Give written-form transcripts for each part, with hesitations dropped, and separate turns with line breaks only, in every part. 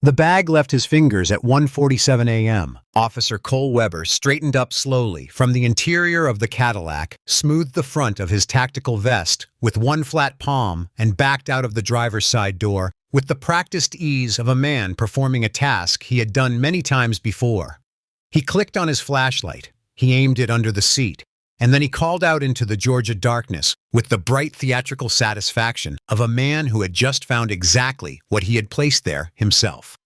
The bag left his fingers at 1:47 a.m. Officer Cole Weber straightened up slowly from the interior of the Cadillac, smoothed the front of his tactical vest with one flat palm, and backed out of the driver's side door with the practiced ease of a man performing a task he had done many times before. He clicked on his flashlight, he aimed it under the seat, and then he called out into the Georgia darkness with the bright theatrical satisfaction of a man who had just found exactly what he had placed there himself.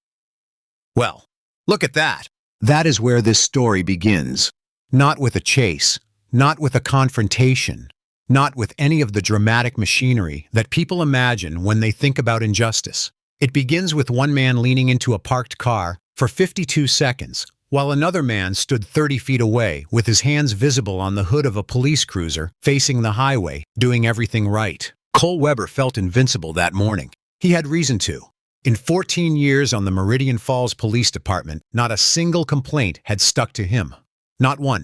Well, look at that. That is where this story begins. Not with a chase, not with a confrontation, not with any of the dramatic machinery that people imagine when they think about injustice. It begins with one man leaning into a parked car for 52 seconds, while another man stood 30 feet away with his hands visible on the hood of a police cruiser facing the highway, doing everything right. Cole Weber felt invincible that morning. He had reason to. In 14 years on the Meridian Falls Police Department, not a single complaint had stuck to him. Not one.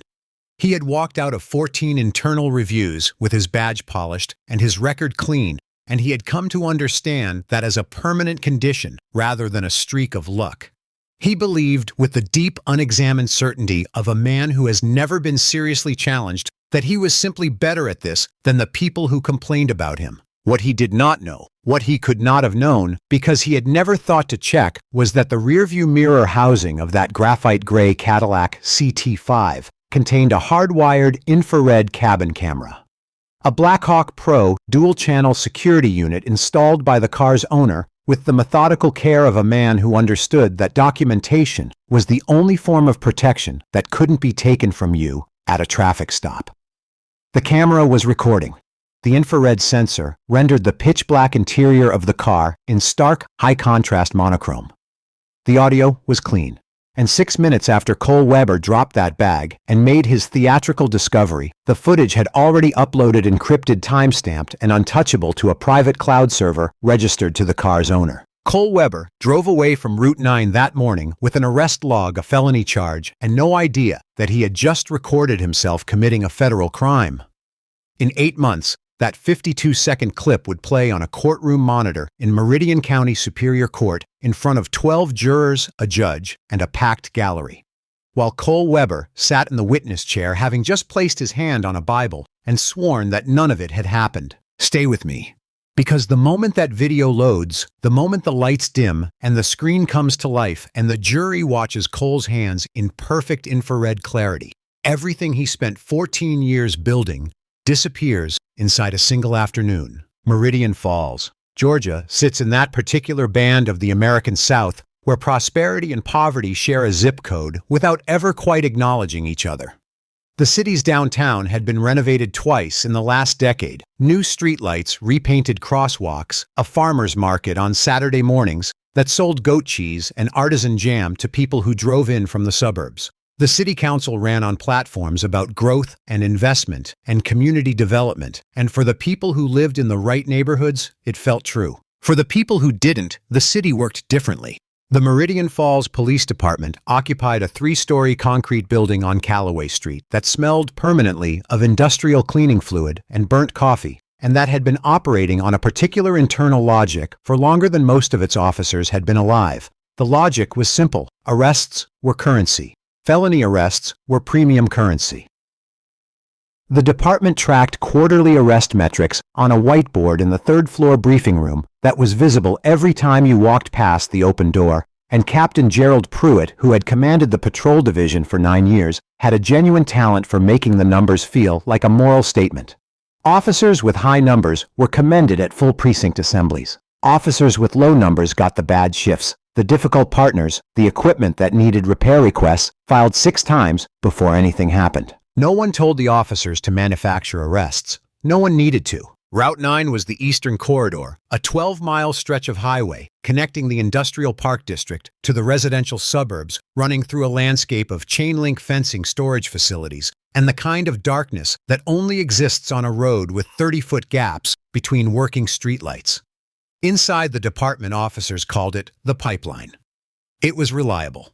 He had walked out of 14 internal reviews with his badge polished and his record clean, and he had come to understand that as a permanent condition rather than a streak of luck. He believed with the deep, unexamined certainty of a man who has never been seriously challenged that he was simply better at this than the people who complained about him. What he did not know, what he could not have known, because he had never thought to check, was that the rearview mirror housing of that graphite gray Cadillac CT5 contained a hardwired infrared cabin camera. A Blackhawk Pro dual-channel security unit installed by the car's owner with the methodical care of a man who understood that documentation was the only form of protection that couldn't be taken from you at a traffic stop. The camera was recording. The infrared sensor rendered the pitch-black interior of the car in stark, high-contrast monochrome. The audio was clean, and 6 minutes after Cole Weber dropped that bag and made his theatrical discovery, the footage had already uploaded encrypted, time-stamped, and untouchable to a private cloud server registered to the car's owner. Cole Weber drove away from Route 9 that morning with an arrest log, a felony charge, and no idea that he had just recorded himself committing a federal crime. In 8 months, that 52-second clip would play on a courtroom monitor in Meridian County Superior Court in front of 12 jurors, a judge, and a packed gallery. While Cole Weber sat in the witness chair having just placed his hand on a Bible and sworn that none of it had happened. Stay with me. Because the moment that video loads, the moment the lights dim and the screen comes to life and the jury watches Cole's hands in perfect infrared clarity, everything he spent 14 years building disappears inside a single afternoon. Meridian Falls, Georgia, sits in that particular band of the American South where prosperity and poverty share a zip code without ever quite acknowledging each other. The city's downtown had been renovated twice in the last decade. New streetlights, repainted crosswalks, a farmer's market on Saturday mornings that sold goat cheese and artisan jam to people who drove in from the suburbs. The city council ran on platforms about growth and investment and community development, and for the people who lived in the right neighborhoods, it felt true. For the people who didn't, the city worked differently. The Meridian Falls Police Department occupied a 3-story concrete building on Callaway Street that smelled permanently of industrial cleaning fluid and burnt coffee, and that had been operating on a particular internal logic for longer than most of its officers had been alive. The logic was simple. Arrests were currency. Felony arrests were premium currency. The department tracked quarterly arrest metrics on a whiteboard in the third-floor briefing room that was visible every time you walked past the open door, and Captain Gerald Pruitt, who had commanded the patrol division for 9 years, had a genuine talent for making the numbers feel like a moral statement. Officers with high numbers were commended at full precinct assemblies. Officers with low numbers got the bad shifts. The difficult partners, the equipment that needed repair requests, filed 6 times before anything happened. No one told the officers to manufacture arrests. No one needed to. Route 9 was the Eastern Corridor, a 12-mile stretch of highway connecting the Industrial Park District to the residential suburbs, running through a landscape of chain-link fencing storage facilities and the kind of darkness that only exists on a road with 30-foot gaps between working streetlights. Inside the department, officers called it the pipeline. It was reliable.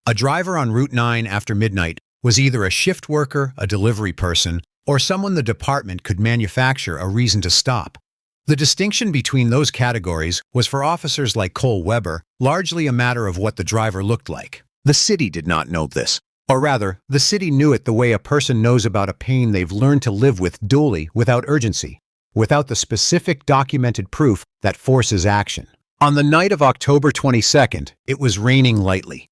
A driver on Route 9 after midnight was either a shift worker, a delivery person, or someone the department could manufacture a reason to stop. The distinction between those categories was for officers like Cole Weber largely a matter of what the driver looked like. The city did not know this. Or rather, the city knew it the way a person knows about a pain they've learned to live with duly without urgency, without the specific documented proof that forces action. On the night of October 22nd, it was raining lightly.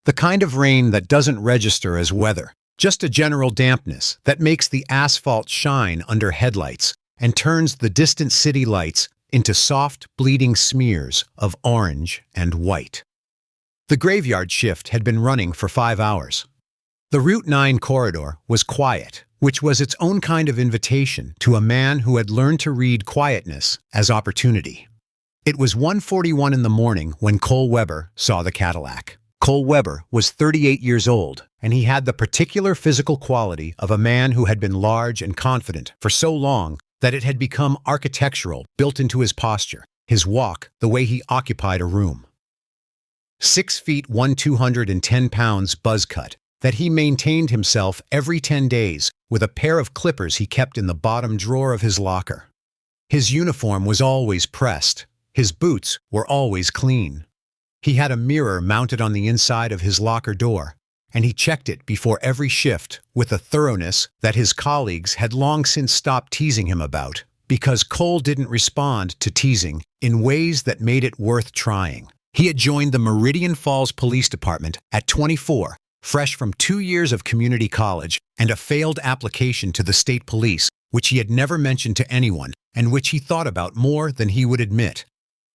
The kind of rain that doesn't register as weather, just a general dampness that makes the asphalt shine under headlights and turns the distant city lights into soft, bleeding smears of orange and white. The graveyard shift had been running for 5 hours. The Route 9 corridor was quiet, which was its own kind of invitation to a man who had learned to read quietness as opportunity. It was 1:41 in the morning when Cole Weber saw the Cadillac. Cole Weber was 38 years old, and he had the particular physical quality of a man who had been large and confident for so long that it had become architectural, built into his posture, his walk, the way he occupied a room. 6 feet 210 pounds buzz cut, that he maintained himself every 10 days with a pair of clippers he kept in the bottom drawer of his locker. His uniform was always pressed. His boots were always clean. He had a mirror mounted on the inside of his locker door, and he checked it before every shift with a thoroughness that his colleagues had long since stopped teasing him about, because Cole didn't respond to teasing in ways that made it worth trying. He had joined the Meridian Falls Police Department at 24, fresh from 2 years of community college and a failed application to the state police, which he had never mentioned to anyone and which he thought about more than he would admit.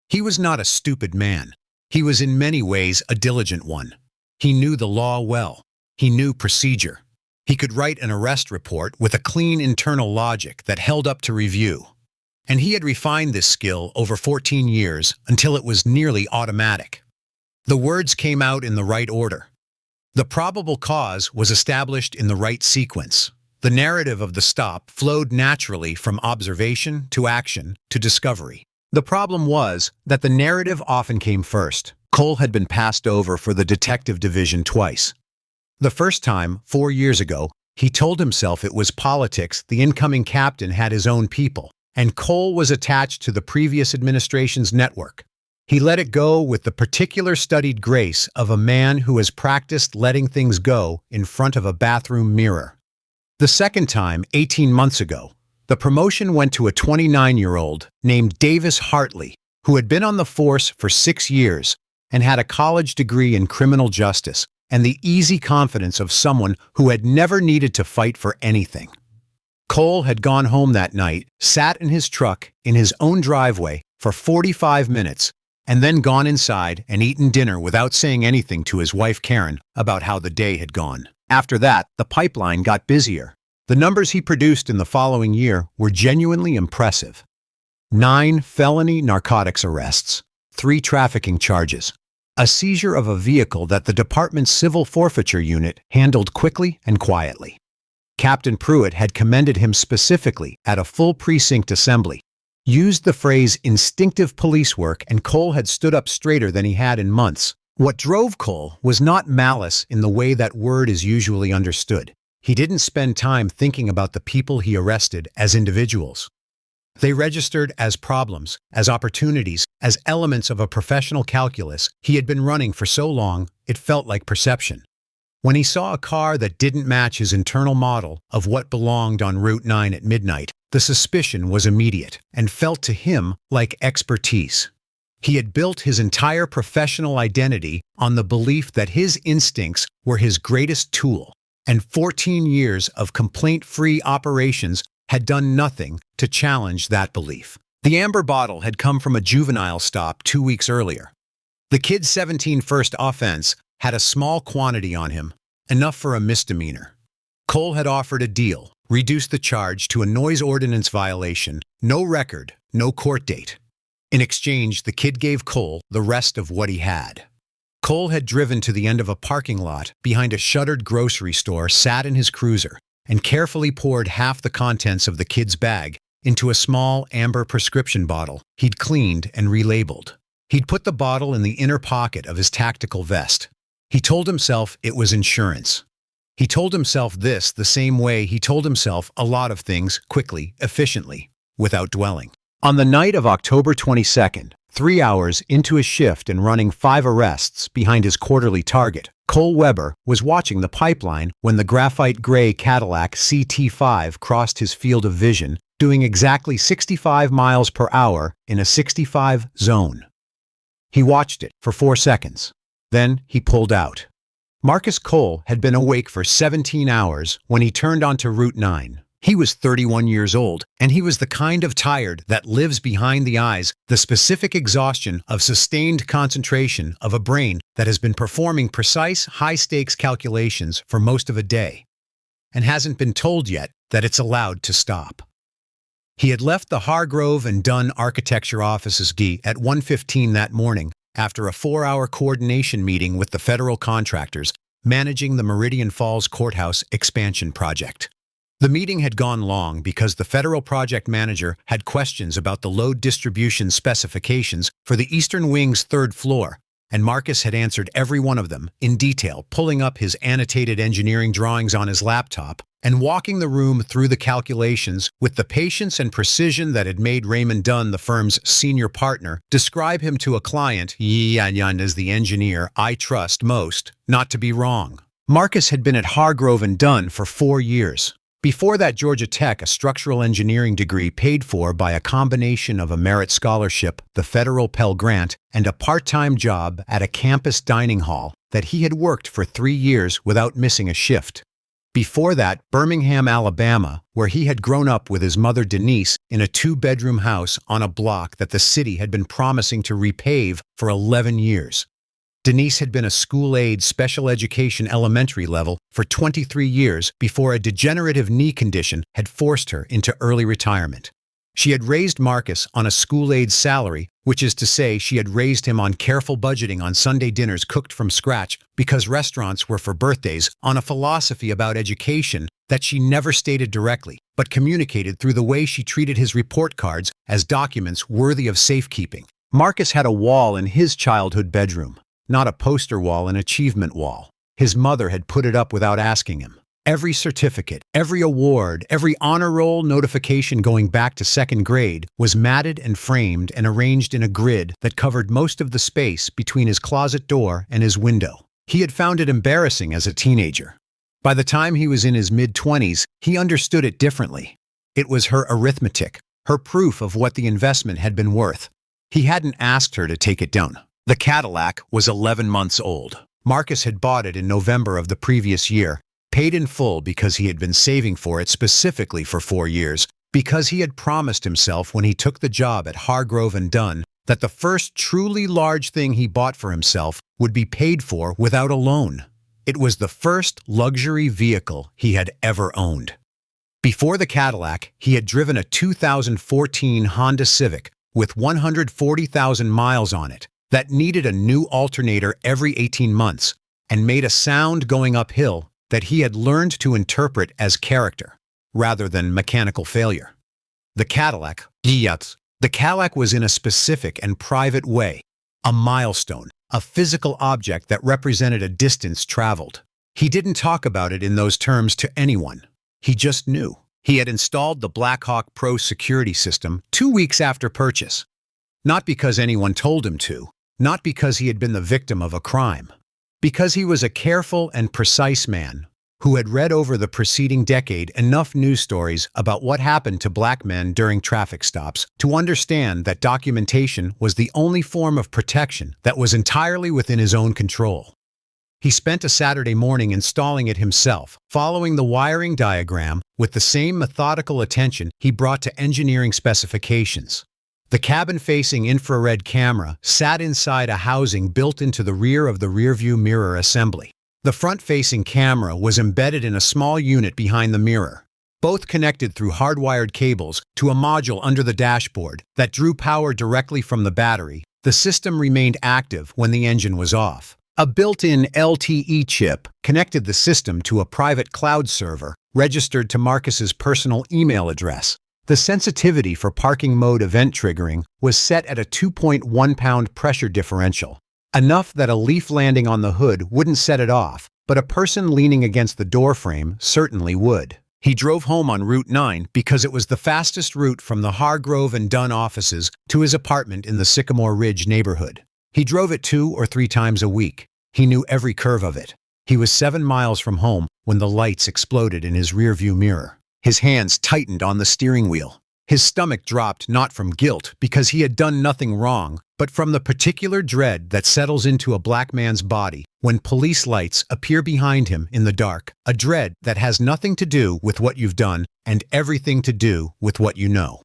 He was not a stupid man. He was in many ways a diligent one. He knew the law well. He knew procedure. He could write an arrest report with a clean internal logic that held up to review. And he had refined this skill over 14 years until it was nearly automatic. The words came out in the right order. The probable cause was established in the right sequence. The narrative of the stop flowed naturally from observation to action to discovery. The problem was that the narrative often came first. Cole had been passed over for the detective division twice. The first time, 4 years ago, he told himself it was politics. The incoming captain had his own people, and Cole was attached to the previous administration's network. He let it go with the particular studied grace of a man who has practiced letting things go in front of a bathroom mirror. The second time, 18 months ago, the promotion went to a 29-year-old named Davis Hartley, who had been on the force for 6 years and had a college degree in criminal justice and the easy confidence of someone who had never needed to fight for anything. Cole had gone home that night, sat in his truck in his own driveway for 45 minutes, and then gone inside and eaten dinner without saying anything to his wife Karen about how the day had gone. After that, the pipeline got busier. The numbers he produced in the following year were genuinely impressive. 9 felony narcotics arrests, 3 trafficking charges, a seizure of a vehicle that the department's civil forfeiture unit handled quickly and quietly. Captain Pruitt had commended him specifically at a full precinct assembly, used the phrase instinctive police work, and Cole had stood up straighter than he had in months. What drove Cole was not malice in the way that word is usually understood. He didn't spend time thinking about the people he arrested as individuals. They registered as problems, as opportunities, as elements of a professional calculus he had been running for so long it felt like perception. When he saw a car that didn't match his internal model of what belonged on Route 9 at midnight, the suspicion was immediate and felt to him like expertise. He had built his entire professional identity on the belief that his instincts were his greatest tool, and 14 years of complaint-free operations had done nothing to challenge that belief. The amber bottle had come from a juvenile stop 2 weeks earlier. The kid's 17 first offense had a small quantity on him, enough for a misdemeanor. Cole had offered a deal, reduced the charge to a noise ordinance violation, no record, no court date. In exchange, the kid gave Cole the rest of what he had. Cole had driven to the end of a parking lot behind a shuttered grocery store, sat in his cruiser, and carefully poured half the contents of the kid's bag into a small amber prescription bottle he'd cleaned and relabeled. He'd put the bottle in the inner pocket of his tactical vest. He told himself it was insurance. He told himself this the same way he told himself a lot of things quickly, efficiently, without dwelling. On the night of October 22nd, 3 hours into his shift and running 5 arrests behind his quarterly target, Cole Weber was watching the pipeline when the graphite gray Cadillac CT5 crossed his field of vision, doing exactly 65 miles per hour in a 65 zone. He watched it for 4 seconds. Then he pulled out. Marcus Cole had been awake for 17 hours when he turned onto Route 9. He was 31 years old, and he was the kind of tired that lives behind the eyes, the specific exhaustion of sustained concentration of a brain that has been performing precise, high-stakes calculations for most of a day, and hasn't been told yet that it's allowed to stop. He had left the Hargrove and Dunn architecture offices at 1:15 that morning after a 4-hour coordination meeting with the federal contractors managing the Meridian Falls Courthouse expansion project. The meeting had gone long because the federal project manager had questions about the load distribution specifications for the Eastern Wing's 3rd floor, and Marcus had answered every one of them in detail, pulling up his annotated engineering drawings on his laptop and walking the room through the calculations with the patience and precision that had made Raymond Dunn, the firm's senior partner, describe him to a client as the engineer I trust most not to be wrong. Marcus had been at Hargrove and Dunn for 4 years. Before that, Georgia Tech, a structural engineering degree paid for by a combination of a merit scholarship, the federal Pell Grant, and a part-time job at a campus dining hall that he had worked for 3 years without missing a shift. Before that, Birmingham, Alabama, where he had grown up with his mother Denise in a 2-bedroom house on a block that the city had been promising to repave for 11 years. Denise had been a school-aide special education elementary level for 23 years before a degenerative knee condition had forced her into early retirement. She had raised Marcus on a school-aide salary, which is to say she had raised him on careful budgeting on Sunday dinners cooked from scratch because restaurants were for birthdays, on a philosophy about education that she never stated directly, but communicated through the way she treated his report cards as documents worthy of safekeeping. Marcus had a wall in his childhood bedroom. Not a poster wall, an achievement wall. His mother had put it up without asking him. Every certificate, every award, every honor roll notification going back to 2nd grade was matted and framed and arranged in a grid that covered most of the space between his closet door and his window. He had found it embarrassing as a teenager. By the time he was in his mid-20s, he understood it differently. It was her arithmetic, her proof of what the investment had been worth. He hadn't asked her to take it down. The Cadillac was 11 months old. Marcus had bought it in November of the previous year, paid in full because he had been saving for it specifically for 4 years, because he had promised himself when he took the job at Hargrove and Dunn that the first truly large thing he bought for himself would be paid for without a loan. It was the first luxury vehicle he had ever owned. Before the Cadillac, he had driven a 2014 Honda Civic with 140,000 miles on it, that needed a new alternator every 18 months and made a sound going uphill that he had learned to interpret as character rather than mechanical failure. The Cadillac was in a specific and private way, a milestone, a physical object that represented a distance traveled. He didn't talk about it in those terms to anyone. He just knew. He had installed the Blackhawk Pro security system 2 weeks after purchase. Not because anyone told him to, not because he had been the victim of a crime, because he was a careful and precise man who had read over the preceding decade enough news stories about what happened to black men during traffic stops to understand that documentation was the only form of protection that was entirely within his own control. He spent a Saturday morning installing it himself, following the wiring diagram with the same methodical attention he brought to engineering specifications. The cabin-facing infrared camera sat inside a housing built into the rear of the rearview mirror assembly. The front-facing camera was embedded in a small unit behind the mirror, both connected through hardwired cables to a module under the dashboard that drew power directly from the battery. The system remained active when the engine was off. A built-in LTE chip connected the system to a private cloud server registered to Marcus's personal email address. The sensitivity for parking mode event triggering was set at a 2.1-pound pressure differential, enough that a leaf landing on the hood wouldn't set it off, but a person leaning against the doorframe certainly would. He drove home on Route 9 because it was the fastest route from the Hargrove and Dunn offices to his apartment in the Sycamore Ridge neighborhood. He drove it 2 or 3 times a week. He knew every curve of it. He was 7 miles from home when the lights exploded in his rearview mirror. His hands tightened on the steering wheel. His stomach dropped not from guilt because he had done nothing wrong, but from the particular dread that settles into a black man's body when police lights appear behind him in the dark, a dread that has nothing to do with what you've done and everything to do with what you know.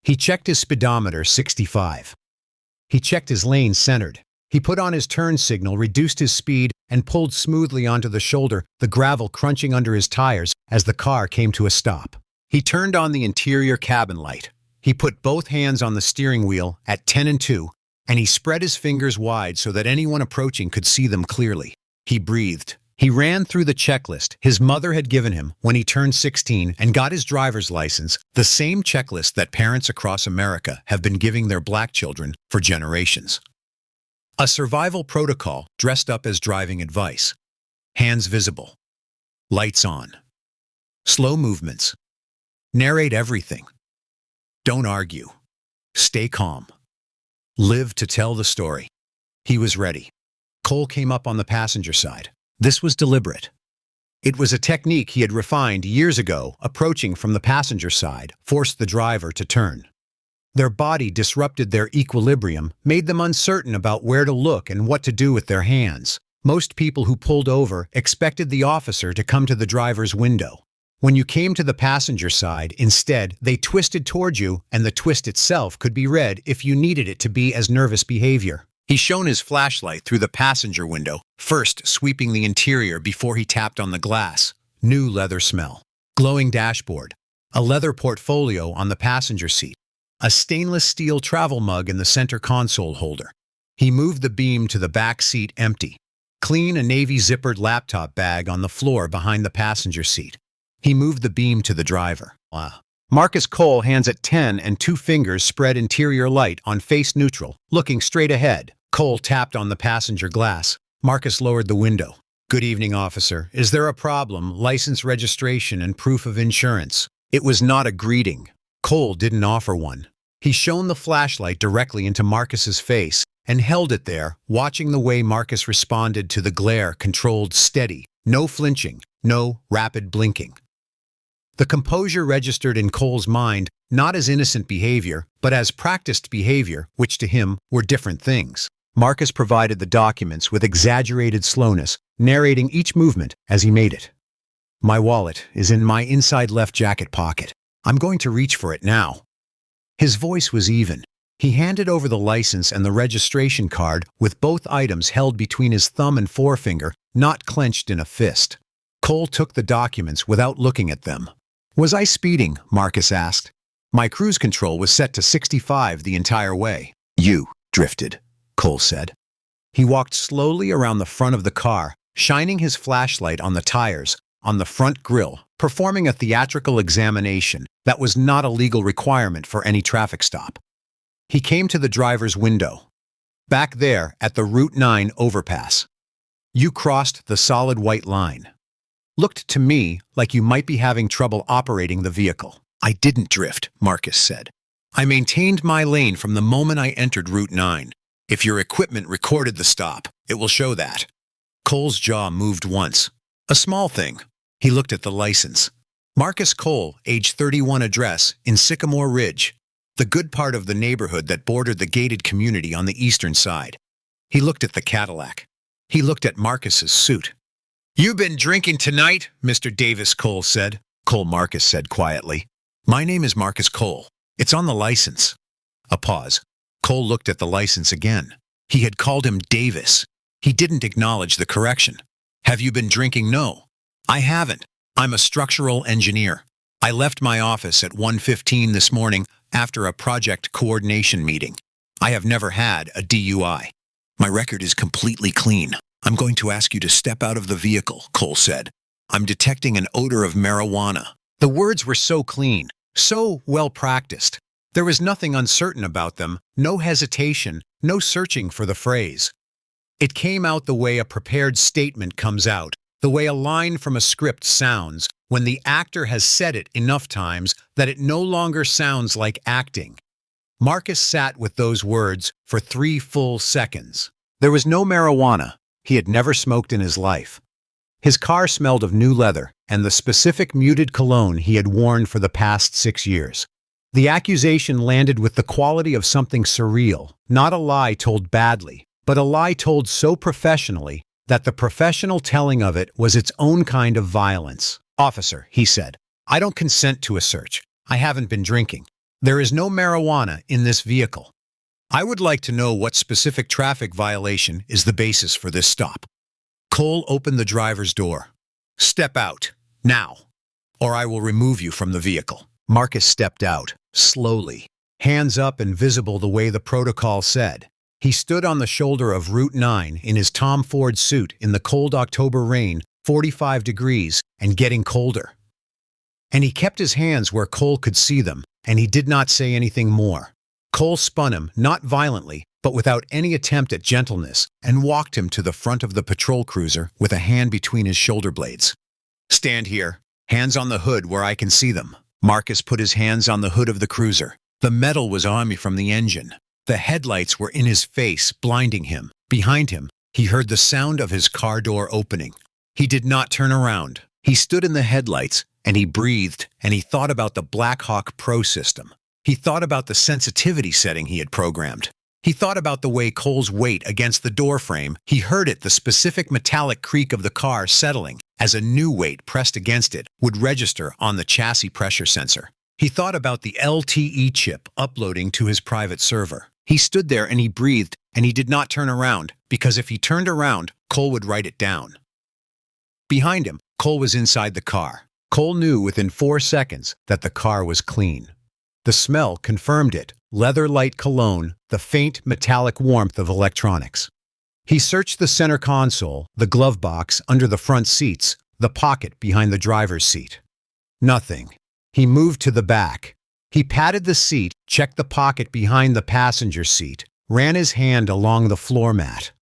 He checked his speedometer 65. He checked his lane centered. He put on his turn signal, reduced his speed, and pulled smoothly onto the shoulder, the gravel crunching under his tires as the car came to a stop. He turned on the interior cabin light. He put both hands on the steering wheel at 10 and 2, and he spread his fingers wide so that anyone approaching could see them clearly. He breathed. He ran through the checklist his mother had given him when he turned 16 and got his driver's license, the same checklist that parents across America have been giving their black children for generations. A survival protocol dressed up as driving advice. Hands visible. Lights on. Slow movements. Narrate everything. Don't argue. Stay calm. Live to tell the story. He was ready. Cole came up on the passenger side. This was deliberate. It was a technique he had refined years ago. Approaching from the passenger side forced the driver to turn. Their body disrupted their equilibrium, made them uncertain about where to look and what to do with their hands. Most people who pulled over expected the officer to come to the driver's window. When you came to the passenger side, instead, they twisted toward you, and the twist itself could be read if you needed it to be as nervous behavior. He shone his flashlight through the passenger window, first sweeping the interior before he tapped on the glass. New leather smell. Glowing dashboard. A leather portfolio on the passenger seat. A stainless steel travel mug in the center console holder. He moved the beam to the back seat empty. Clean, a navy zippered laptop bag on the floor behind the passenger seat. He moved the beam to the driver. Marcus Cole, hands at 10 and 2 fingers spread interior light on face neutral, looking straight ahead. Cole tapped on the passenger glass. Marcus lowered the window. Good evening, officer. Is there a problem? License, registration, and proof of insurance. It was not a greeting. Cole didn't offer one. He shone the flashlight directly into Marcus's face and held it there, watching the way Marcus responded to the glare, controlled, steady. No flinching, no rapid blinking. The composure registered in Cole's mind not as innocent behavior, but as practiced behavior, which to him were different things. Marcus provided the documents with exaggerated slowness, narrating each movement as he made it. My wallet is in my inside left jacket pocket. I'm going to reach for it now. His voice was even. He handed over the license and the registration card with both items held between his thumb and forefinger, not clenched in a fist. Cole took the documents without looking at them. Was I speeding? Marcus asked. My cruise control was set to 65 the entire way. You drifted, Cole said. He walked slowly around the front of the car, shining his flashlight on the tires, on the front grille, performing a theatrical examination that was not a legal requirement for any traffic stop. He came to the driver's window. Back there at the Route 9 overpass. You crossed the solid white line. Looked to me like you might be having trouble operating the vehicle. I didn't drift, Marcus said. I maintained my lane from the moment I entered Route 9. If your equipment recorded the stop, it will show that. Cole's jaw moved once. A small thing. He looked at the license. Marcus Cole, age 31, address in Sycamore Ridge, the good part of the neighborhood that bordered the gated community on the eastern side. He looked at the Cadillac. He looked at Marcus's suit. "You've been drinking tonight," Mr. Davis, Cole said. Cole, Marcus said quietly. "My name is Marcus Cole. It's on the license." A pause. Cole looked at the license again. He had called him Davis. He didn't acknowledge the correction. "Have you been drinking?" "No. I haven't. I'm a structural engineer. I left my office at 1:15 this morning after a project coordination meeting. I have never had a DUI. My record is completely clean. I'm going to ask you to step out of the vehicle," Cole said. "I'm detecting an odor of marijuana." The words were so clean, so well practiced. There was nothing uncertain about them, no hesitation, no searching for the phrase. It came out the way a prepared statement comes out, the way a line from a script sounds, when the actor has said it enough times that it no longer sounds like acting. Marcus sat with those words for 3 full seconds. There was no marijuana. He had never smoked in his life. His car smelled of new leather and the specific muted cologne he had worn for the past 6 years. The accusation landed with the quality of something surreal, not a lie told badly, but a lie told so professionally that the professional telling of it was its own kind of violence. "Officer," he said, "I don't consent to a search. I haven't been drinking. There is no marijuana in this vehicle. I would like to know what specific traffic violation is the basis for this stop." Cole opened the driver's door. "Step out, now, or I will remove you from the vehicle." Marcus stepped out, slowly, hands up and visible the way the protocol said. He stood on the shoulder of Route 9 in his Tom Ford suit in the cold October rain, 45 degrees, and getting colder. And he kept his hands where Cole could see them, and he did not say anything more. Cole spun him, not violently, but without any attempt at gentleness, and walked him to the front of the patrol cruiser with a hand between his shoulder blades. "Stand here, hands on the hood where I can see them." Marcus put his hands on the hood of the cruiser. The metal was on me from the engine. The headlights were in his face, blinding him. Behind him, he heard the sound of his car door opening. He did not turn around. He stood in the headlights, and he breathed, and he thought about the Blackhawk Pro system. He thought about the sensitivity setting he had programmed. He thought about the way Cole's weight against the door frame. He heard it, the specific metallic creak of the car settling as a new weight pressed against it would register on the chassis pressure sensor. He thought about the LTE chip uploading to his private server. He stood there and he breathed, and he did not turn around, because if he turned around, Cole would write it down. Behind him, Cole was inside the car. Cole knew within 4 seconds that the car was clean. The smell confirmed it, leather-light cologne, the faint metallic warmth of electronics. He searched the center console, the glove box under the front seats, the pocket behind the driver's seat. Nothing. He moved to the back. He patted the seat, checked the pocket behind the passenger seat, ran his hand along the floor mat.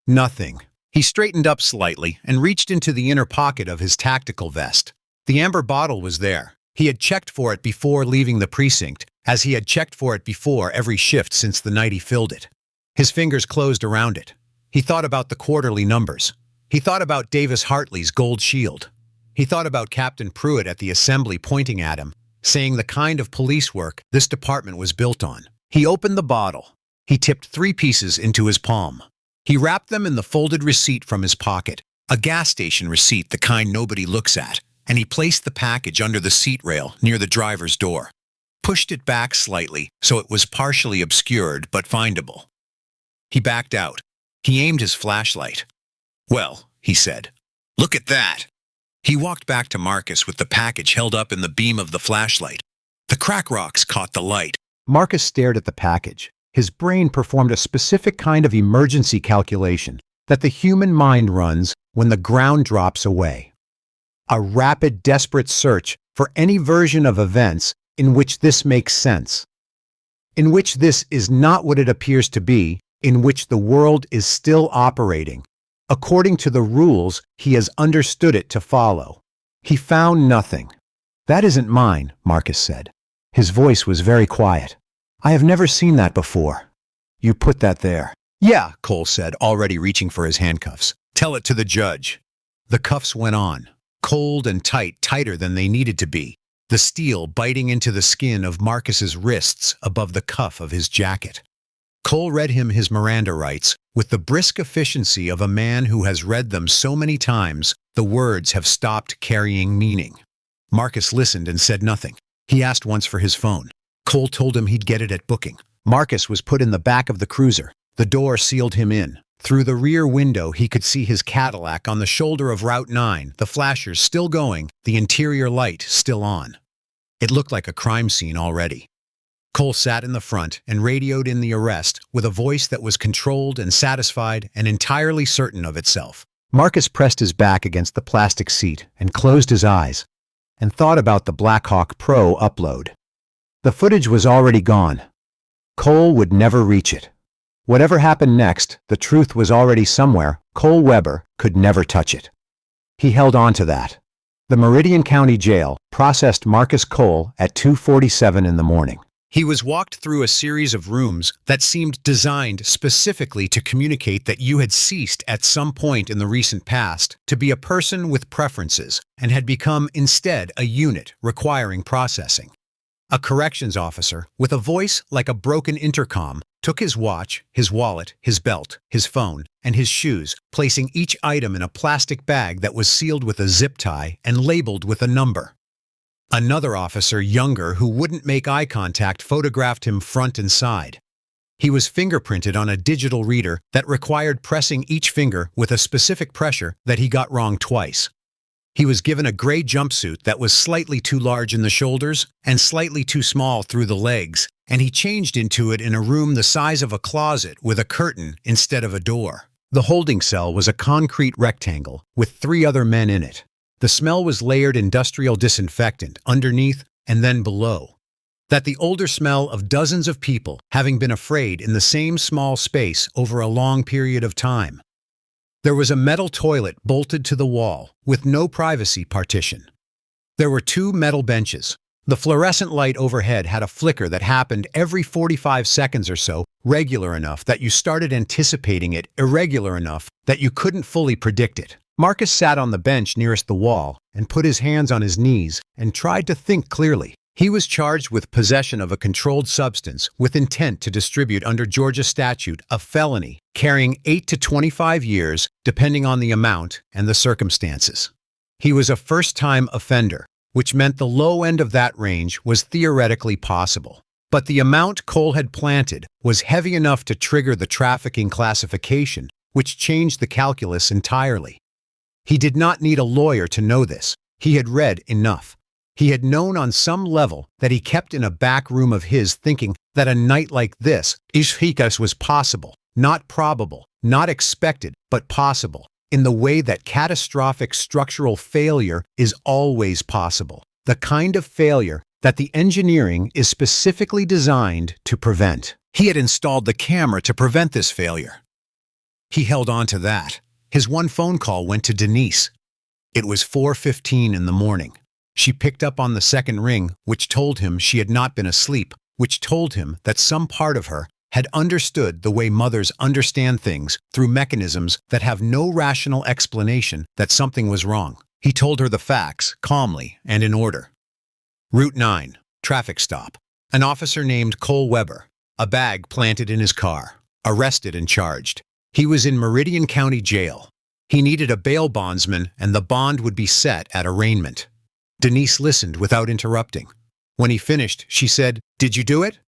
Nothing. He straightened up slightly and reached into the inner pocket of his tactical vest. The amber bottle was there. He had checked for it before leaving the precinct, as he had checked for it before every shift since the night he filled it. His fingers closed around it. He thought about the quarterly numbers. He thought about Davis Hartley's gold shield. He thought about Captain Pruitt at the assembly pointing at him, saying the kind of police work this department was built on. He opened the bottle. He tipped 3 pieces into his palm. He wrapped them in the folded receipt from his pocket, a gas station receipt, the kind nobody looks at, and he placed the package under the seat rail near the driver's door, pushed it back slightly so it was partially obscured but findable. He backed out. He aimed his flashlight. "Well," he said, "look at that." He walked back to Marcus with the package held up in the beam of the flashlight. The crack rocks caught the light. Marcus stared at the package. His brain performed a specific kind of emergency calculation that the human mind runs when the ground drops away. A rapid, desperate search for any version of events in which this makes sense, in which this is not what it appears to be, in which the world is still operating according to the rules he has understood it to follow. He found nothing. "That isn't mine," Marcus said. His voice was very quiet. "I have never seen that before. You put that there." "Yeah," Cole said, already reaching for his handcuffs. "Tell it to the judge." The cuffs went on, cold and tight, tighter than they needed to be, the steel biting into the skin of Marcus's wrists above the cuff of his jacket. Cole read him his Miranda rights with the brisk efficiency of a man who has read them so many times the words have stopped carrying meaning. Marcus listened and said nothing. He asked once for his phone. Cole told him he'd get it at booking. Marcus was put in the back of the cruiser. The door sealed him in. Through the rear window he could see his Cadillac on the shoulder of Route 9, the flashers still going, the interior light still on. It looked like a crime scene already. Cole sat in the front and radioed in the arrest with a voice that was controlled and satisfied and entirely certain of itself. Marcus pressed his back against the plastic seat and closed his eyes and thought about the Blackhawk Pro upload. The footage was already gone. Cole would never reach it. Whatever happened next, the truth was already somewhere. Cole Weber could never touch it. He held on to that. The Meridian County Jail processed Marcus Cole at 2:47 in the morning. He was walked through a series of rooms that seemed designed specifically to communicate that you had ceased at some point in the recent past to be a person with preferences and had become instead a unit requiring processing. A corrections officer, with a voice like a broken intercom, took his watch, his wallet, his belt, his phone, and his shoes, placing each item in a plastic bag that was sealed with a zip tie and labeled with a number. Another officer, younger, who wouldn't make eye contact, photographed him front and side. He was fingerprinted on a digital reader that required pressing each finger with a specific pressure that he got wrong twice. He was given a gray jumpsuit that was slightly too large in the shoulders and slightly too small through the legs, and he changed into it in a room the size of a closet with a curtain instead of a door. The holding cell was a concrete rectangle with 3 other men in it. The smell was layered industrial disinfectant underneath and then below. That the older smell of dozens of people having been afraid in the same small space over a long period of time. There was a metal toilet bolted to the wall with no privacy partition. There were 2 metal benches. The fluorescent light overhead had a flicker that happened every 45 seconds or so, regular enough that you started anticipating it, irregular enough that you couldn't fully predict it. Marcus sat on the bench nearest the wall and put his hands on his knees and tried to think clearly. He was charged with possession of a controlled substance with intent to distribute under Georgia statute, a felony, carrying 8 to 25 years, depending on the amount and the circumstances. He was a first-time offender, which meant the low end of that range was theoretically possible. But the amount Cole had planted was heavy enough to trigger the trafficking classification, which changed the calculus entirely. He did not need a lawyer to know this. He had read enough. He had known on some level that he kept in a back room of his thinking that a night like this, Ishhikas, was possible, not probable, not expected, but possible, in the way that catastrophic structural failure is always possible, the kind of failure that the engineering is specifically designed to prevent. He had installed the camera to prevent this failure. He held on to that. His one phone call went to Denise. It was 4:15 in the morning. She picked up on the second ring, which told him she had not been asleep, which told him that some part of her had understood the way mothers understand things through mechanisms that have no rational explanation that something was wrong. He told her the facts, calmly and in order. Route 9, traffic stop. An officer named Cole Weber, a bag planted in his car, arrested and charged. He was in Meridian County Jail. He needed a bail bondsman, and the bond would be set at arraignment. Denise listened without interrupting. When he finished, she said, "Did you do it?"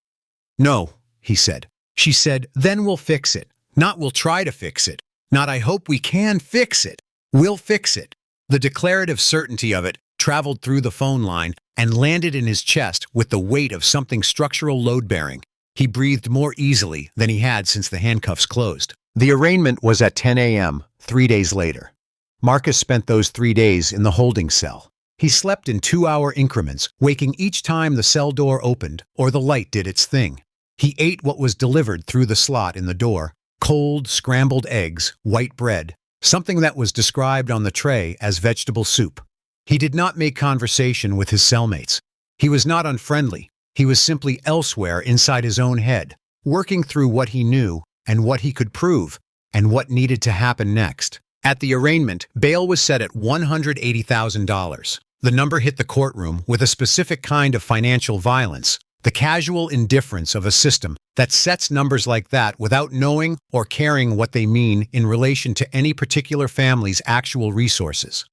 "No," he said. She said, "Then we'll fix it. Not we'll try to fix it. Not I hope we can fix it. We'll fix it." The declarative certainty of it traveled through the phone line and landed in his chest with the weight of something structural load-bearing. He breathed more easily than he had since the handcuffs closed. The arraignment was at 10 a.m., 3 days later. Marcus spent those 3 days in the holding cell. He slept in 2-hour increments, waking each time the cell door opened or the light did its thing. He ate what was delivered through the slot in the door: cold, scrambled eggs, white bread, something that was described on the tray as vegetable soup. He did not make conversation with his cellmates. He was not unfriendly. He was simply elsewhere inside his own head, working through what he knew and what he could prove, and what needed to happen next. At the arraignment, bail was set at $180,000. The number hit the courtroom with a specific kind of financial violence, the casual indifference of a system that sets numbers like that without knowing or caring what they mean in relation to any particular family's actual resources.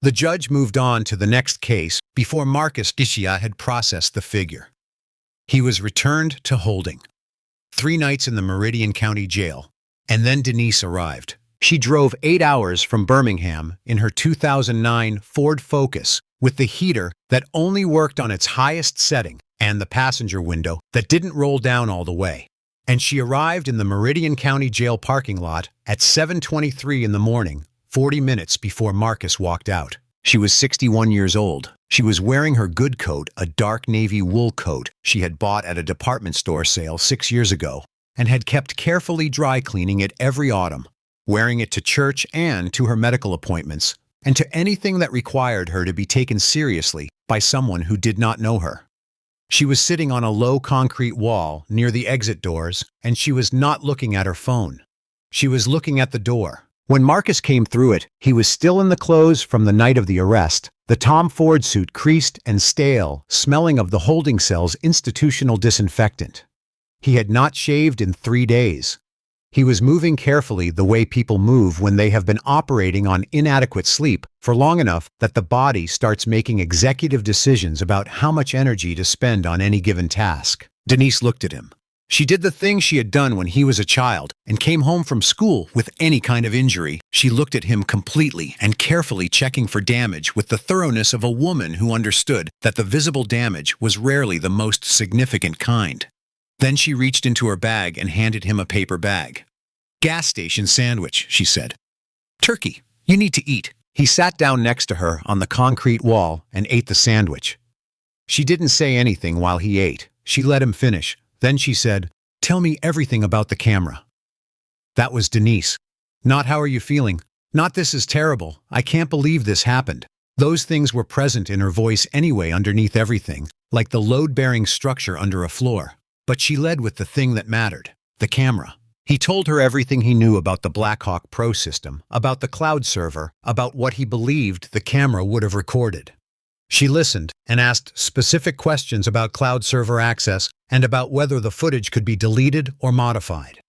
The judge moved on to the next case before Marcus Ishia had processed the figure. He was returned to holding. 3 nights in the Meridian County Jail, and then Denise arrived. She drove 8 hours from Birmingham in her 2009 Ford Focus with the heater that only worked on its highest setting and the passenger window that didn't roll down all the way. And she arrived in the Meridian County Jail parking lot at 7:23 in the morning, 40 minutes before Marcus walked out. She was 61 years old. She was wearing her good coat, a dark navy wool coat she had bought at a department store sale 6 years ago, and had kept carefully dry cleaning it every autumn, wearing it to church and to her medical appointments, and to anything that required her to be taken seriously by someone who did not know her. She was sitting on a low concrete wall near the exit doors, and she was not looking at her phone. She was looking at the door. When Marcus came through it, he was still in the clothes from the night of the arrest, the Tom Ford suit creased and stale, smelling of the holding cell's institutional disinfectant. He had not shaved in 3 days. He was moving carefully the way people move when they have been operating on inadequate sleep for long enough that the body starts making executive decisions about how much energy to spend on any given task. Denise looked at him. She did the thing she had done when he was a child and came home from school with any kind of injury. She looked at him completely and carefully checking for damage with the thoroughness of a woman who understood that the visible damage was rarely the most significant kind. Then she reached into her bag and handed him a paper bag. "Gas station sandwich," she said. "Turkey, you need to eat." He sat down next to her on the concrete wall and ate the sandwich. She didn't say anything while he ate. She let him finish. Then she said, "Tell me everything about the camera." That was Denise. Not "How are you feeling?" Not "This is terrible. I can't believe this happened." Those things were present in her voice anyway underneath everything, like the load-bearing structure under a floor. But she led with the thing that mattered, the camera. He told her everything he knew about the Blackhawk Pro system, about the cloud server, about what he believed the camera would have recorded. She listened and asked specific questions about cloud server access and about whether the footage could be deleted or modified.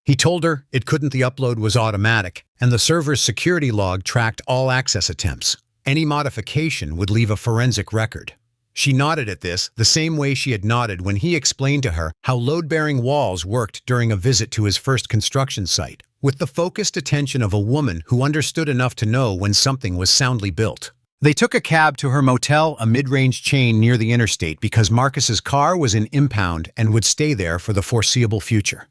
He told her it couldn't. The upload was automatic, and the server's security log tracked all access attempts. Any modification would leave a forensic record. She nodded at this the same way she had nodded when he explained to her how load-bearing walls worked during a visit to his first construction site, with the focused attention of a woman who understood enough to know when something was soundly built. They took a cab to her motel, a mid-range chain near the interstate, because Marcus's car was in impound and would stay there for the foreseeable future.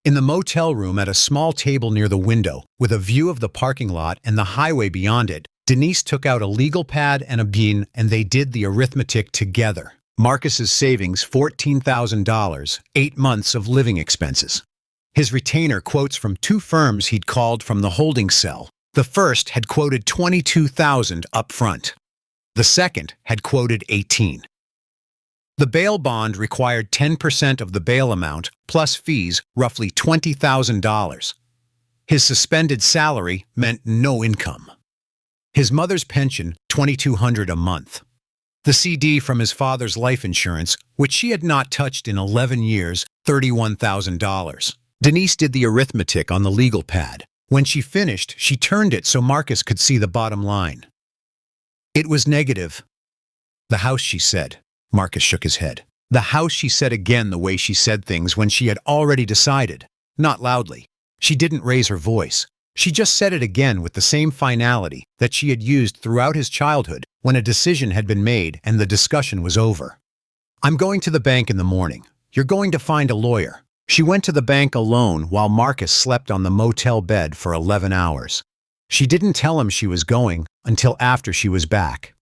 In the motel room at a small table near the window, with a view of the parking lot and the highway beyond it, Denise took out a legal pad and a bean, and they did the arithmetic together. Marcus's savings, $14,000, 8 months of living expenses. His retainer quotes from 2 firms he'd called from the holding cell. The first had quoted $22,000 up front. The second had quoted $18,000. The bail bond required 10% of the bail amount, plus fees, roughly $20,000. His suspended salary meant no income. His mother's pension, $2,200 a month. The CD from his father's life insurance, which she had not touched in 11 years, $31,000. Denise did the arithmetic on the legal pad. When she finished, she turned it so Marcus could see the bottom line. It was negative. "The house," she said. Marcus shook his head. "The house," she said again, the way she said things when she had already decided. Not loudly. She didn't raise her voice. She just said it again with the same finality that she had used throughout his childhood when a decision had been made and the discussion was over. "I'm going to the bank in the morning. You're going to find a lawyer." She went to the bank alone while Marcus slept on the motel bed for 11 hours. She didn't tell him she was going until after she was back.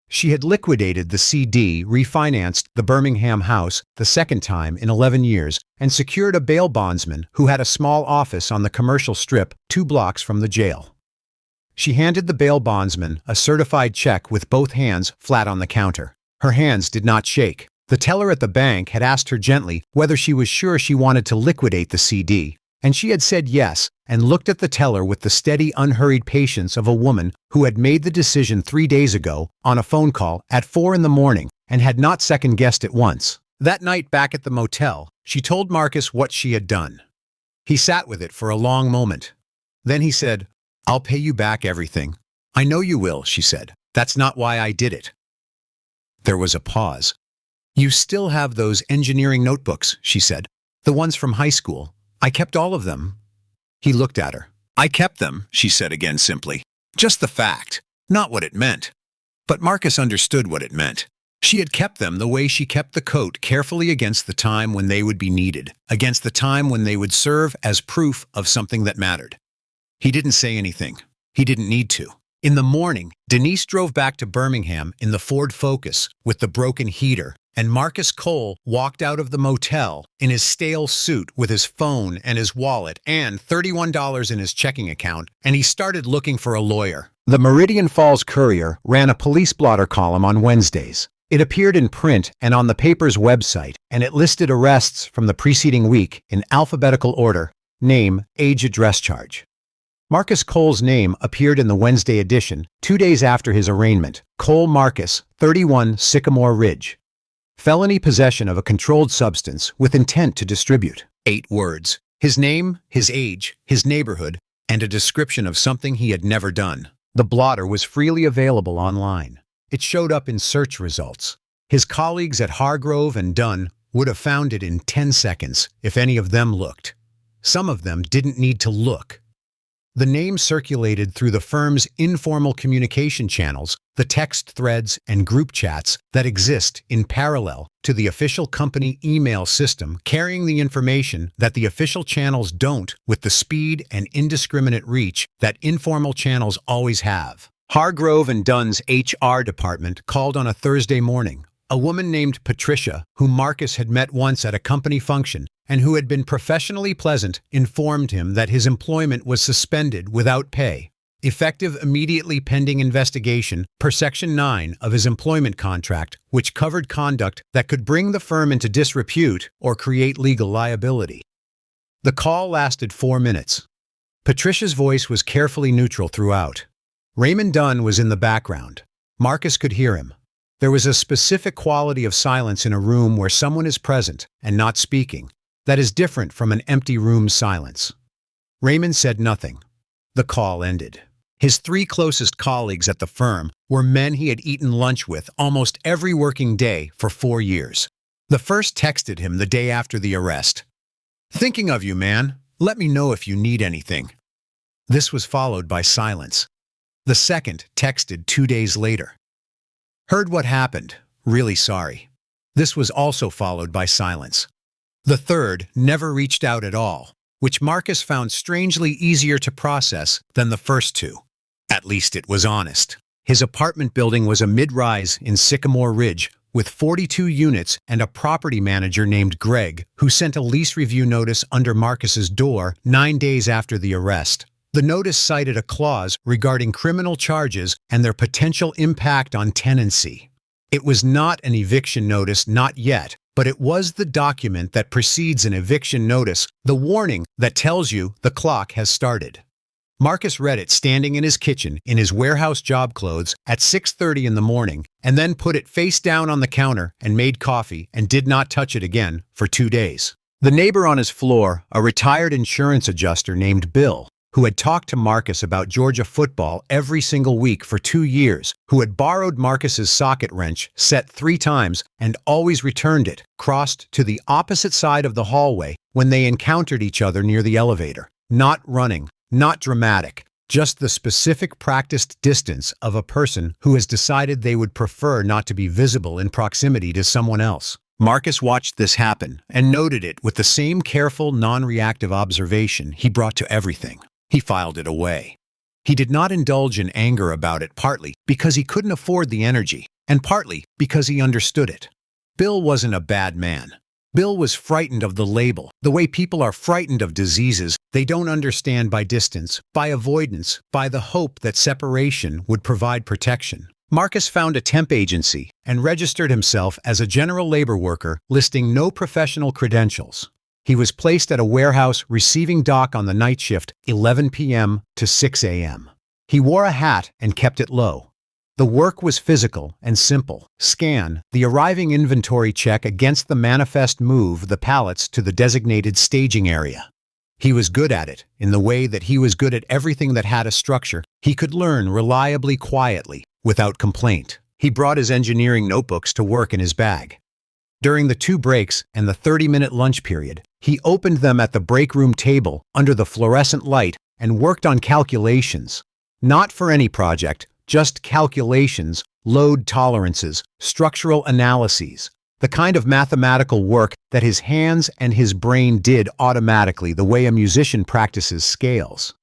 She had liquidated the CD, refinanced the Birmingham house the second time in 11 years, and secured a bail bondsman who had a small office on the commercial strip 2 blocks from the jail. She handed the bail bondsman a certified check with both hands flat on the counter. Her hands did not shake. The teller at the bank had asked her gently whether she was sure she wanted to liquidate the CD, and she had said yes, and looked at the teller with the steady, unhurried patience of a woman who had made the decision 3 days ago on a phone call at 4 in the morning and had not second-guessed it once. That night back at the motel, she told Marcus what she had done. He sat with it for a long moment. Then he said, "I'll pay you back everything." "I know you will," she said. "That's not why I did it." There was a pause. "You still have those engineering notebooks," she said. "The ones from high school. I kept all of them." He looked at her. "I kept them," she said again simply. "Just the fact, not what it meant." But Marcus understood what it meant. She had kept them the way she kept the coat, carefully against the time when they would be needed, against the time when they would serve as proof of something that mattered. He didn't say anything. He didn't need to. In the morning, Denise drove back to Birmingham in the Ford Focus with the broken heater, and Marcus Cole walked out of the motel in his stale suit with his phone and his wallet and $31 in his checking account, and he started looking for a lawyer. The Meridian Falls Courier ran a police blotter column on Wednesdays. It appeared in print and on the paper's website, and it listed arrests from the preceding week in alphabetical order: name, age, address, charge. Marcus Cole's name appeared in the Wednesday edition 2 days after his arraignment. Cole Marcus, 31, Sycamore Ridge. Felony possession of a controlled substance with intent to distribute. 8 words. His name, his age, his neighborhood, and a description of something he had never done. The blotter was freely available online. It showed up in search results. His colleagues at Hargrove and Dunn would have found it in 10 seconds if any of them looked. Some of them didn't need to look. The name circulated through the firm's informal communication channels, the text threads and group chats that exist in parallel to the official company email system, carrying the information that the official channels don't with the speed and indiscriminate reach that informal channels always have. Hargrove and Dunn's HR department called on a Thursday morning. A woman named Patricia, whom Marcus had met once at a company function and who had been professionally pleasant, informed him that his employment was suspended without pay, effective immediately pending investigation per Section 9 of his employment contract, which covered conduct that could bring the firm into disrepute or create legal liability. The call lasted 4 minutes. Patricia's voice was carefully neutral throughout. Raymond Dunn was in the background. Marcus could hear him. There was a specific quality of silence in a room where someone is present and not speaking that is different from an empty room silence. Raymond said nothing. The call ended. His 3 closest colleagues at the firm were men he had eaten lunch with almost every working day for 4 years. The first texted him the day after the arrest. "Thinking of you, man. Let me know if you need anything." This was followed by silence. The second texted 2 days later. "Heard what happened. Really sorry." This was also followed by silence. The third never reached out at all, which Marcus found strangely easier to process than the first 2. At least it was honest. His apartment building was a mid-rise in Sycamore Ridge with 42 units and a property manager named Greg who sent a lease review notice under Marcus's door 9 days after the arrest. The notice cited a clause regarding criminal charges and their potential impact on tenancy. It was not an eviction notice, not yet, but it was the document that precedes an eviction notice, the warning that tells you the clock has started. Marcus read it standing in his kitchen in his warehouse job clothes at 6:30 in the morning, and then put it face down on the counter and made coffee and did not touch it again for 2 days. The neighbor on his floor, a retired insurance adjuster named Bill, who had talked to Marcus about Georgia football every single week for 2 years, who had borrowed Marcus's socket wrench set 3 times and always returned it, crossed to the opposite side of the hallway when they encountered each other near the elevator. Not running, not dramatic, just the specific practiced distance of a person who has decided they would prefer not to be visible in proximity to someone else. Marcus watched this happen and noted it with the same careful, non-reactive observation he brought to everything. He filed it away. He did not indulge in anger about it, partly because he couldn't afford the energy, and partly because he understood it. Bill wasn't a bad man. Bill was frightened of the label, the way people are frightened of diseases they don't understand by distance, by avoidance, by the hope that separation would provide protection. Marcus found a temp agency and registered himself as a general labor worker, listing no professional credentials. He was placed at a warehouse receiving dock on the night shift, 11 p.m. to 6 a.m. He wore a hat and kept it low. The work was physical and simple. Scan the arriving inventory, check against the manifest, move the pallets to the designated staging area. He was good at it, in the way that he was good at everything that had a structure. He could learn reliably, quietly, without complaint. He brought his engineering notebooks to work in his bag. During the 2 breaks and the 30-minute lunch period, he opened them at the break room table under the fluorescent light and worked on calculations. Not for any project, just calculations, load tolerances, structural analyses, the kind of mathematical work that his hands and his brain did automatically, the way a musician practices scales.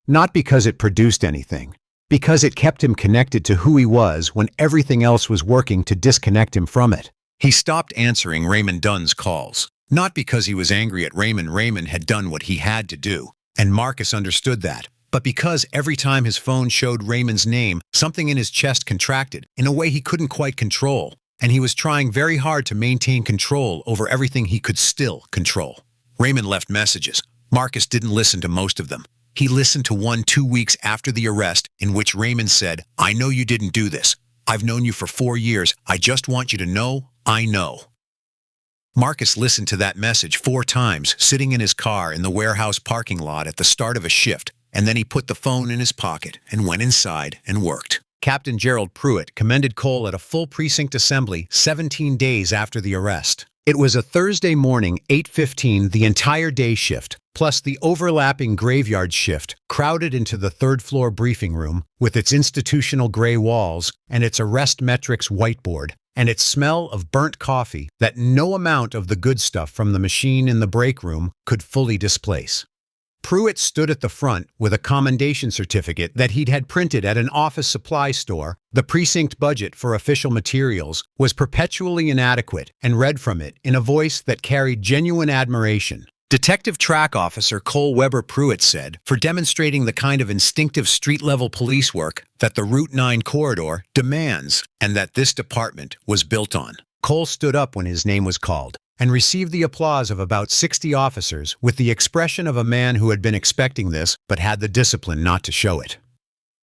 Not because it produced anything, because it kept him connected to who he was when everything else was working to disconnect him from it. He stopped answering Raymond Dunn's calls, not because he was angry at Raymond. Raymond had done what he had to do, and Marcus understood that, but because every time his phone showed Raymond's name, something in his chest contracted in a way he couldn't quite control, and he was trying very hard to maintain control over everything he could still control. Raymond left messages. Marcus didn't listen to most of them. He listened to one 2 weeks after the arrest in which Raymond said, "I know you didn't do this. I've known you for 4 years. I just want you to know, I know." Marcus listened to that message 4 times, sitting in his car in the warehouse parking lot at the start of a shift, and then he put the phone in his pocket and went inside and worked. Captain Gerald Pruitt commended Cole at a full precinct assembly 17 days after the arrest. It was a Thursday morning, 8:15, the entire day shift, plus the overlapping graveyard shift, crowded into the third-floor briefing room with its institutional gray walls and its arrest metrics whiteboard, and its smell of burnt coffee that no amount of the good stuff from the machine in the break room could fully displace. Pruitt stood at the front with a commendation certificate that he'd had printed at an office supply store. The precinct budget for official materials was perpetually inadequate, and read from it in a voice that carried genuine admiration. Detective Track Officer Cole Weber Pruitt said, for demonstrating the kind of instinctive street-level police work that the Route 9 corridor demands and that this department was built on. Cole stood up when his name was called and received the applause of about 60 officers with the expression of a man who had been expecting this but had the discipline not to show it.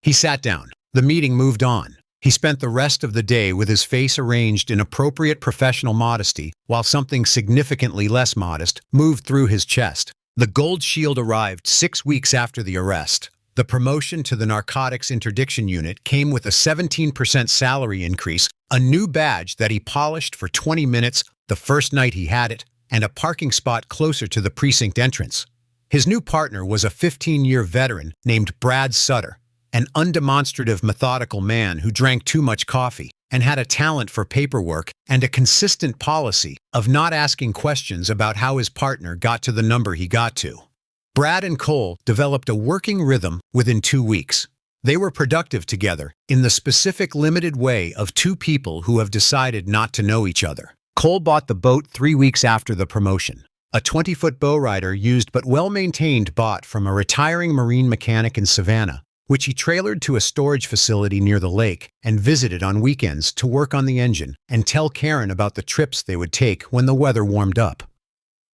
He sat down. The meeting moved on. He spent the rest of the day with his face arranged in appropriate professional modesty, while something significantly less modest moved through his chest. The Gold Shield arrived 6 weeks after the arrest. The promotion to the Narcotics Interdiction Unit came with a 17% salary increase, a new badge that he polished for 20 minutes the first night he had it, and a parking spot closer to the precinct entrance. His new partner was a 15-year veteran named Brad Sutter, an undemonstrative, methodical man who drank too much coffee and had a talent for paperwork and a consistent policy of not asking questions about how his partner got to the number he got to. Brad and Cole developed a working rhythm within 2 weeks. They were productive together in the specific limited way of two people who have decided not to know each other. Cole bought the boat 3 weeks after the promotion. A 20-foot bowrider used but well-maintained bought from a retiring marine mechanic in Savannah, which he trailered to a storage facility near the lake and visited on weekends to work on the engine and tell Karen about the trips they would take when the weather warmed up.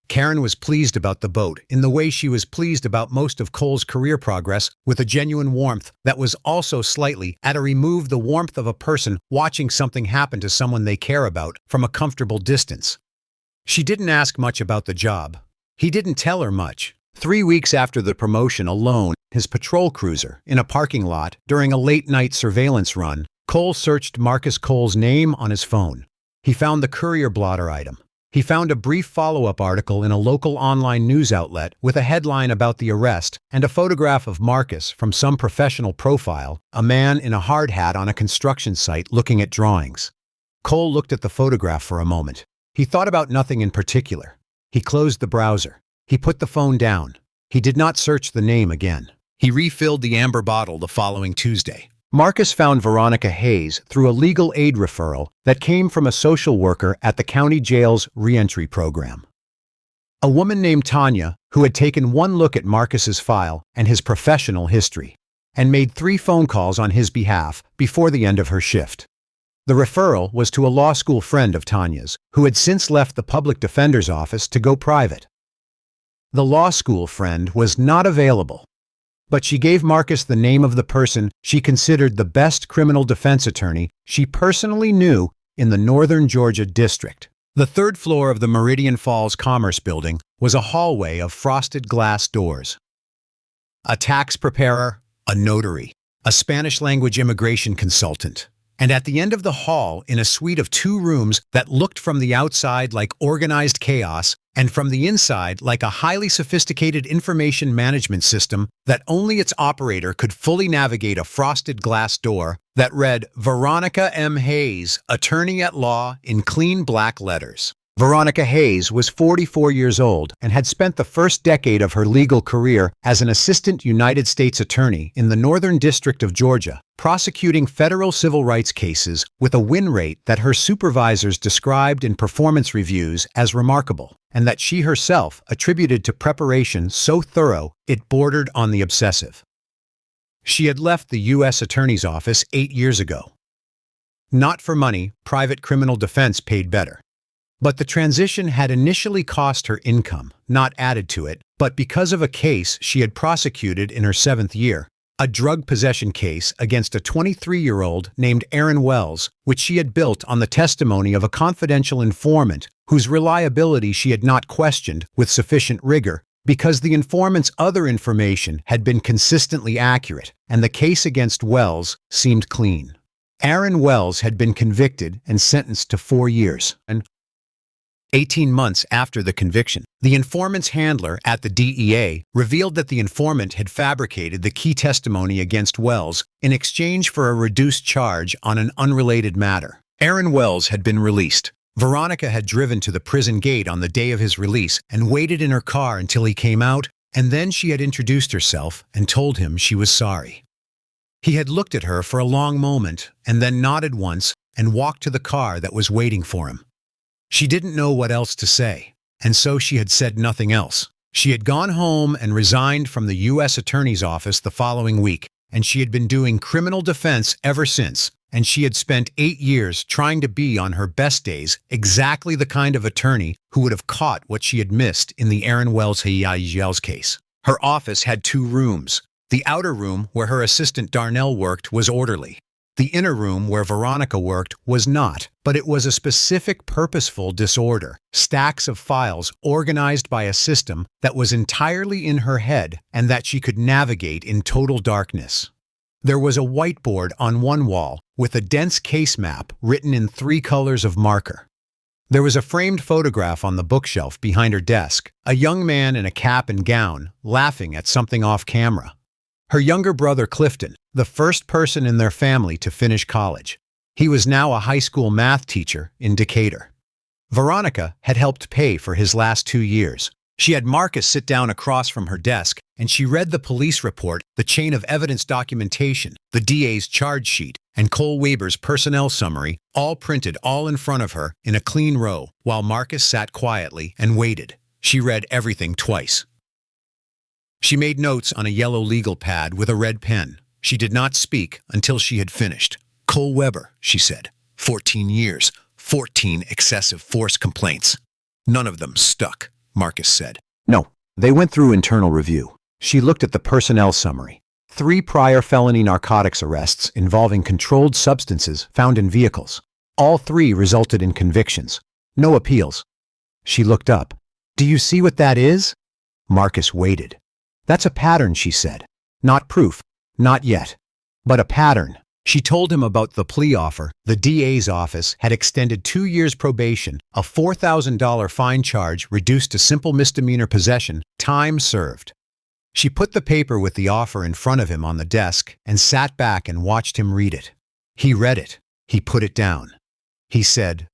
Karen was pleased about the boat in the way she was pleased about most of Cole's career progress, with a genuine warmth that was also slightly at a remove, the warmth of a person watching something happen to someone they care about from a comfortable distance. She didn't ask much about the job. He didn't tell her much. 3 weeks after the promotion, alone, his patrol cruiser, in a parking lot during a late-night surveillance run, Cole searched Marcus Cole's name on his phone. He found the courier blotter item. He found a brief follow-up article in a local online news outlet with a headline about the arrest and a photograph of Marcus from some professional profile, a man in a hard hat on a construction site looking at drawings. Cole looked at the photograph for a moment. He thought about nothing in particular. He closed the browser. He put the phone down. He did not search the name again. He refilled the amber bottle the following Tuesday. Marcus found Veronica Hayes through a legal aid referral that came from a social worker at the county jail's reentry program. A woman named Tanya, who had taken one look at Marcus's file and his professional history, and made 3 phone calls on his behalf before the end of her shift. The referral was to a law school friend of Tanya's, who had since left the public defender's office to go private. The law school friend was not available, but she gave Marcus the name of the person she considered the best criminal defense attorney she personally knew in the Northern Georgia district. The 3rd floor of the Meridian Falls Commerce Building was a hallway of frosted glass doors. A tax preparer, a notary, a Spanish-language immigration consultant, and at the end of the hall, in a suite of 2 rooms that looked from the outside like organized chaos and from the inside like a highly sophisticated information management system that only its operator could fully navigate, a frosted glass door that read Veronica M. Hayes, Attorney at Law, in clean black letters. Veronica Hayes was 44 years old and had spent the first decade of her legal career as an assistant United States attorney in the Northern District of Georgia, prosecuting federal civil rights cases with a win rate that her supervisors described in performance reviews as remarkable, and that she herself attributed to preparation so thorough it bordered on the obsessive. She had left the U.S. Attorney's Office 8 years ago. Not for money, private criminal defense paid better. But the transition had initially cost her income, not added to it, but because of a case she had prosecuted in her 7th year, a drug possession case against a 23-year-old named Aaron Wells, which she had built on the testimony of a confidential informant whose reliability she had not questioned with sufficient rigor because the informant's other information had been consistently accurate and the case against Wells seemed clean. Aaron Wells had been convicted and sentenced to 4 years, and 18 months after the conviction, the informant's handler at the DEA revealed that the informant had fabricated the key testimony against Wells in exchange for a reduced charge on an unrelated matter. Aaron Wells had been released. Veronica had driven to the prison gate on the day of his release and waited in her car until he came out, and then she had introduced herself and told him she was sorry. He had looked at her for a long moment and then nodded once and walked to the car that was waiting for him. She didn't know what else to say, and so she had said nothing else. She had gone home and resigned from the U.S. Attorney's Office the following week, and she had been doing criminal defense ever since, and she had spent 8 years trying to be on her best days exactly the kind of attorney who would have caught what she had missed in the Aaron Wells case. Her office had 2 rooms. The outer room where her assistant Darnell worked was orderly. The inner room where Veronica worked was not, but it was a specific purposeful disorder, stacks of files organized by a system that was entirely in her head and that she could navigate in total darkness. There was a whiteboard on one wall with a dense case map written in 3 colors of marker. There was a framed photograph on the bookshelf behind her desk, a young man in a cap and gown, laughing at something off camera. Her younger brother Clifton, the first person in their family to finish college. He was now a high school math teacher in Decatur. Veronica had helped pay for his last 2 years. She had Marcus sit down across from her desk, and she read the police report, the chain of evidence documentation, the DA's charge sheet, and Cole Weber's personnel summary, all printed all in front of her in a clean row, while Marcus sat quietly and waited. She read everything twice. She made notes on a yellow legal pad with a red pen. She did not speak until she had finished. Cole Weber, she said. 14 years, 14 excessive force complaints. None of them stuck, Marcus said. No, they went through internal review. She looked at the personnel summary. 3 prior felony narcotics arrests involving controlled substances found in vehicles. All 3 resulted in convictions. No appeals. She looked up. Do you see what that is? Marcus waited. That's a pattern, she said. Not proof, not yet, but a pattern. She told him about the plea offer. The DA's office had extended 2 years probation, a $4,000 fine charge reduced to simple misdemeanor possession, time served. She put the paper with the offer in front of him on the desk and sat back and watched him read it. He read it. He put it down. He said,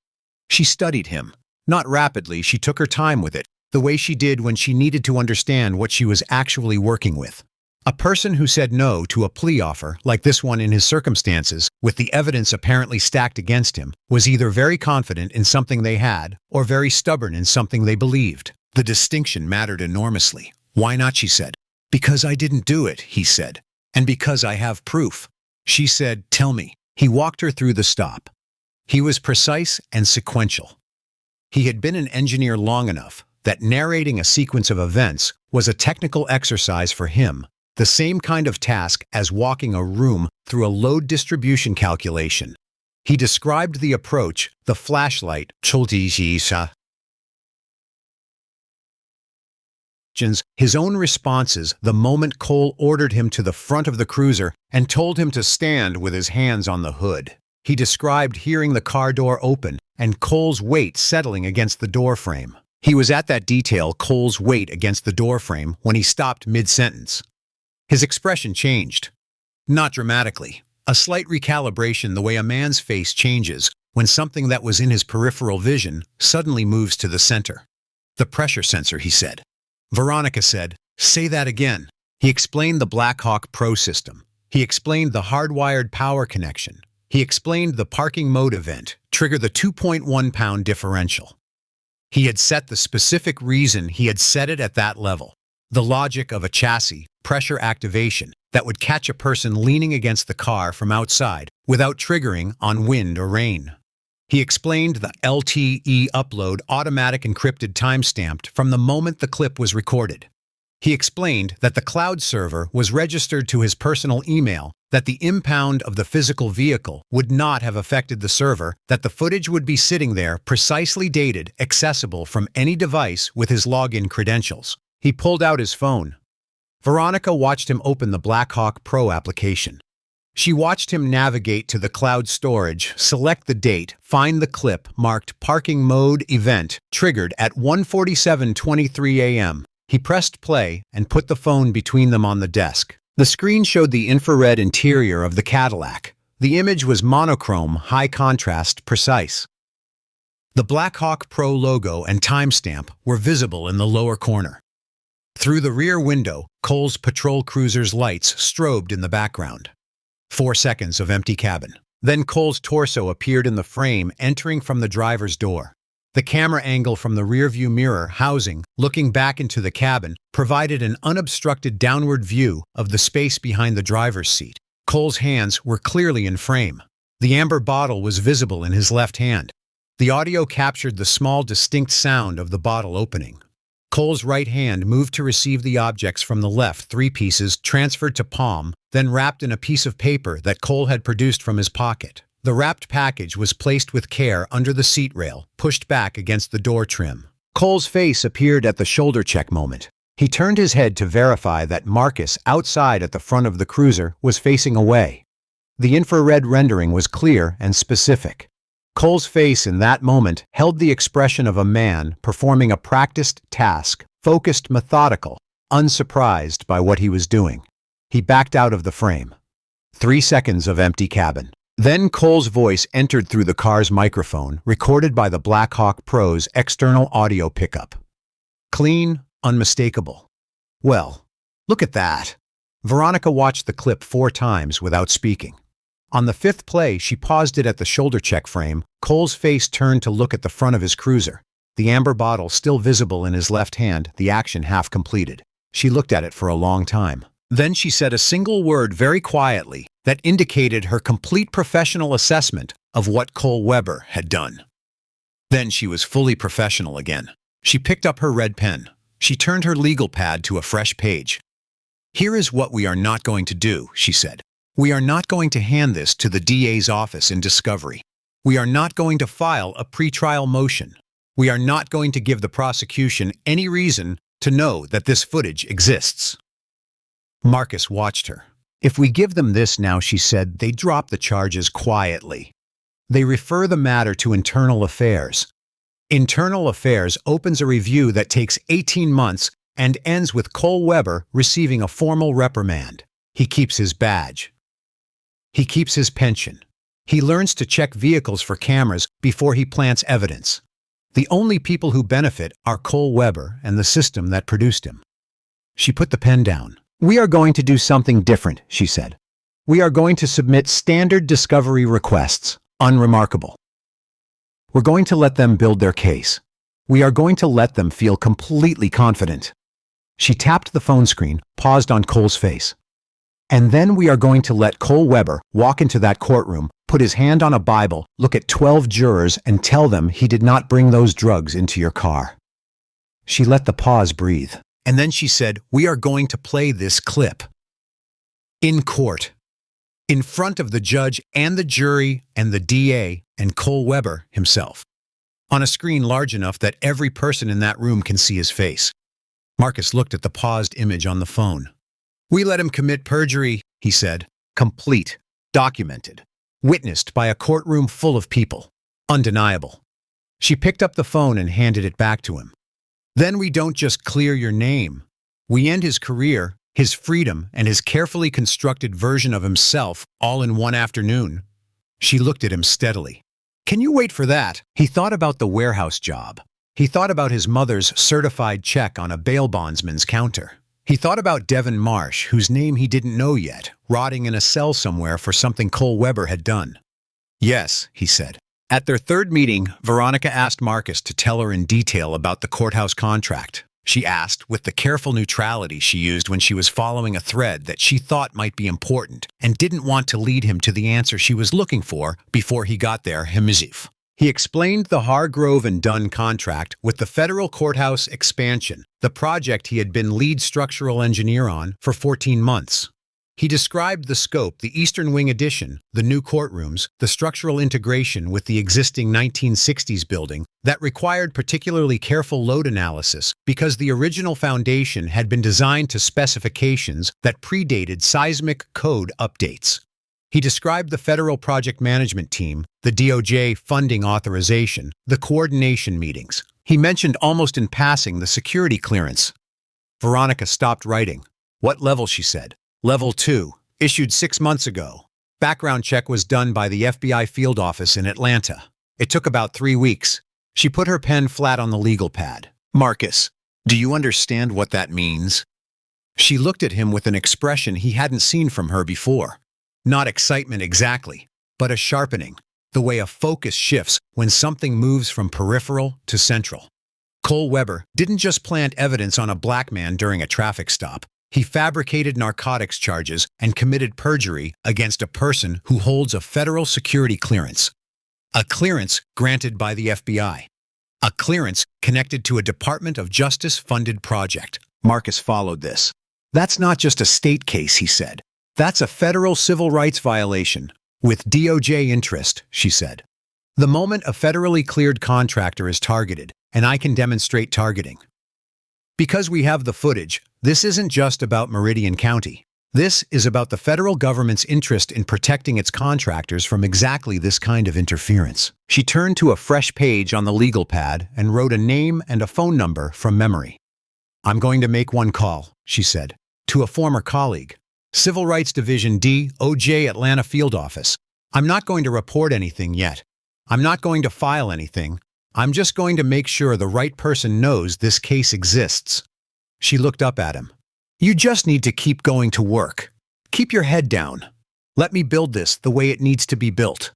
she studied him. Not rapidly, she took her time with it, the way she did when she needed to understand what she was actually working with. A person who said no to a plea offer, like this one in his circumstances, with the evidence apparently stacked against him, was either very confident in something they had or very stubborn in something they believed. The distinction mattered enormously. Why not, she said. Because I didn't do it, he said. And because I have proof. She said, tell me. He walked her through the stop. He was precise and sequential. He had been an engineer long enough that narrating a sequence of events was a technical exercise for him, the same kind of task as walking a room through a load distribution calculation. He described the approach, the flashlight, his own responses the moment Cole ordered him to the front of the cruiser and told him to stand with his hands on the hood. He described hearing the car door open and Cole's weight settling against the doorframe. He was at that detail, Cole's weight against the doorframe, when he stopped mid-sentence. His expression changed. Not dramatically. A slight recalibration the way a man's face changes when something that was in his peripheral vision suddenly moves to the center. "The pressure sensor," he said. Veronica said, "Say that again." He explained the Blackhawk Pro system. He explained the hardwired power connection. He explained the parking mode event, trigger the 2.1-pound differential. He had set the specific reason he had set it at that level. The logic of a chassis, pressure activation, that would catch a person leaning against the car from outside without triggering on wind or rain. He explained the LTE upload automatic encrypted timestamped from the moment the clip was recorded. He explained that the cloud server was registered to his personal email, that the impound of the physical vehicle would not have affected the server, that the footage would be sitting there precisely dated, accessible from any device with his login credentials. He pulled out his phone. Veronica watched him open the Blackhawk Pro application. She watched him navigate to the cloud storage, select the date, find the clip marked Parking Mode Event, triggered at 1:47:23 a.m. He pressed play and put the phone between them on the desk. The screen showed the infrared interior of the Cadillac. The image was monochrome, high contrast, precise. The Blackhawk Pro logo and timestamp were visible in the lower corner. Through the rear window, Cole's patrol cruiser's lights strobed in the background. 4 seconds of empty cabin. Then Cole's torso appeared in the frame, entering from the driver's door. The camera angle from the rearview mirror housing, looking back into the cabin, provided an unobstructed downward view of the space behind the driver's seat. Cole's hands were clearly in frame. The amber bottle was visible in his left hand. The audio captured the small, distinct sound of the bottle opening. Cole's right hand moved to receive the objects from the left, 3 pieces transferred to palm, then wrapped in a piece of paper that Cole had produced from his pocket. The wrapped package was placed with care under the seat rail, pushed back against the door trim. Cole's face appeared at the shoulder check moment. He turned his head to verify that Marcus, outside at the front of the cruiser, was facing away. The infrared rendering was clear and specific. Cole's face in that moment held the expression of a man performing a practiced task, focused, methodical, unsurprised by what he was doing. He backed out of the frame. 3 seconds of empty cabin. Then Cole's voice entered through the car's microphone, recorded by the Blackhawk Pro's external audio pickup. Clean, unmistakable. "Well, look at that." Veronica watched the clip 4 times without speaking. On the 5th play, she paused it at the shoulder check frame. Cole's face turned to look at the front of his cruiser. The amber bottle still visible in his left hand, the action half completed. She looked at it for a long time. Then she said a single word very quietly that indicated her complete professional assessment of what Cole Weber had done. Then she was fully professional again. She picked up her red pen. She turned her legal pad to a fresh page. "Here is what we are not going to do," she said. "We are not going to hand this to the DA's office in discovery. We are not going to file a pretrial motion. We are not going to give the prosecution any reason to know that this footage exists." Marcus watched her. "If we give them this now," she said, "they drop the charges quietly. They refer the matter to Internal Affairs. Internal Affairs opens a review that takes 18 months and ends with Cole Weber receiving a formal reprimand. He keeps his badge. He keeps his pension. He learns to check vehicles for cameras before he plants evidence. The only people who benefit are Cole Weber and the system that produced him." She put the pen down. "We are going to do something different," she said. "We are going to submit standard discovery requests, unremarkable. We're going to let them build their case. We are going to let them feel completely confident." She tapped the phone screen, paused on Cole's face. "And then we are going to let Cole Weber walk into that courtroom, put his hand on a Bible, look at 12 jurors, and tell them he did not bring those drugs into your car." She let the pause breathe. And then she said, "We are going to play this clip. In court. In front of the judge and the jury and the DA and Cole Weber himself. On a screen large enough that every person in that room can see his face." Marcus looked at the paused image on the phone. "We let him commit perjury," he said. "Complete. Documented. Witnessed by a courtroom full of people. Undeniable." She picked up the phone and handed it back to him. "Then we don't just clear your name. We end his career, his freedom, and his carefully constructed version of himself all in one afternoon." She looked at him steadily. Can you wait for that? He thought about the warehouse job. He thought about his mother's certified check on a bail bondsman's counter. He thought about Devin Marsh, whose name he didn't know yet, rotting in a cell somewhere for something Cole Weber had done. Yes, he said. At their third meeting, Veronica asked Marcus to tell her in detail about the courthouse contract. She asked with the careful neutrality she used when she was following a thread that she thought might be important and didn't want to lead him to the answer she was looking for before he got there himself. He explained the Hargrove and Dunn contract with the federal courthouse expansion, the project he had been lead structural engineer on for 14 months. He described the scope, the Eastern Wing addition, the new courtrooms, the structural integration with the existing 1960s building that required particularly careful load analysis because the original foundation had been designed to specifications that predated seismic code updates. He described the federal project management team, the DOJ funding authorization, the coordination meetings. He mentioned almost in passing the security clearance. Veronica stopped writing. What level, she said. Level 2, issued 6 months ago. Background check was done by the FBI field office in Atlanta. It took about 3 weeks. She put her pen flat on the legal pad. Marcus, do you understand what that means? She looked at him with an expression he hadn't seen from her before. Not excitement exactly, but a sharpening, the way a focus shifts when something moves from peripheral to central. Cole Weber didn't just plant evidence on a black man during a traffic stop. He fabricated narcotics charges and committed perjury against a person who holds a federal security clearance. A clearance granted by the FBI. A clearance connected to a Department of Justice-funded project. Marcus followed this. That's not just a state case, he said. That's a federal civil rights violation, with DOJ interest, she said. The moment a federally cleared contractor is targeted, and I can demonstrate targeting. Because we have the footage, this isn't just about Meridian County. This is about the federal government's interest in protecting its contractors from exactly this kind of interference. She turned to a fresh page on the legal pad and wrote a name and a phone number from memory. I'm going to make one call, she said, to a former colleague. Civil Rights Division DOJ Atlanta Field Office. I'm not going to report anything yet. I'm not going to file anything. I'm just going to make sure the right person knows this case exists. She looked up at him. You just need to keep going to work. Keep your head down. Let me build this the way it needs to be built.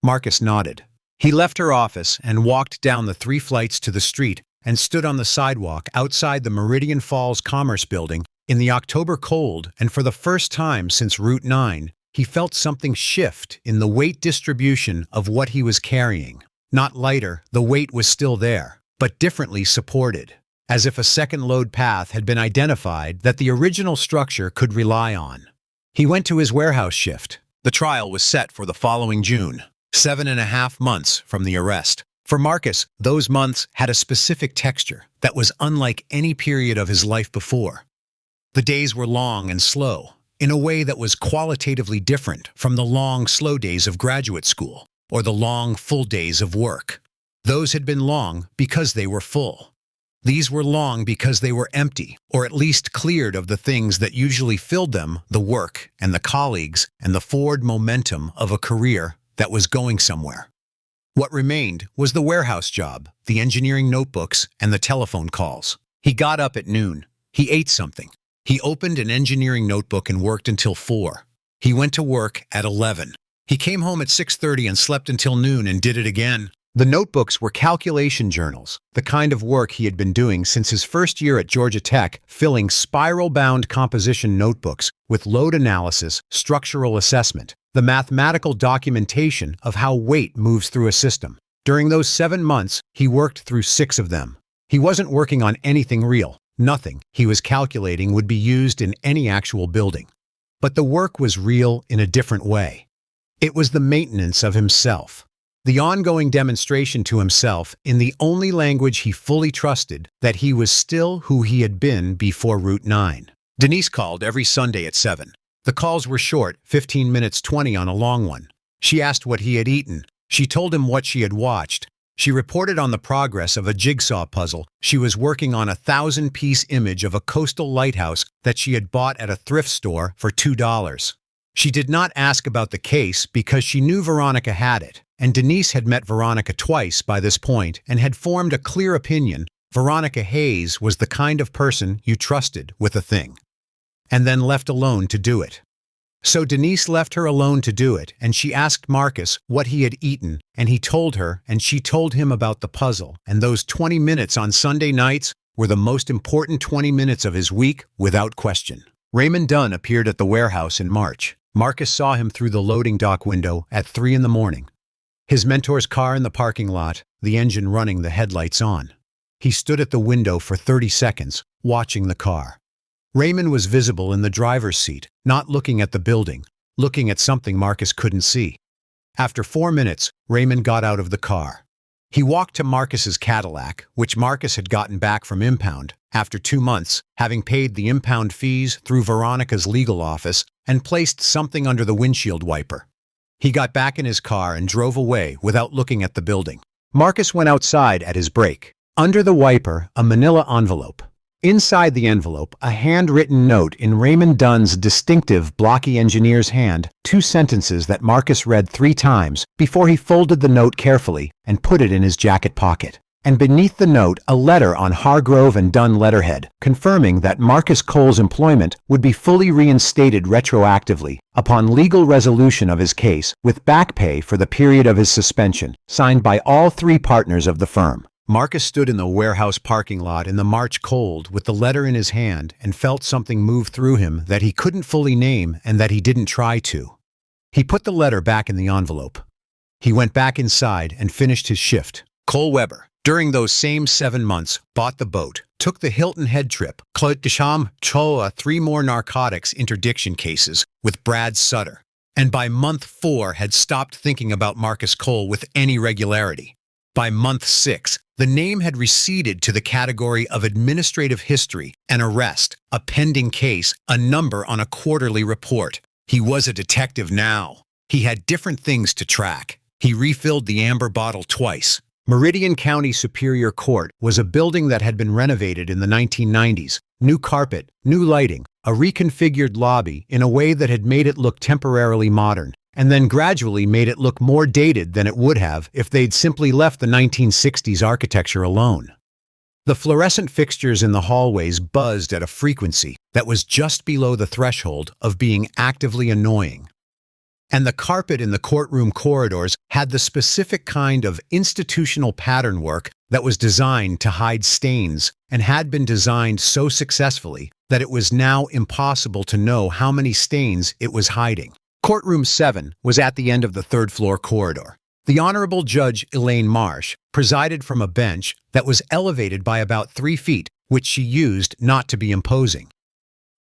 Marcus nodded. He left her office and walked down the 3 flights to the street and stood on the sidewalk outside the Meridian Falls Commerce Building in the October cold, and for the first time since Route 9, he felt something shift in the weight distribution of what he was carrying. Not lighter, the weight was still there, but differently supported, as if a second load path had been identified that the original structure could rely on. He went to his warehouse shift. The trial was set for the following June, 7.5 months from the arrest. For Marcus, those months had a specific texture that was unlike any period of his life before. The days were long and slow, in a way that was qualitatively different from the long, slow days of graduate school or the long, full days of work. Those had been long because they were full. These were long because they were empty, or at least cleared of the things that usually filled them, the work and the colleagues and the forward momentum of a career that was going somewhere. What remained was the warehouse job, the engineering notebooks, and the telephone calls. He got up at noon. He ate something. He opened an engineering notebook and worked until 4. He went to work at 11. He came home at 6:30 and slept until noon and did it again. The notebooks were calculation journals, the kind of work he had been doing since his first year at Georgia Tech, filling spiral-bound composition notebooks with load analysis, structural assessment, the mathematical documentation of how weight moves through a system. During those 7 months, he worked through 6 of them. He wasn't working on anything real. Nothing he was calculating would be used in any actual building. But the work was real in a different way. It was the maintenance of himself. The ongoing demonstration to himself in the only language he fully trusted that he was still who he had been before Route 9. Denise called every Sunday at 7. The calls were short, 15 minutes 20 on a long one. She asked what he had eaten. She told him what she had watched. She reported on the progress of a jigsaw puzzle. She was working on a 1,000-piece image of a coastal lighthouse that she had bought at a thrift store for $2. She did not ask about the case because she knew Veronica had it, and Denise had met Veronica twice by this point and had formed a clear opinion Veronica Hayes was the kind of person you trusted with a thing, and then left alone to do it. So Denise left her alone to do it, and she asked Marcus what he had eaten, and he told her, and she told him about the puzzle, and those 20 minutes on Sunday nights were the most important 20 minutes of his week, without question. Raymond Dunn appeared at the warehouse in March. Marcus saw him through the loading dock window at 3 a.m. His mentor's car in the parking lot, the engine running, the headlights on. He stood at the window for 30 seconds, watching the car. Raymond was visible in the driver's seat, not looking at the building, looking at something Marcus couldn't see. After 4 minutes, Raymond got out of the car. He walked to Marcus's Cadillac, which Marcus had gotten back from impound, after 2 months, having paid the impound fees through Veronica's legal office, and placed something under the windshield wiper. He got back in his car and drove away without looking at the building. Marcus went outside at his break. Under the wiper, a manila envelope. Inside the envelope, a handwritten note in Raymond Dunn's distinctive blocky engineer's hand, 2 sentences that Marcus read 3 times before he folded the note carefully and put it in his jacket pocket. And beneath the note, a letter on Hargrove and Dunn letterhead, confirming that Marcus Cole's employment would be fully reinstated retroactively upon legal resolution of his case, with back pay for the period of his suspension, signed by all 3 partners of the firm. Marcus stood in the warehouse parking lot in the March cold with the letter in his hand and felt something move through him that he couldn't fully name and that he didn't try to. He put the letter back in the envelope. He went back inside and finished his shift. Cole Weber, during those same 7 months, bought the boat, took the Hilton Head trip, Clotisham, Choa, 3 more narcotics interdiction cases with Brad Sutter, and by month 4 had stopped thinking about Marcus Cole with any regularity. By month 6, the name had receded to the category of administrative history, an arrest, a pending case, a number on a quarterly report. He was a detective now. He had different things to track. He refilled the amber bottle twice. Meridian County Superior Court was a building that had been renovated in the 1990s. New carpet, new lighting, a reconfigured lobby in a way that had made it look temporarily modern, and then gradually made it look more dated than it would have if they'd simply left the 1960s architecture alone. The fluorescent fixtures in the hallways buzzed at a frequency that was just below the threshold of being actively annoying. And the carpet in the courtroom corridors had the specific kind of institutional pattern work that was designed to hide stains and had been designed so successfully that it was now impossible to know how many stains it was hiding. Courtroom 7 was at the end of the 3rd floor corridor. The Honorable Judge Elaine Marsh presided from a bench that was elevated by about 3 feet, which she used not to be imposing.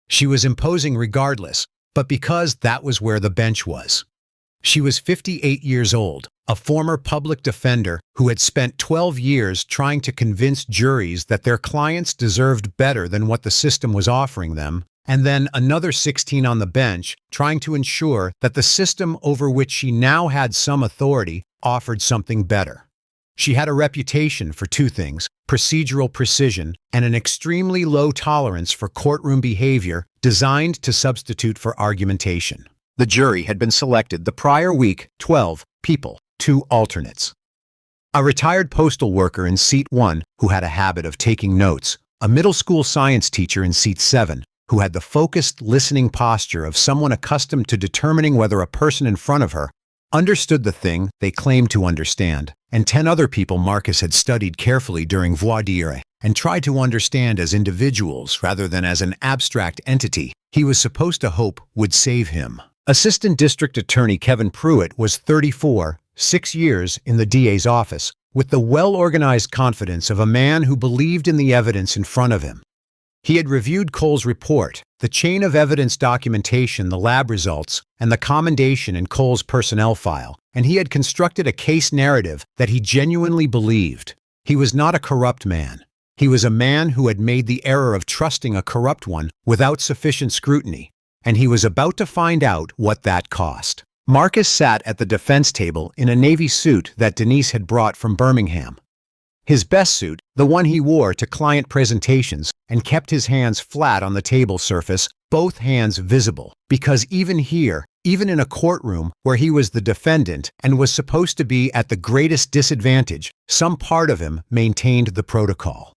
She was imposing regardless, but because that was where the bench was. She was 58 years old, a former public defender who had spent 12 years trying to convince juries that their clients deserved better than what the system was offering them, and then another 16 on the bench trying to ensure that the system over which she now had some authority offered something better. She had a reputation for 2 things: procedural precision and an extremely low tolerance for courtroom behavior designed to substitute for argumentation. The jury had been selected the prior week, 12 people, 2 alternates. A retired postal worker in seat 1 who had a habit of taking notes, a middle school science teacher in seat 7 who had the focused, listening posture of someone accustomed to determining whether a person in front of her understood the thing they claimed to understand, and 10 other people Marcus had studied carefully during voir dire and tried to understand as individuals rather than as an abstract entity he was supposed to hope would save him. Assistant District Attorney Kevin Pruitt was 34, 6 years in the DA's office, with the well-organized confidence of a man who believed in the evidence in front of him. He had reviewed Cole's report, the chain of evidence documentation, the lab results, and the commendation in Cole's personnel file, and he had constructed a case narrative that he genuinely believed. He was not a corrupt man. He was a man who had made the error of trusting a corrupt one without sufficient scrutiny, and he was about to find out what that cost. Marcus sat at the defense table in a navy suit that Denise had brought from Birmingham. His best suit, the one he wore to client presentations, and kept his hands flat on the table surface, both hands visible, because even here, even in a courtroom where he was the defendant and was supposed to be at the greatest disadvantage, some part of him maintained the protocol.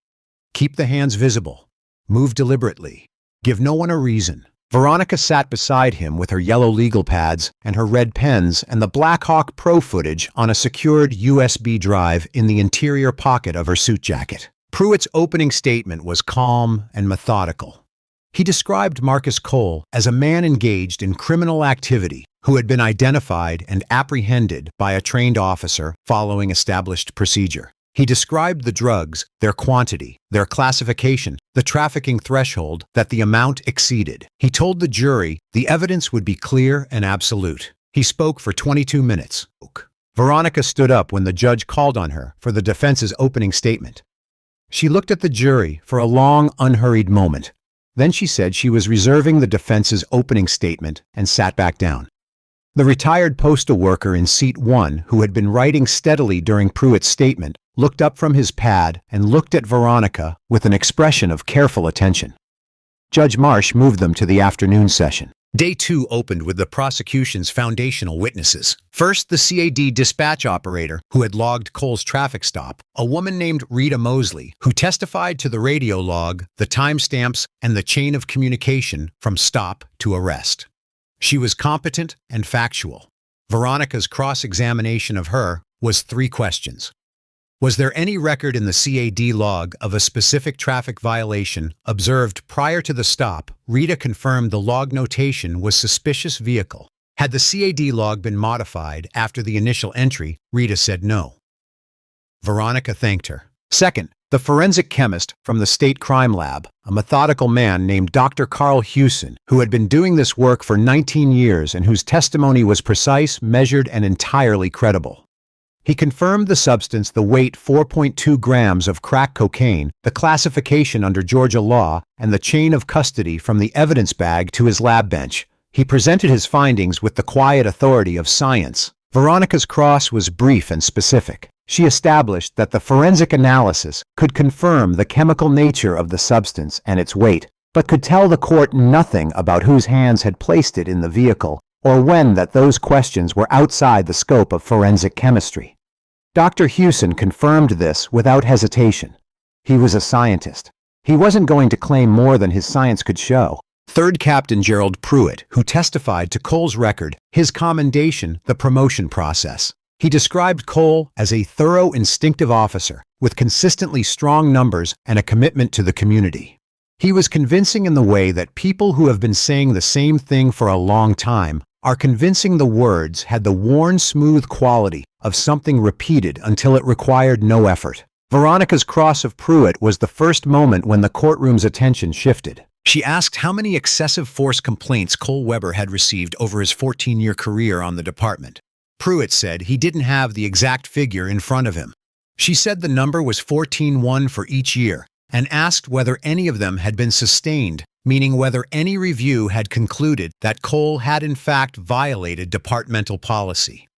Keep the hands visible. Move deliberately. Give no one a reason. Veronica sat beside him with her yellow legal pads and her red pens and the Black Hawk Pro footage on a secured USB drive in the interior pocket of her suit jacket. Pruitt's opening statement was calm and methodical. He described Marcus Cole as a man engaged in criminal activity who had been identified and apprehended by a trained officer following established procedure. He described the drugs, their quantity, their classification, the trafficking threshold that the amount exceeded. He told the jury the evidence would be clear and absolute. He spoke for 22 minutes. Veronica stood up when the judge called on her for the defense's opening statement. She looked at the jury for a long, unhurried moment. Then she said she was reserving the defense's opening statement and sat back down. The retired postal worker in seat 1, who had been writing steadily during Pruitt's statement, looked up from his pad and looked at Veronica with an expression of careful attention. Judge Marsh moved them to the afternoon session. Day 2 opened with the prosecution's foundational witnesses. First, the CAD dispatch operator who had logged Cole's traffic stop, a woman named Rita Mosley, who testified to the radio log, the timestamps, and the chain of communication from stop to arrest. She was competent and factual. Veronica's cross-examination of her was 3 questions. Was there any record in the CAD log of a specific traffic violation observed prior to the stop? Rita confirmed the log notation was suspicious vehicle. Had the CAD log been modified after the initial entry? Rita said no. Veronica thanked her. Second, the forensic chemist from the state crime lab, a methodical man named Dr. Carl Hewson, who had been doing this work for 19 years and whose testimony was precise, measured, and entirely credible. He confirmed the substance, the weight 4.2 grams of crack cocaine, the classification under Georgia law, and the chain of custody from the evidence bag to his lab bench. He presented his findings with the quiet authority of science. Veronica's cross was brief and specific. She established that the forensic analysis could confirm the chemical nature of the substance and its weight, but could tell the court nothing about whose hands had placed it in the vehicle or when that those questions were outside the scope of forensic chemistry. Dr. Hewson confirmed this without hesitation. He was a scientist. He wasn't going to claim more than his science could show. Third Captain Gerald Pruitt, who testified to Cole's record, his commendation, the promotion process. He described Cole as a thorough, instinctive officer with consistently strong numbers and a commitment to the community. He was convincing in the way that people who have been saying the same thing for a long time are convincing. The words had the worn, smooth quality of something repeated until it required no effort. Veronica's cross of Pruitt was the first moment when the courtroom's attention shifted. She asked how many excessive force complaints Cole Weber had received over his 14-year career on the department. Pruitt said he didn't have the exact figure in front of him. She said the number was 14-1 for each year, and asked whether any of them had been sustained, meaning whether any review had concluded that Cole had in fact violated departmental policy.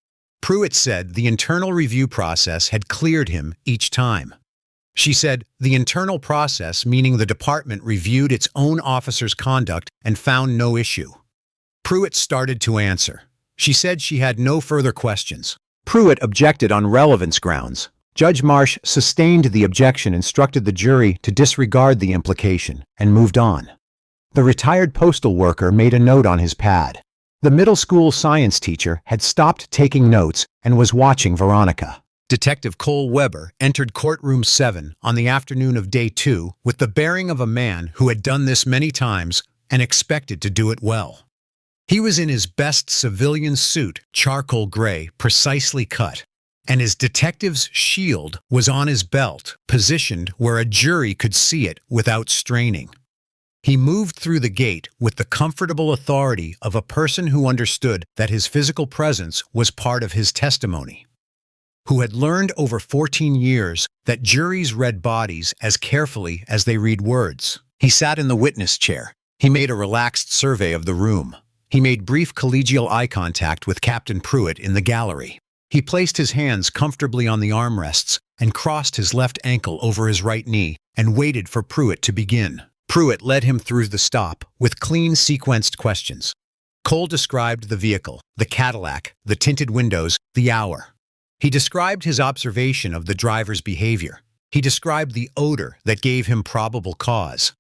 Pruitt said the internal review process had cleared him each time. She said the internal process, meaning the department, reviewed its own officers' conduct and found no issue. Pruitt started to answer. She said she had no further questions. Pruitt objected on relevance grounds. Judge Marsh sustained the objection, instructed the jury to disregard the implication, and moved on. The retired postal worker made a note on his pad. The middle school science teacher had stopped taking notes and was watching Veronica. Detective Cole Weber entered courtroom 7 on the afternoon of day 2 with the bearing of a man who had done this many times and expected to do it well. He was in his best civilian suit, charcoal gray, precisely cut, and his detective's shield was on his belt, positioned where a jury could see it without straining. He moved through the gate with the comfortable authority of a person who understood that his physical presence was part of his testimony, who had learned over 14 years that juries read bodies as carefully as they read words. He sat in the witness chair. He made a relaxed survey of the room. He made brief collegial eye contact with Captain Pruitt in the gallery. He placed his hands comfortably on the armrests and crossed his left ankle over his right knee and waited for Pruitt to begin. Pruitt led him through the stop with clean, sequenced questions. Cole described the vehicle, the Cadillac, the tinted windows, the hour. He described his observation of the driver's behavior. He described the odor that gave him probable cause.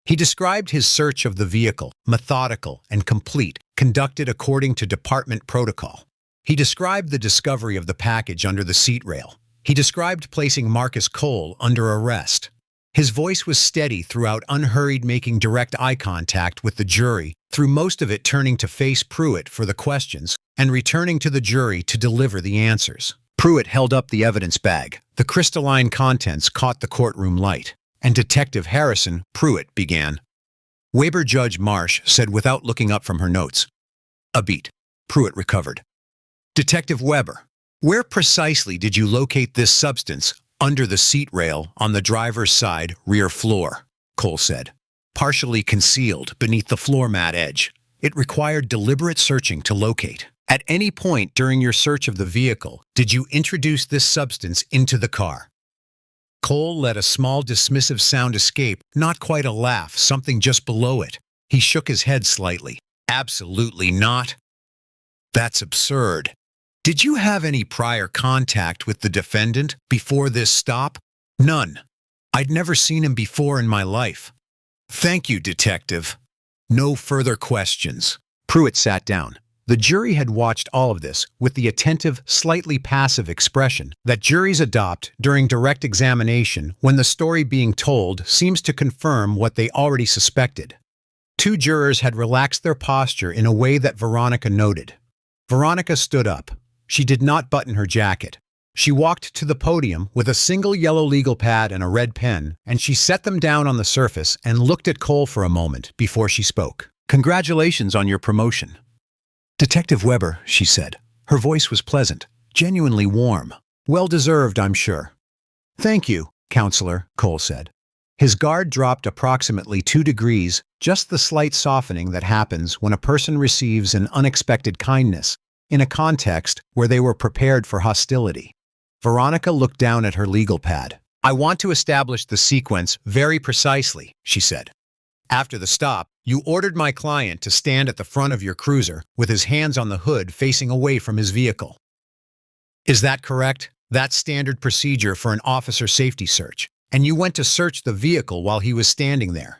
He described his search of the vehicle, methodical and complete, conducted according to department protocol. He described the discovery of the package under the seat rail. He described placing Marcus Cole under arrest. His voice was steady throughout, unhurried, making direct eye contact with the jury, through most of it turning to face Pruitt for the questions and returning to the jury to deliver the answers. Pruitt held up the evidence bag. The crystalline contents caught the courtroom light, and Detective Harrison, Pruitt, began. Weber Judge Marsh said without looking up from her notes. A beat. Pruitt recovered. Detective Weber, where precisely did you locate this substance under the seat rail on the driver's side rear floor? Cole said. Partially concealed beneath the floor mat edge. It required deliberate searching to locate. At any point during your search of the vehicle, did you introduce this substance into the car? Cole let a small dismissive sound escape, not quite a laugh, something just below it. He shook his head slightly. Absolutely not. That's absurd. Did you have any prior contact with the defendant before this stop? None. I'd never seen him before in my life. Thank you, Detective. No further questions. Pruitt sat down. The jury had watched all of this with the attentive, slightly passive expression that juries adopt during direct examination when the story being told seems to confirm what they already suspected. Two jurors had relaxed their posture in a way that Veronica noted. Veronica stood up. She did not button her jacket. She walked to the podium with a single yellow legal pad and a red pen, and she set them down on the surface and looked at Cole for a moment before she spoke. Congratulations on your promotion. Detective Weber, she said. Her voice was pleasant, genuinely warm. Well deserved, I'm sure. Thank you, Counselor, Cole said. His guard dropped approximately 2 degrees, just the slight softening that happens when a person receives an unexpected kindness in a context where they were prepared for hostility. Veronica looked down at her legal pad. I want to establish the sequence very precisely, she said. After the stop, you ordered my client to stand at the front of your cruiser with his hands on the hood facing away from his vehicle. Is that correct? That's standard procedure for an officer safety search, and you went to search the vehicle while he was standing there.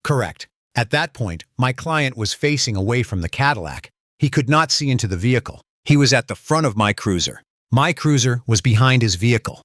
Correct. At that point, my client was facing away from the Cadillac. He could not see into the vehicle. He was at the front of my cruiser. My cruiser was behind his vehicle.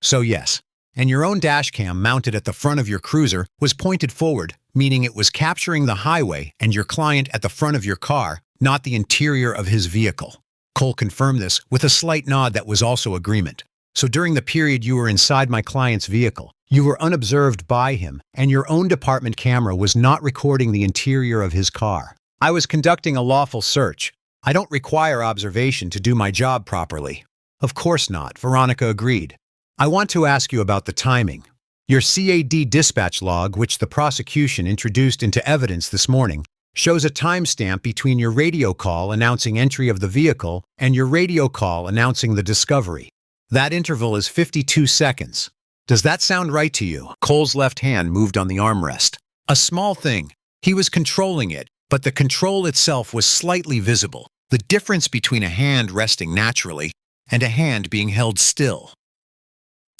So yes. And your own dashcam mounted at the front of your cruiser was pointed forward, meaning it was capturing the highway and your client at the front of your car, not the interior of his vehicle. Cole confirmed this with a slight nod that was also agreement. So during the period you were inside my client's vehicle, you were unobserved by him, and your own department camera was not recording the interior of his car. I was conducting a lawful search. I don't require observation to do my job properly. Of course not, Veronica agreed. I want to ask you about the timing. Your CAD dispatch log, which the prosecution introduced into evidence this morning, shows a timestamp between your radio call announcing entry of the vehicle and your radio call announcing the discovery. That interval is 52 seconds. Does that sound right to you? Cole's left hand moved on the armrest. A small thing. He was controlling it, but the control itself was slightly visible. The difference between a hand resting naturally and a hand being held still.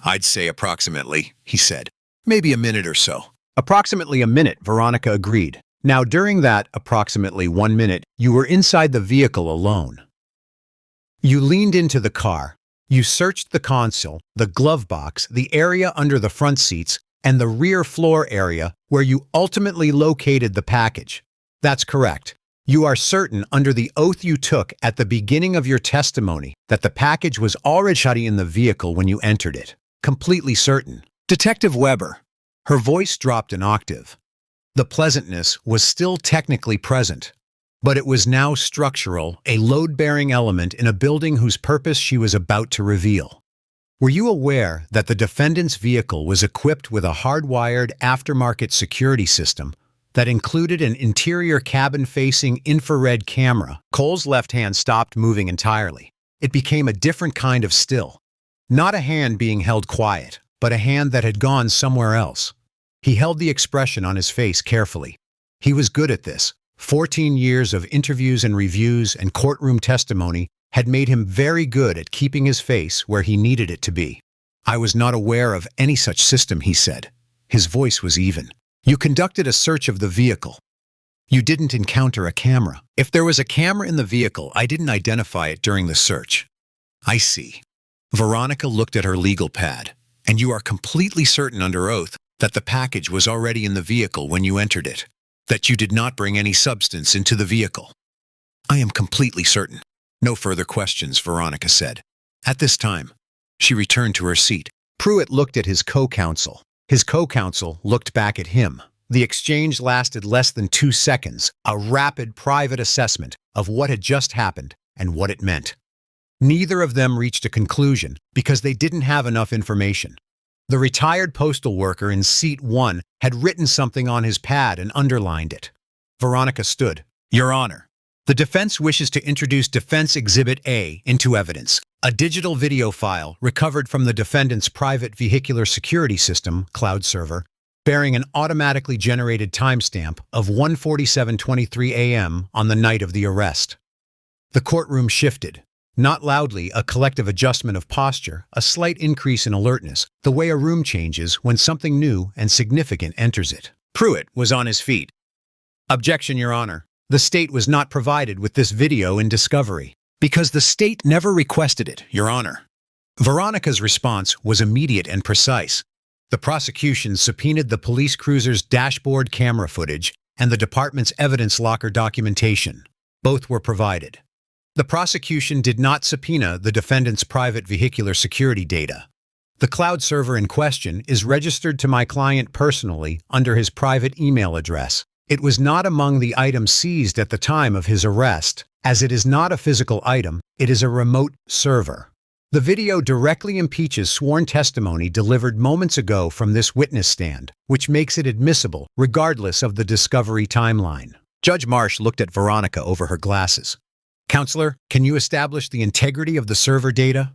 I'd say approximately, he said. Maybe a minute or so. Approximately a minute, Veronica agreed. Now, during that approximately 1 minute, you were inside the vehicle alone. You leaned into the car. You searched the console, the glove box, the area under the front seats, and the rear floor area where you ultimately located the package. That's correct. You are certain under the oath you took at the beginning of your testimony that the package was already in the vehicle when you entered it. Completely certain. Detective Weber. Her voice dropped an octave. The pleasantness was still technically present, but it was now structural, a load-bearing element in a building whose purpose she was about to reveal. Were you aware that the defendant's vehicle was equipped with a hardwired aftermarket security system that included an interior cabin-facing infrared camera? Cole's left hand stopped moving entirely. It became a different kind of still. Not a hand being held quiet, but a hand that had gone somewhere else. He held the expression on his face carefully. He was good at this. 14 years of interviews and reviews and courtroom testimony had made him very good at keeping his face where he needed it to be. "I was not aware of any such system," he said. His voice was even. "You conducted a search of the vehicle. You didn't encounter a camera. If there was a camera in the vehicle, I didn't identify it during the search." "I see." Veronica looked at her legal pad. "And you are completely certain under oath that the package was already in the vehicle when you entered it? That you did not bring any substance into the vehicle?" "I am completely certain." "No further questions," Veronica said. At this time, she returned to her seat. Pruitt looked at his co-counsel. His co-counsel looked back at him. The exchange lasted less than 2 seconds, a rapid private assessment of what had just happened and what it meant. Neither of them reached a conclusion because they didn't have enough information. The retired postal worker in seat 1 had written something on his pad and underlined it. Veronica stood. "Your Honor, the defense wishes to introduce Defense Exhibit A into evidence, a digital video file recovered from the defendant's private vehicular security system, cloud server, bearing an automatically generated timestamp of 1:47:23 a.m. on the night of the arrest." The courtroom shifted. Not loudly, a collective adjustment of posture, a slight increase in alertness, the way a room changes when something new and significant enters it. Pruitt was on his feet. "Objection, Your Honor. The state was not provided with this video in discovery." "Because the state never requested it, Your Honor." Veronica's response was immediate and precise. The prosecution subpoenaed the police cruiser's dashboard camera footage and the department's evidence locker documentation. Both were provided. The prosecution did not subpoena the defendant's private vehicular security data. The cloud server in question is registered to my client personally under his private email address. It was not among the items seized at the time of his arrest. As it is not a physical item, it is a remote server. The video directly impeaches sworn testimony delivered moments ago from this witness stand, which makes it admissible regardless of the discovery timeline. Judge Marsh looked at Veronica over her glasses. "Counselor, can you establish the integrity of the server data?"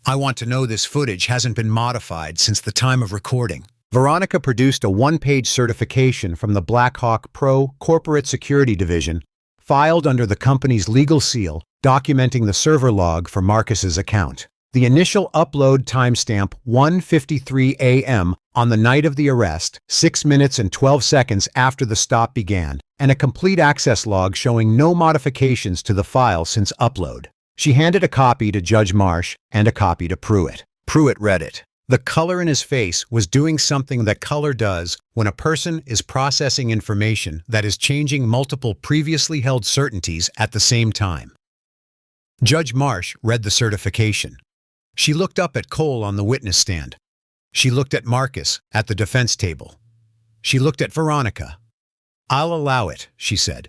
"I want to know this footage hasn't been modified since the time of recording." Veronica produced a 1-page certification from the Black Hawk Pro Corporate Security Division, filed under the company's legal seal, documenting the server log for Marcus's account. The initial upload timestamp 1:53 a.m. on the night of the arrest, 6 minutes and 12 seconds after the stop began, and a complete access log showing no modifications to the file since upload. She handed a copy to Judge Marsh and a copy to Pruitt. Pruitt read it. The color in his face was doing something that color does when a person is processing information that is changing multiple previously held certainties at the same time. Judge Marsh read the certification. She looked up at Cole on the witness stand. She looked at Marcus at the defense table. She looked at Veronica. "I'll allow it," she said.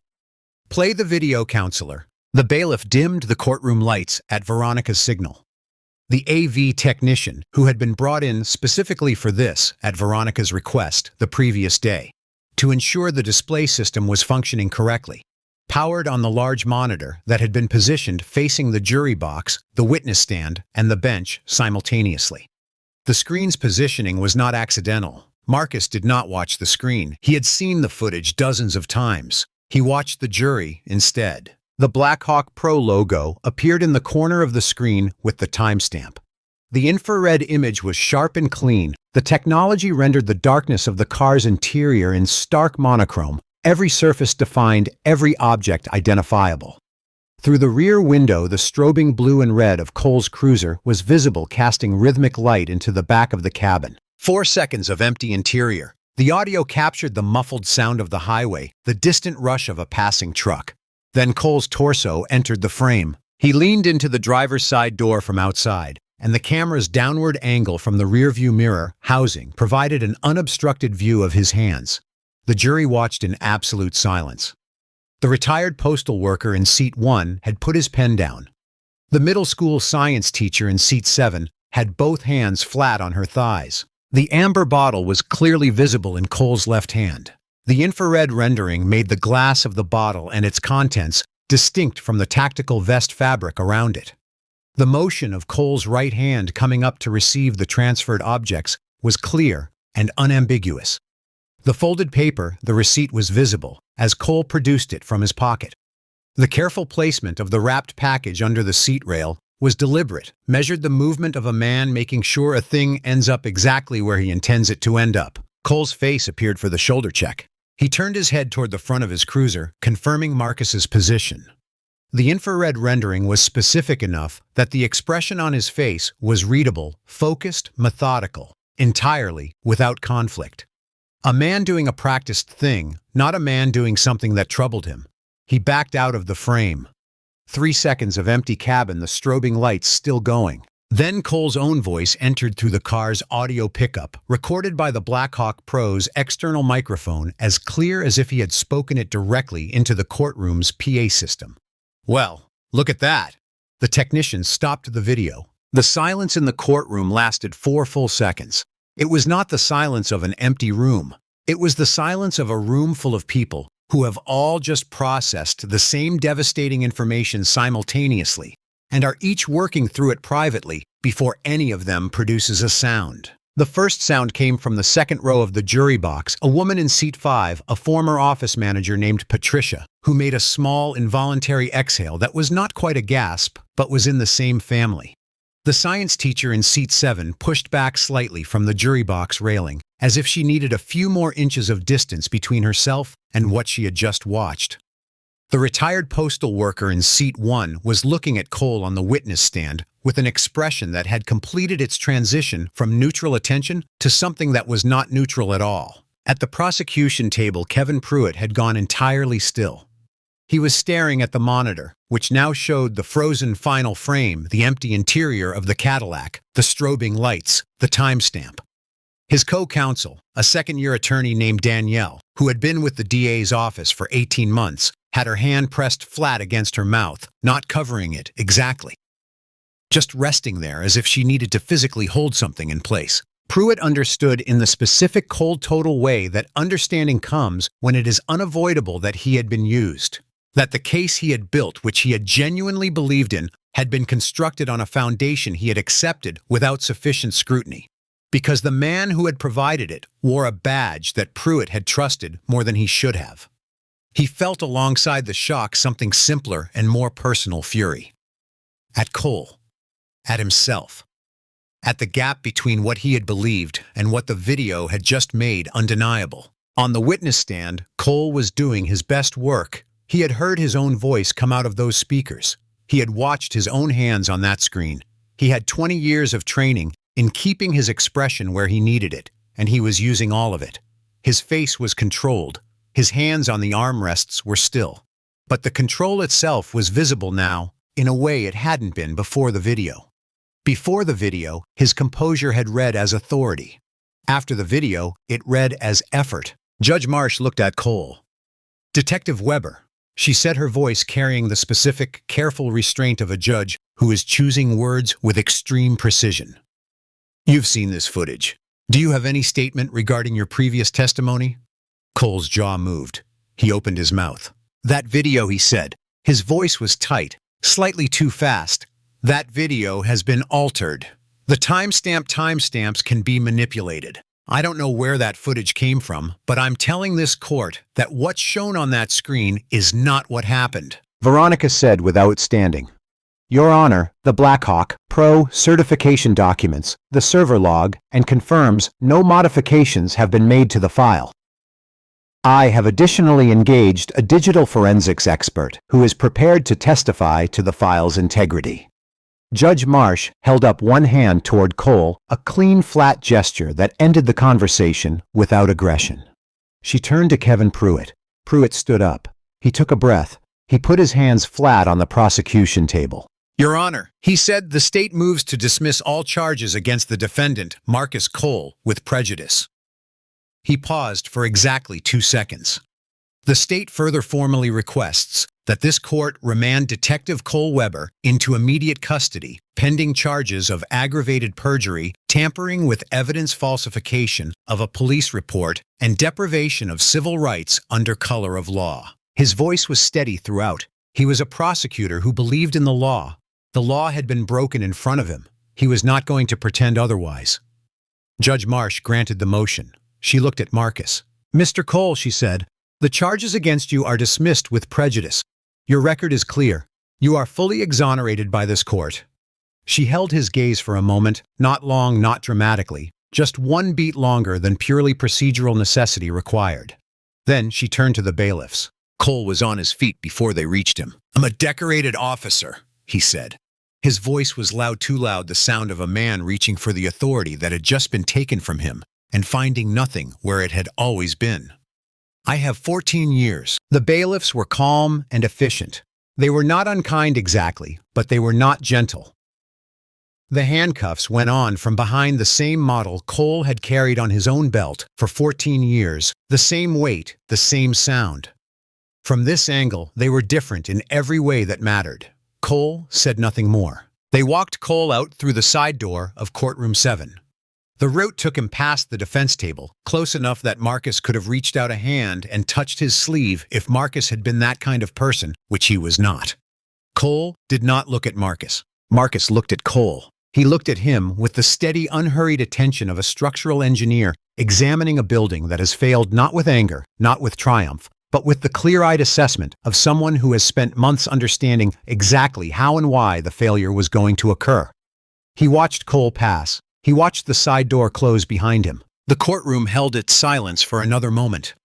"Play the video, counselor." The bailiff dimmed the courtroom lights at Veronica's signal. The AV technician, who had been brought in specifically for this at Veronica's request the previous day, to ensure the display system was functioning correctly, powered on the large monitor that had been positioned facing the jury box, the witness stand, and the bench simultaneously. The screen's positioning was not accidental. Marcus did not watch the screen. He had seen the footage dozens of times. He watched the jury instead. The Black Hawk Pro logo appeared in the corner of the screen with the timestamp. The infrared image was sharp and clean. The technology rendered the darkness of the car's interior in stark monochrome, every surface defined, every object identifiable. Through the rear window, the strobing blue and red of Cole's cruiser was visible, casting rhythmic light into the back of the cabin. 4 seconds of empty interior. The audio captured the muffled sound of the highway, the distant rush of a passing truck. Then Cole's torso entered the frame. He leaned into the driver's side door from outside, and the camera's downward angle from the rearview mirror housing provided an unobstructed view of his hands. The jury watched in absolute silence. The retired postal worker in seat 1 had put his pen down. The middle school science teacher in seat 7 had both hands flat on her thighs. The amber bottle was clearly visible in Cole's left hand. The infrared rendering made the glass of the bottle and its contents distinct from the tactical vest fabric around it. The motion of Cole's right hand coming up to receive the transferred objects was clear and unambiguous. The folded paper, the receipt, was visible as Cole produced it from his pocket. The careful placement of the wrapped package under the seat rail was deliberate, measured the movement of a man making sure a thing ends up exactly where he intends it to end up. Cole's face appeared for the shoulder check. He turned his head toward the front of his cruiser, confirming Marcus's position. The infrared rendering was specific enough that the expression on his face was readable, focused, methodical, entirely without conflict. A man doing a practiced thing, not a man doing something that troubled him. He backed out of the frame. 3 seconds of empty cabin, the strobing lights still going. Then Cole's own voice entered through the car's audio pickup, recorded by the Blackhawk Pro's external microphone, as clear as if he had spoken it directly into the courtroom's PA system. "Well, look at that." The technician stopped the video. The silence in the courtroom lasted 4 full seconds. It was not the silence of an empty room. It was the silence of a room full of people who have all just processed the same devastating information simultaneously and are each working through it privately before any of them produces a sound. The first sound came from the second row of the jury box, a woman in seat 5, a former office manager named Patricia, who made a small, involuntary exhale that was not quite a gasp, but was in the same family. The science teacher in seat 7 pushed back slightly from the jury box railing, as if she needed a few more inches of distance between herself and what she had just watched. The retired postal worker in seat 1 was looking at Cole on the witness stand with an expression that had completed its transition from neutral attention to something that was not neutral at all. At the prosecution table, Kevin Pruitt had gone entirely still. He was staring at the monitor, which now showed the frozen final frame, the empty interior of the Cadillac, the strobing lights, the timestamp. His co-counsel, a second-year attorney named Danielle, who had been with the DA's office for 18 months, had her hand pressed flat against her mouth, not covering it exactly. Just resting there as if she needed to physically hold something in place. Pruitt understood in the specific cold total way that understanding comes when it is unavoidable that he had been used. That the case he had built, which he had genuinely believed in, had been constructed on a foundation he had accepted without sufficient scrutiny. Because the man who had provided it wore a badge that Pruitt had trusted more than he should have. He felt alongside the shock something simpler and more personal fury. At Cole. At himself. At the gap between what he had believed and what the video had just made undeniable. On the witness stand, Cole was doing his best work. He had heard his own voice come out of those speakers. He had watched his own hands on that screen. He had 20 years of training in keeping his expression where he needed it, and he was using all of it. His face was controlled. His hands on the armrests were still. But the control itself was visible now, in a way it hadn't been before the video. Before the video, his composure had read as authority. After the video, it read as effort. Judge Marsh looked at Cole. "Detective Weber," she said, her voice carrying the specific, careful restraint of a judge who is choosing words with extreme precision. "You've seen this footage. Do you have any statement regarding your previous testimony?" Cole's jaw moved. He opened his mouth. "That video," he said. His voice was tight, slightly too fast. "That video has been altered. The timestamps can be manipulated. I don't know where that footage came from, but I'm telling this court that what's shown on that screen is not what happened," Veronica said without standing. "Your Honor, the Blackhawk Pro certification documents, the server log, and confirms no modifications have been made to the file. I have additionally engaged a digital forensics expert who is prepared to testify to the file's integrity." Judge Marsh held up one hand toward Cole, a clean, flat gesture that ended the conversation without aggression. She turned to Kevin Pruitt. Pruitt stood up. He took a breath. He put his hands flat on the prosecution table. "Your Honor," he said, "the state moves to dismiss all charges against the defendant, Marcus Cole, with prejudice." He paused for exactly 2 seconds. "The state further formally requests that this court remand Detective Cole Weber into immediate custody, pending charges of aggravated perjury, tampering with evidence falsification of a police report, and deprivation of civil rights under color of law." His voice was steady throughout. He was a prosecutor who believed in the law. The law had been broken in front of him. He was not going to pretend otherwise. Judge Marsh granted the motion. She looked at Marcus. "Mr. Cole," she said, "the charges against you are dismissed with prejudice. Your record is clear. You are fully exonerated by this court." She held his gaze for a moment, not long, not dramatically, just one beat longer than purely procedural necessity required. Then she turned to the bailiffs. Cole was on his feet before they reached him. "I'm a decorated officer," he said. His voice was loud, too loud, the sound of a man reaching for the authority that had just been taken from him and finding nothing where it had always been. "I have 14 years. The bailiffs were calm and efficient. They were not unkind exactly, but they were not gentle. The handcuffs went on from behind the same model Cole had carried on his own belt for 14 years, the same weight, the same sound. From this angle, they were different in every way that mattered. Cole said nothing more. They walked Cole out through the side door of courtroom 7. The route took him past the defense table, close enough that Marcus could have reached out a hand and touched his sleeve if Marcus had been that kind of person, which he was not. Cole did not look at Marcus. Marcus looked at Cole. He looked at him with the steady, unhurried attention of a structural engineer examining a building that has failed not with anger, not with triumph, but with the clear-eyed assessment of someone who has spent months understanding exactly how and why the failure was going to occur. He watched Cole pass. He watched the side door close behind him. The courtroom held its silence for another moment.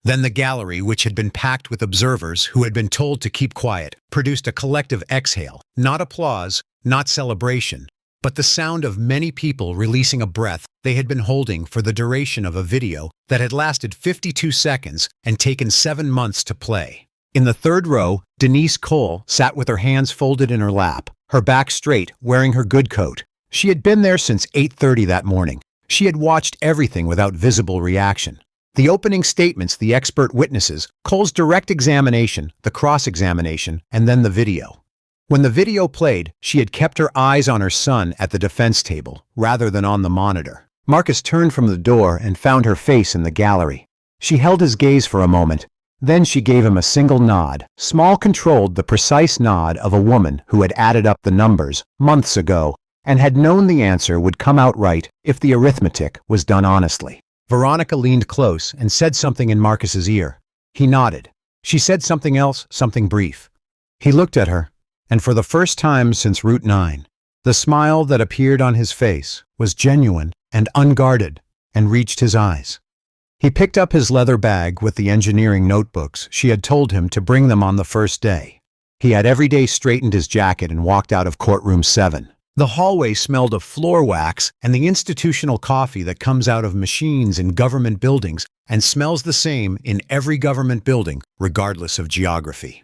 Then the gallery, which had been packed with observers who had been told to keep quiet, produced a collective exhale, not applause, not celebration, but the sound of many people releasing a breath they had been holding for the duration of a video that had lasted 52 seconds and taken 7 months to play. In the third row, Denise Cole sat with her hands folded in her lap, her back straight, wearing her good coat. She had been there since 8:30 that morning. She had watched everything without visible reaction. The opening statements, the expert witnesses, Cole's direct examination, the cross-examination, and then the video. When the video played, she had kept her eyes on her son at the defense table, rather than on the monitor. Marcus turned from the door and found her face in the gallery. She held his gaze for a moment. Then she gave him a single nod, small, controlled, the precise nod of a woman who had added up the numbers months ago and had known the answer would come out right if the arithmetic was done honestly. Veronica leaned close and said something in Marcus's ear. He nodded. She said something else, something brief. He looked at her, and for the first time since Route 9, the smile that appeared on his face was genuine and unguarded and reached his eyes. He picked up his leather bag with the engineering notebooks. She had told him to bring them on the first day. He had every day straightened his jacket and walked out of courtroom 7. The hallway smelled of floor wax and the institutional coffee that comes out of machines in government buildings and smells the same in every government building, regardless of geography.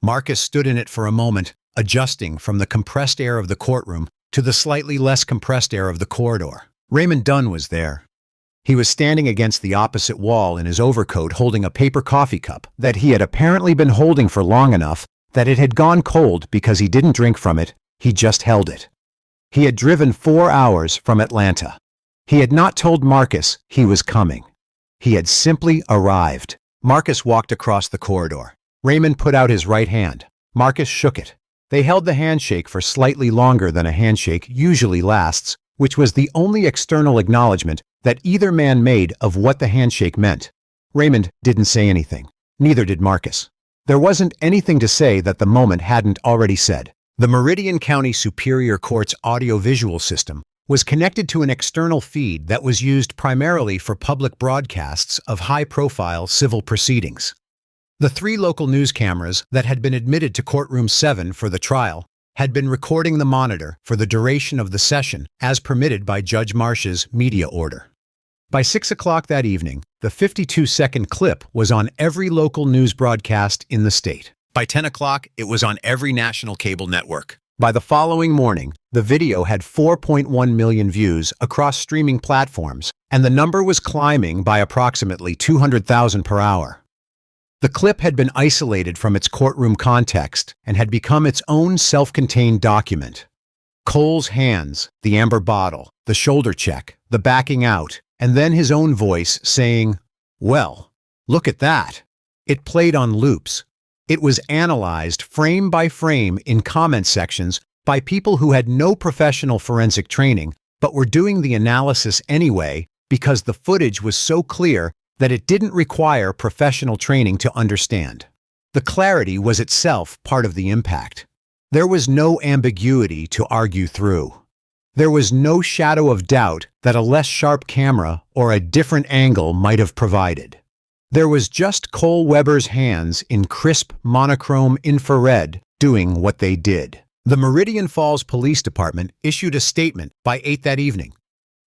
Marcus stood in it for a moment, adjusting from the compressed air of the courtroom to the slightly less compressed air of the corridor. Raymond Dunn was there. He was standing against the opposite wall in his overcoat holding a paper coffee cup that he had apparently been holding for long enough that it had gone cold because he didn't drink from it, he just held it. He had driven 4 hours from Atlanta. He had not told Marcus he was coming. He had simply arrived. Marcus walked across the corridor. Raymond put out his right hand. Marcus shook it. They held the handshake for slightly longer than a handshake usually lasts, which was the only external acknowledgement that either man made of what the handshake meant. Raymond didn't say anything. Neither did Marcus. There wasn't anything to say that the moment hadn't already said. The Meridian County Superior Court's audio-visual system was connected to an external feed that was used primarily for public broadcasts of high-profile civil proceedings. The 3 local news cameras that had been admitted to courtroom 7 for the trial had been recording the monitor for the duration of the session as permitted by Judge Marsh's media order. By 6 o'clock that evening, the 52-second clip was on every local news broadcast in the state. By 10 o'clock, it was on every national cable network. By the following morning, the video had 4.1 million views across streaming platforms, and the number was climbing by approximately 200,000 per hour. The clip had been isolated from its courtroom context and had become its own self-contained document. Cole's hands, the amber bottle, the shoulder check, the backing out, and then his own voice saying, "Well, look at that." It played on loops. It was analyzed frame by frame in comment sections by people who had no professional forensic training, but were doing the analysis anyway because the footage was so clear that it didn't require professional training to understand. The clarity was itself part of the impact. There was no ambiguity to argue through. There was no shadow of doubt that a less sharp camera or a different angle might have provided. There was just Cole Weber's hands in crisp monochrome infrared doing what they did. The Meridian Falls Police Department issued a statement by 8 that evening.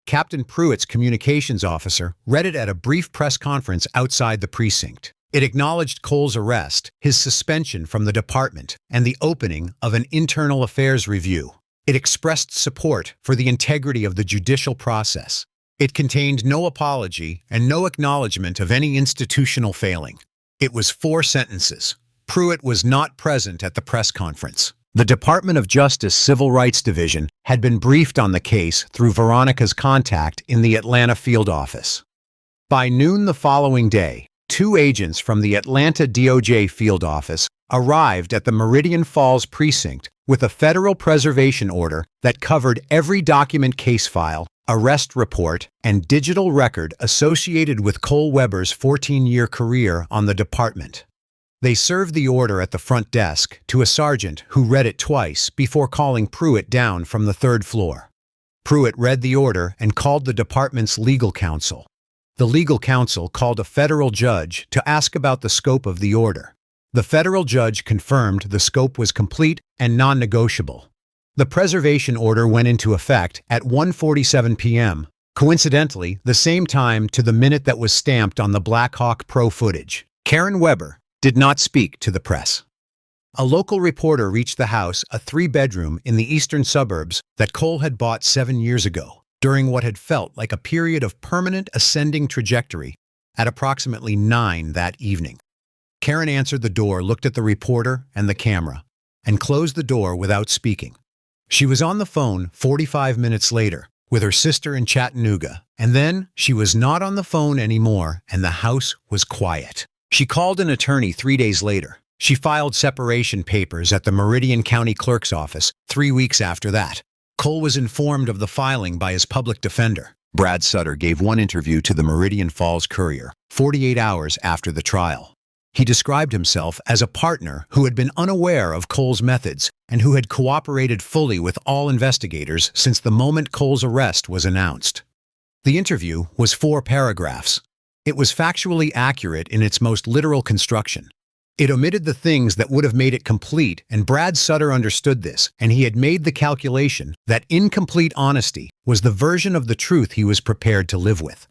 Captain Pruitt's communications officer read it at a brief press conference outside the precinct. It acknowledged Cole's arrest, his suspension from the department, and the opening of an internal affairs review. It expressed support for the integrity of the judicial process. It contained no apology and no acknowledgement of any institutional failing. It was 4 sentences. Pruitt was not present at the press conference. The Department of Justice Civil Rights Division had been briefed on the case through Veronica's contact in the Atlanta field office. By noon the following day, 2 agents from the Atlanta DOJ field office arrived at the Meridian Falls precinct with a federal preservation order that covered every document case file, arrest report, and digital record associated with Cole Weber's 14-year career on the department. They served the order at the front desk to a sergeant who read it twice before calling Pruitt down from the 3rd floor. Pruitt read the order and called the department's legal counsel. The legal counsel called a federal judge to ask about the scope of the order. The federal judge confirmed the scope was complete and non-negotiable. The preservation order went into effect at 1:47 p.m., coincidentally the same time to the minute that was stamped on the Black Hawk Pro footage. Karen Weber did not speak to the press. A local reporter reached the house, a 3-bedroom in the eastern suburbs that Cole had bought 7 years ago, during what had felt like a period of permanent ascending trajectory, at approximately 9 that evening. Karen answered the door, looked at the reporter and the camera, and closed the door without speaking. She was on the phone 45 minutes later with her sister in Chattanooga, and then she was not on the phone anymore and the house was quiet. She called an attorney 3 days later. She filed separation papers at the Meridian County Clerk's office 3 weeks after that. Cole was informed of the filing by his public defender. Brad Sutter gave one interview to the Meridian Falls Courier 48 hours after the trial. He described himself as a partner who had been unaware of Cole's methods and who had cooperated fully with all investigators since the moment Cole's arrest was announced. The interview was 4 paragraphs. It was factually accurate in its most literal construction. It omitted the things that would have made it complete, and Brad Sutter understood this, and he had made the calculation that incomplete honesty was the version of the truth he was prepared to live with.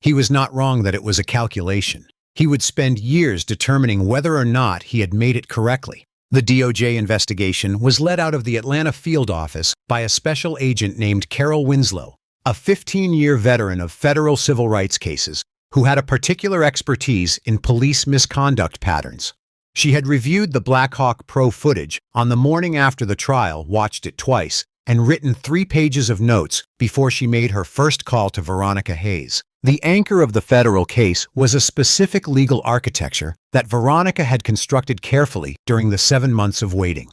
He was not wrong that it was a calculation. He would spend years determining whether or not he had made it correctly. The DOJ investigation was led out of the Atlanta field office by a special agent named Carol Winslow, a 15-year veteran of federal civil rights cases, who had a particular expertise in police misconduct patterns. She had reviewed the Black Hawk Pro footage on the morning after the trial, watched it twice, and written 3 pages of notes before she made her first call to Veronica Hayes. The anchor of the federal case was a specific legal architecture that Veronica had constructed carefully during the 7 months of waiting.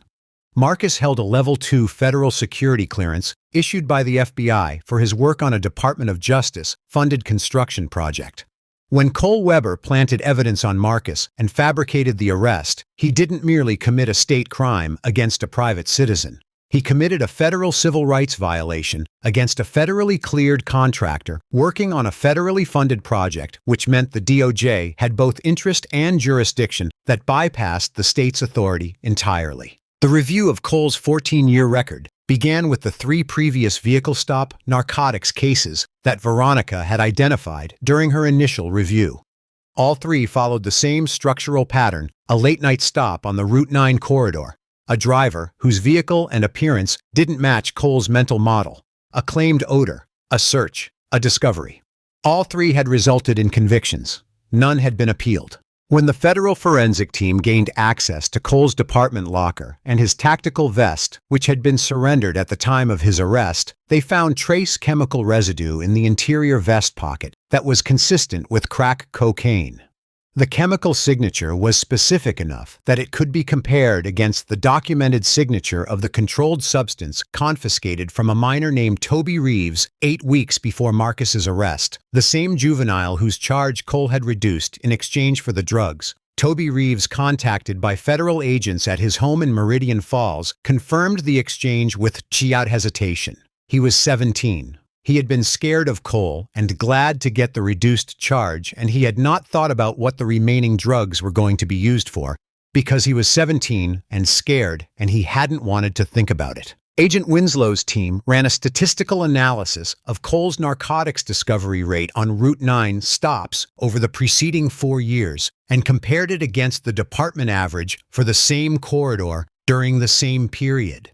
Marcus held a Level 2 federal security clearance issued by the FBI for his work on a Department of Justice-funded construction project. When Cole Weber planted evidence on Marcus and fabricated the arrest, he didn't merely commit a state crime against a private citizen. He committed a federal civil rights violation against a federally cleared contractor working on a federally funded project, which meant the DOJ had both interest and jurisdiction that bypassed the state's authority entirely. The review of Cole's 14-year record began with the 3 previous vehicle stop narcotics cases that Veronica had identified during her initial review. All 3 followed the same structural pattern: a late-night stop on the Route 9 corridor, a driver whose vehicle and appearance didn't match Cole's mental model, a claimed odor, a search, a discovery. All 3 had resulted in convictions. None had been appealed. When the federal forensic team gained access to Cole's department locker and his tactical vest, which had been surrendered at the time of his arrest, they found trace chemical residue in the interior vest pocket that was consistent with crack cocaine. The chemical signature was specific enough that it could be compared against the documented signature of the controlled substance confiscated from a minor named Toby Reeves 8 weeks before Marcus's arrest, the same juvenile whose charge Cole had reduced in exchange for the drugs. Toby Reeves, contacted by federal agents at his home in Meridian Falls, confirmed the exchange without hesitation. He was 17. He had been scared of Cole and glad to get the reduced charge, and he had not thought about what the remaining drugs were going to be used for, because he was 17 and scared, and he hadn't wanted to think about it. Agent Winslow's team ran a statistical analysis of Cole's narcotics discovery rate on Route 9 stops over the preceding 4 years and compared it against the department average for the same corridor during the same period.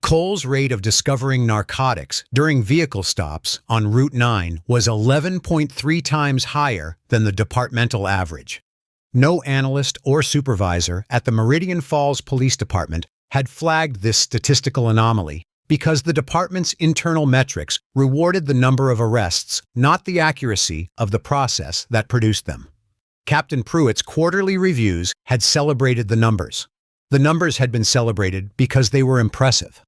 Cole's rate of discovering narcotics during vehicle stops on Route 9 was 11.3 times higher than the departmental average. No analyst or supervisor at the Meridian Falls Police Department had flagged this statistical anomaly because the department's internal metrics rewarded the number of arrests, not the accuracy of the process that produced them. Captain Pruitt's quarterly reviews had celebrated the numbers. The numbers had been celebrated because they were impressive.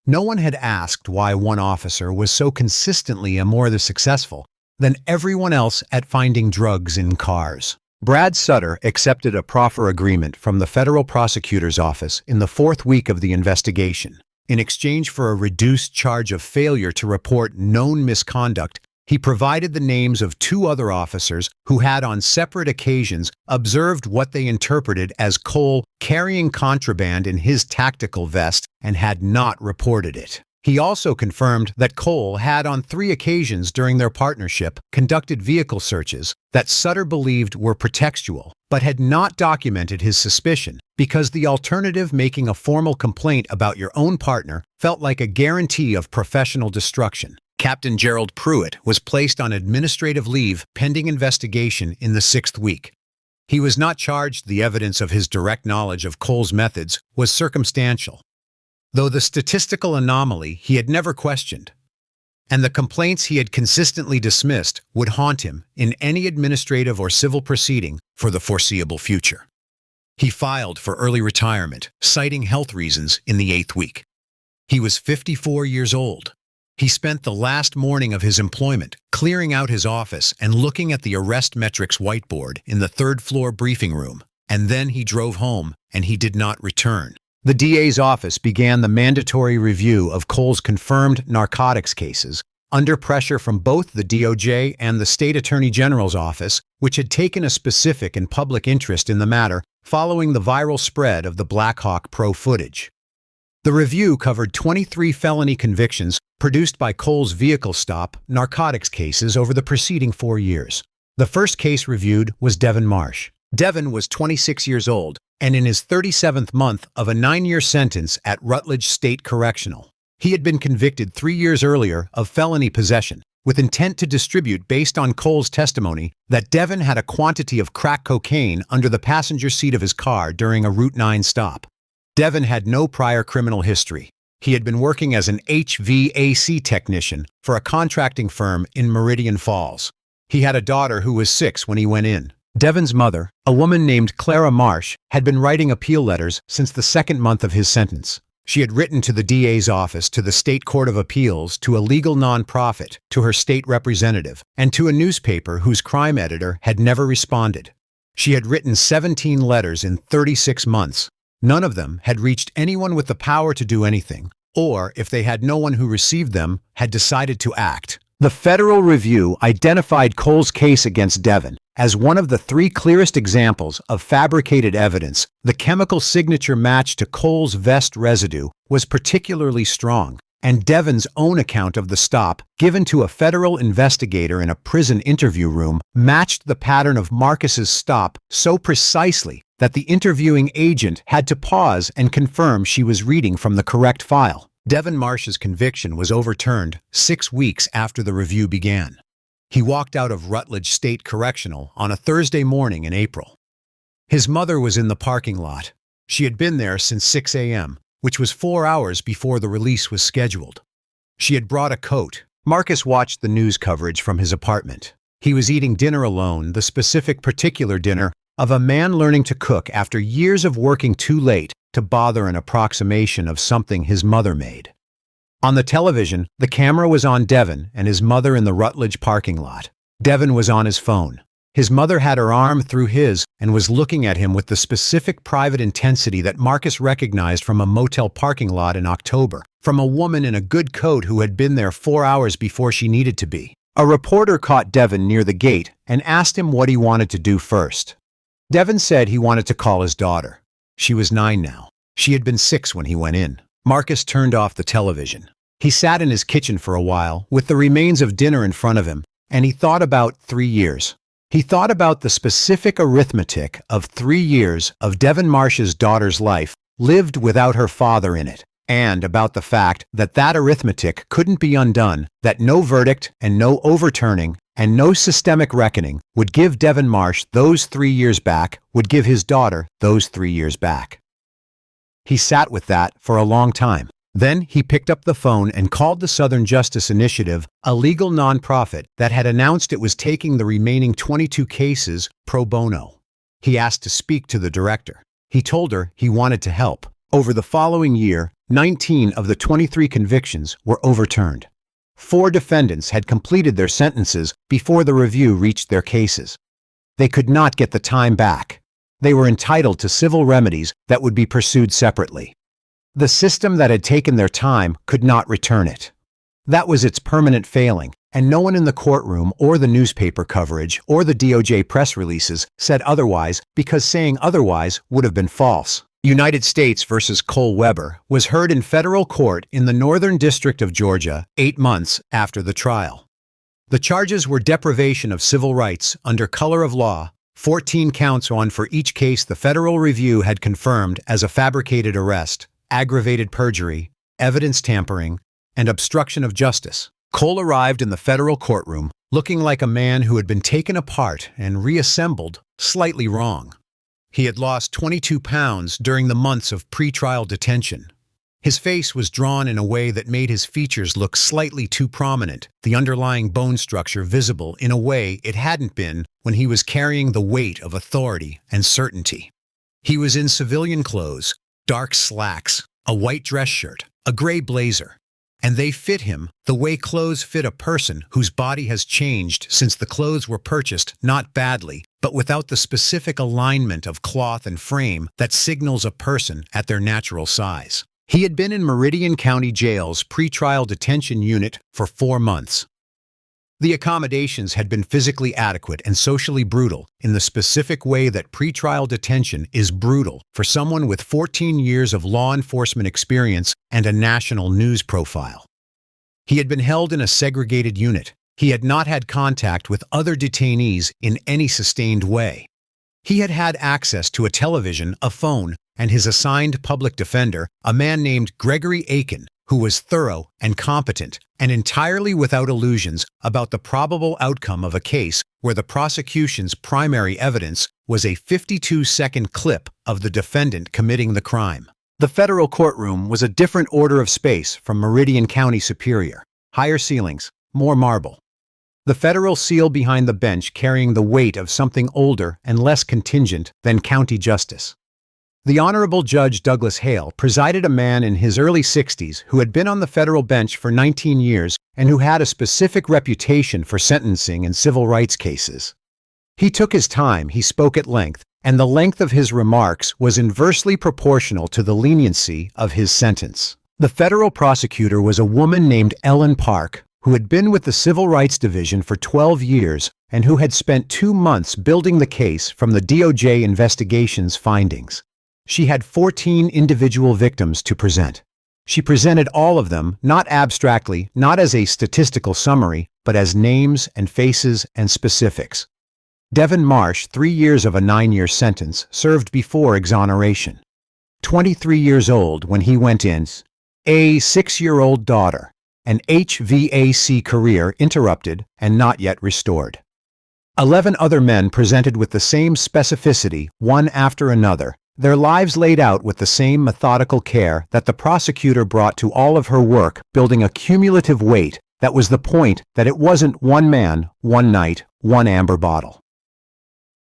No one had asked why one officer was so consistently more successful than everyone else at finding drugs in cars. Brad Sutter accepted a proffer agreement from the federal prosecutor's office in the 4th week of the investigation. In exchange for a reduced charge of failure to report known misconduct, he provided the names of 2 other officers who had on separate occasions observed what they interpreted as Cole carrying contraband in his tactical vest and had not reported it. He also confirmed that Cole had on 3 occasions during their partnership conducted vehicle searches that Sutter believed were pretextual, but had not documented his suspicion because the alternative, making a formal complaint about your own partner, felt like a guarantee of professional destruction. Captain Gerald Pruitt was placed on administrative leave pending investigation in the 6th week. He was not charged. The evidence of his direct knowledge of Cole's methods was circumstantial, though the statistical anomaly he had never questioned, and the complaints he had consistently dismissed would haunt him in any administrative or civil proceeding for the foreseeable future. He filed for early retirement, citing health reasons in the 8th week. He was 54 years old. He spent the last morning of his employment clearing out his office and looking at the arrest metrics whiteboard in the 3rd floor briefing room, and then he drove home and he did not return. The DA's office began the mandatory review of Cole's confirmed narcotics cases under pressure from both the DOJ and the State Attorney General's office, which had taken a specific and public interest in the matter following the viral spread of the Black Hawk Pro footage. The review covered 23 felony convictions produced by Cole's vehicle stop narcotics cases over the preceding 4 years. The first case reviewed was Devin Marsh. Devin was 26 years old and in his 37th month of a 9-year sentence at Rutledge State Correctional. He had been convicted 3 years earlier of felony possession, with intent to distribute based on Cole's testimony that Devin had a quantity of crack cocaine under the passenger seat of his car during a Route 9 stop. Devin had no prior criminal history. He had been working as an HVAC technician for a contracting firm in Meridian Falls. He had a daughter who was 6 when he went in. Devin's mother, a woman named Clara Marsh, had been writing appeal letters since the 2nd month of his sentence. She had written to the DA's office, to the State Court of Appeals, to a legal nonprofit, to her state representative, and to a newspaper whose crime editor had never responded. She had written 17 letters in 36 months. None of them had reached anyone with the power to do anything, or, if they had no one who received them, had decided to act. The federal review identified Cole's case against Devin as one of the 3 clearest examples of fabricated evidence. The chemical signature match to Cole's vest residue was particularly strong, and Devin's own account of the stop, given to a federal investigator in a prison interview room, matched the pattern of Marcus's stop so precisely that the interviewing agent had to pause and confirm she was reading from the correct file. Devin Marsh's conviction was overturned 6 weeks after the review began. He walked out of Rutledge State Correctional on a Thursday morning in April. His mother was in the parking lot. She had been there since 6 a.m., which was 4 hours before the release was scheduled. She had brought a coat. Marcus watched the news coverage from his apartment. He was eating dinner alone, the specific particular dinner of a man learning to cook after years of working too late to bother an approximation of something his mother made. On the television, the camera was on Devon and his mother in the Rutledge parking lot. Devon was on his phone. His mother had her arm through his and was looking at him with the specific private intensity that Marcus recognized from a motel parking lot in October, from a woman in a good coat who had been there 4 hours before she needed to be. A reporter caught Devon near the gate and asked him what he wanted to do first. Devon said he wanted to call his daughter. She was 9 now. She had been 6 when he went in. Marcus turned off the television. He sat in his kitchen for a while, with the remains of dinner in front of him, and he thought about 3 years. He thought about the specific arithmetic of 3 years of Devon Marsh's daughter's life lived without her father in it, and about the fact that that arithmetic couldn't be undone, that no verdict and no overturning and no systemic reckoning would give Devon Marsh those 3 years back, would give his daughter those 3 years back. He sat with that for a long time. Then he picked up the phone and called the Southern Justice Initiative, a legal nonprofit that had announced it was taking the remaining 22 cases pro bono. He asked to speak to the director. He told her he wanted to help. Over the following year, 19 of the 23 convictions were overturned. 4 defendants had completed their sentences before the review reached their cases. They could not get the time back. They were entitled to civil remedies that would be pursued separately. The system that had taken their time could not return it. That was its permanent failing, and no one in the courtroom or the newspaper coverage or the DOJ press releases said otherwise, because saying otherwise would have been false. United States versus Cole Weber was heard in federal court in the Northern District of Georgia 8 months after the trial. The charges were deprivation of civil rights under color of law, 14 counts on for each case the Federal Review had confirmed as a fabricated arrest, aggravated perjury, evidence tampering, and obstruction of justice. Cole arrived in the federal courtroom looking like a man who had been taken apart and reassembled slightly wrong. He had lost 22 pounds during the months of pretrial detention. His face was drawn in a way that made his features look slightly too prominent, the underlying bone structure visible in a way it hadn't been when he was carrying the weight of authority and certainty. He was in civilian clothes, dark slacks, a white dress shirt, a gray blazer, and they fit him the way clothes fit a person whose body has changed since the clothes were purchased not badly, but without the specific alignment of cloth and frame that signals a person at their natural size. He had been in Meridian County Jail's pretrial detention unit for 4 months. The accommodations had been physically adequate and socially brutal in the specific way that pretrial detention is brutal for someone with 14 years of law enforcement experience and a national news profile. He had been held in a segregated unit. He had not had contact with other detainees in any sustained way. He had had access to a television, a phone, and his assigned public defender, a man named Gregory Aiken, who was thorough and competent and entirely without illusions about the probable outcome of a case where the prosecution's primary evidence was a 52-second clip of the defendant committing the crime. The federal courtroom was a different order of space from Meridian County Superior. Higher ceilings, more marble. The federal seal behind the bench carrying the weight of something older and less contingent than county justice. The Honorable Judge Douglas Hale presided, a man in his early 60s who had been on the federal bench for 19 years and who had a specific reputation for sentencing in civil rights cases. He took his time, he spoke at length, and the length of his remarks was inversely proportional to the leniency of his sentence. The federal prosecutor was a woman named Ellen Park, who had been with the Civil Rights Division for 12 years and who had spent 2 months building the case from the DOJ investigation's findings. She had 14 individual victims to present. She presented all of them, not abstractly, not as a statistical summary, but as names and faces and specifics. Devon Marsh, 3 years of a 9-year sentence, served before exoneration. 23 years old when he went in, a 6-year-old daughter, an HVAC career interrupted and not yet restored. 11 other men presented with the same specificity, one after another, their lives laid out with the same methodical care that the prosecutor brought to all of her work, building a cumulative weight That was the point, that it wasn't one man, one night, one amber bottle.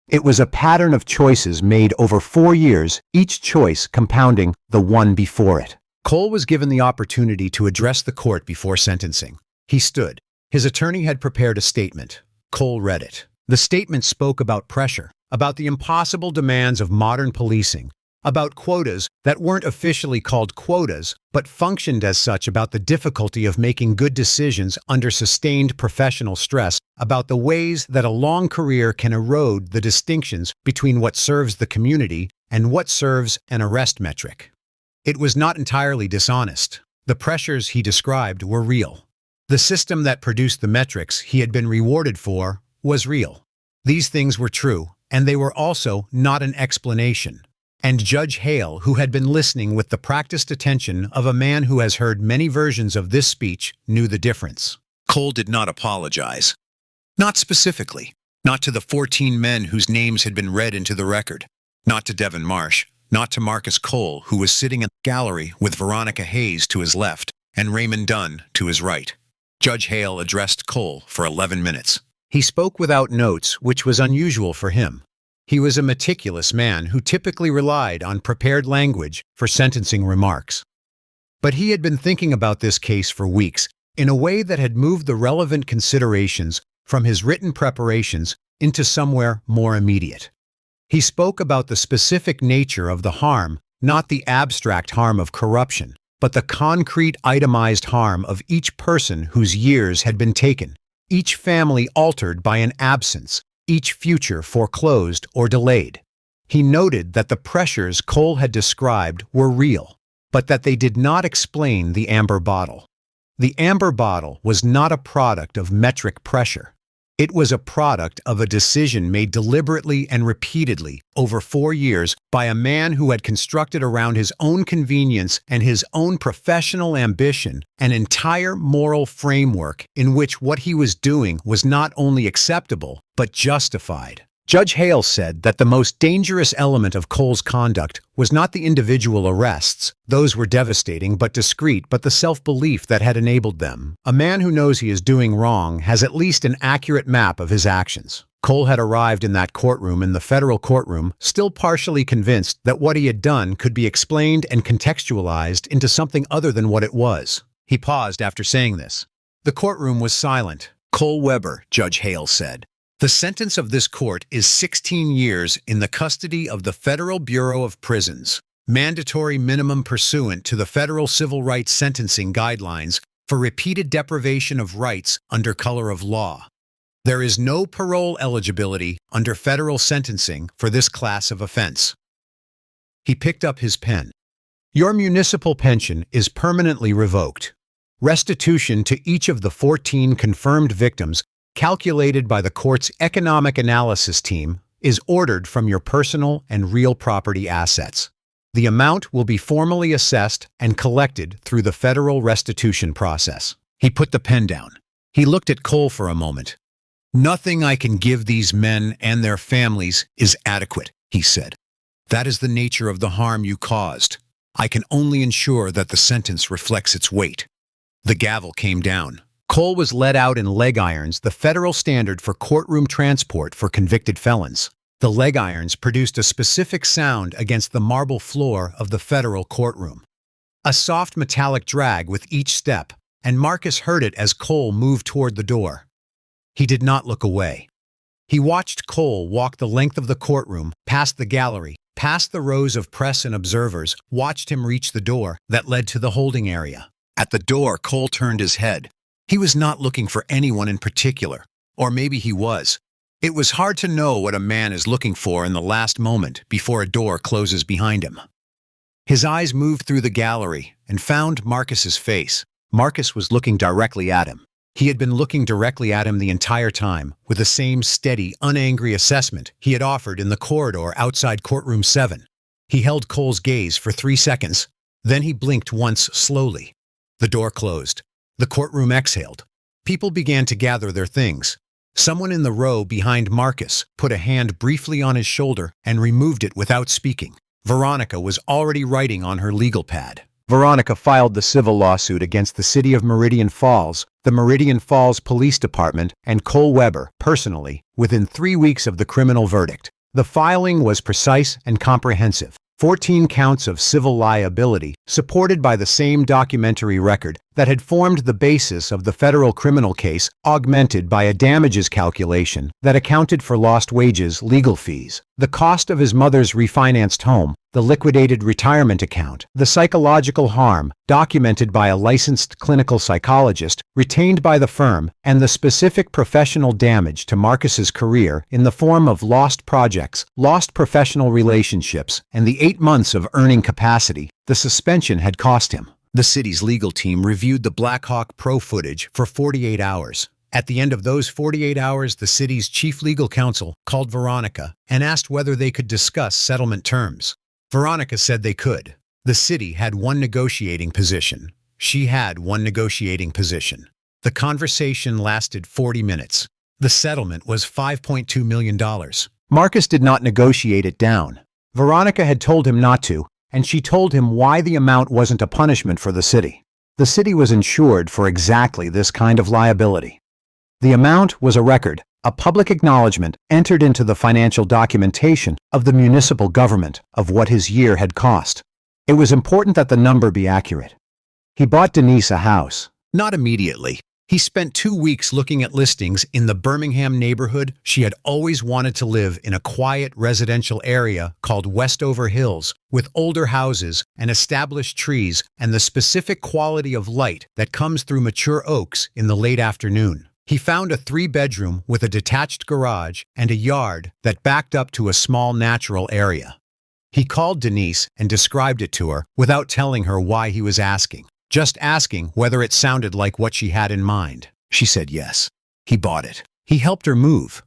It was a pattern of choices made over 4 years, each choice compounding the one before it. Cole was given the opportunity to address the court before sentencing. He stood. His attorney had prepared a statement. Cole read it. The statement spoke about pressure, about the impossible demands of modern policing, about quotas that weren't officially called quotas, but functioned as such, about the difficulty of making good decisions under sustained professional stress, about the ways that a long career can erode the distinctions between what serves the community and what serves an arrest metric. It was not entirely dishonest. The pressures he described were real. The system that produced the metrics he had been rewarded for was real. These things were true, and they were also not an explanation. And Judge Hale, who had been listening with the practiced attention of a man who has heard many versions of this speech, knew the difference. Cole did not apologize. Not specifically. Not to the 14 men whose names had been read into the record. Not to Devin Marsh. Not to Marcus Cole, who was sitting in the gallery with Veronica Hayes to his left and Raymond Dunn to his right. Judge Hale addressed Cole for 11 minutes. He spoke without notes, which was unusual for him. He was a meticulous man who typically relied on prepared language for sentencing remarks. But he had been thinking about this case for weeks in a way that had moved the relevant considerations from his written preparations into somewhere more immediate. He spoke about the specific nature of the harm, not the abstract harm of corruption, but the concrete itemized harm of each person whose years had been taken, each family altered by an absence, each future foreclosed or delayed. He noted that the pressures Cole had described were real, but that they did not explain the amber bottle. The amber bottle was not a product of metric pressure. It was a product of a decision made deliberately and repeatedly over 4 years by a man who had constructed around his own convenience and his own professional ambition an entire moral framework in which what he was doing was not only acceptable, but justified. Judge Hale said that the most dangerous element of Cole's conduct was not the individual arrests. Those were devastating but discreet, but the self-belief that had enabled them. A man who knows he is doing wrong has at least an accurate map of his actions. Cole had arrived in that courtroom, in the federal courtroom, still partially convinced that what he had done could be explained and contextualized into something other than what it was. He paused after saying this. The courtroom was silent. Cole Weber, Judge Hale said. The sentence of this court is 16 years in the custody of the Federal Bureau of Prisons, mandatory minimum pursuant to the Federal Civil Rights Sentencing Guidelines for repeated deprivation of rights under color of law. There is no parole eligibility under federal sentencing for this class of offense. He picked up his pen. Your municipal pension is permanently revoked. Restitution to each of the 14 confirmed victims calculated by the court's economic analysis team, is ordered from your personal and real property assets. The amount will be formally assessed and collected through the federal restitution process. He put the pen down. He looked at Cole for a moment. Nothing I can give these men and their families is adequate, he said. That is the nature of the harm you caused. I can only ensure that the sentence reflects its weight. The gavel came down. Cole was led out in leg irons, the federal standard for courtroom transport for convicted felons. The leg irons produced a specific sound against the marble floor of the federal courtroom. A soft metallic drag with each step, and Marcus heard it as Cole moved toward the door. He did not look away. He watched Cole walk the length of the courtroom, past the gallery, past the rows of press and observers, watched him reach the door that led to the holding area. At the door, Cole turned his head. He was not looking for anyone in particular, or maybe he was. It was hard to know what a man is looking for in the last moment before a door closes behind him. His eyes moved through the gallery and found Marcus's face. Marcus was looking directly at him. He had been looking directly at him the entire time, with the same steady, unangry assessment he had offered in the corridor outside courtroom 7. He held Cole's gaze for 3 seconds. Then he blinked once slowly. The door closed. The courtroom exhaled. People began to gather their things. Someone in the row behind Marcus put a hand briefly on his shoulder and removed it without speaking. Veronica was already writing on her legal pad. Veronica filed the civil lawsuit against the city of Meridian Falls, the Meridian Falls Police Department, and Cole Weber, personally, within 3 weeks of the criminal verdict. The filing was precise and comprehensive. 14 counts of civil liability, supported by the same documentary record that had formed the basis of the federal criminal case, augmented by a damages calculation that accounted for lost wages, legal fees, the cost of his mother's refinanced home, the liquidated retirement account, the psychological harm documented by a licensed clinical psychologist retained by the firm, and the specific professional damage to Marcus's career in the form of lost projects, lost professional relationships, and the 8 months of earning capacity the suspension had cost him. The city's legal team reviewed the Black Hawk Pro footage for 48 hours. At the end of those 48 hours, the city's chief legal counsel called Veronica and asked whether they could discuss settlement terms. Veronica said they could. The city had one negotiating position. She had one negotiating position. The conversation lasted 40 minutes. The settlement was $5.2 million. Marcus did not negotiate it down. Veronica had told him not to, and she told him why the amount wasn't a punishment for the city. The city was insured for exactly this kind of liability. The amount was a record, a public acknowledgement entered into the financial documentation of the municipal government of what his year had cost. It was important that the number be accurate. He bought Denise a house. Not immediately. He spent 2 weeks looking at listings in the Birmingham neighborhood. She had always wanted to live in a quiet residential area called Westover Hills, with older houses and established trees and the specific quality of light that comes through mature oaks in the late afternoon. He found a 3-bedroom with a detached garage and a yard that backed up to a small natural area. He called Denise and described it to her without telling her why he was asking. Just asking whether it sounded like what she had in mind. She said yes. He bought it. He helped her move.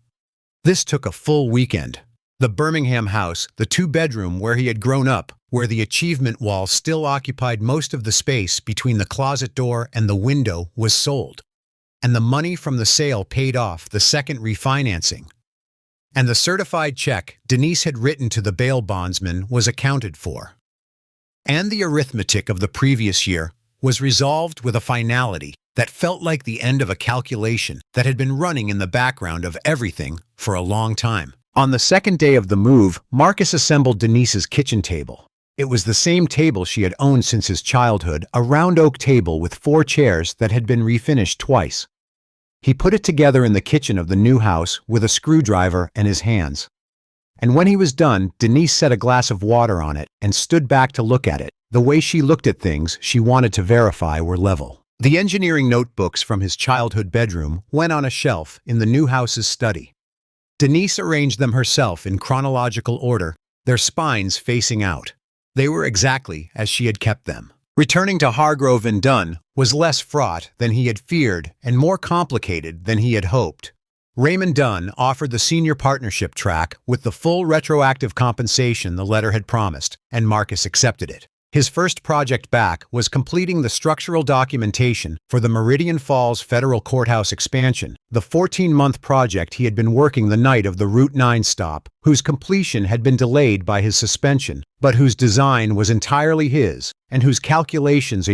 This took a full weekend. The Birmingham house, the 2-bedroom where he had grown up, where the achievement wall still occupied most of the space between the closet door and the window, was sold. And the money from the sale paid off the second refinancing. And the certified check Denise had written to the bail bondsman was accounted for. And the arithmetic of the previous year was resolved with a finality that felt like the end of a calculation that had been running in the background of everything for a long time. On the second day of the move, Marcus assembled Denise's kitchen table. It was the same table she had owned since his childhood, a round oak table with 4 chairs that had been refinished twice. He put it together in the kitchen of the new house with a screwdriver and his hands. And when he was done, Denise set a glass of water on it and stood back to look at it. The way she looked at things she wanted to verify were level. The engineering notebooks from his childhood bedroom went on a shelf in the new house's study. Denise arranged them herself in chronological order, their spines facing out. They were exactly as she had kept them. Returning to Hargrove and Dunn was less fraught than he had feared and more complicated than he had hoped. Raymond Dunn offered the senior partnership track with the full retroactive compensation the letter had promised, and Marcus accepted it. His first project back was completing the structural documentation for the Meridian Falls Federal Courthouse expansion, the 14-month project he had been working the night of the Route 9 stop, whose completion had been delayed by his suspension, but whose design was entirely his, and whose calculations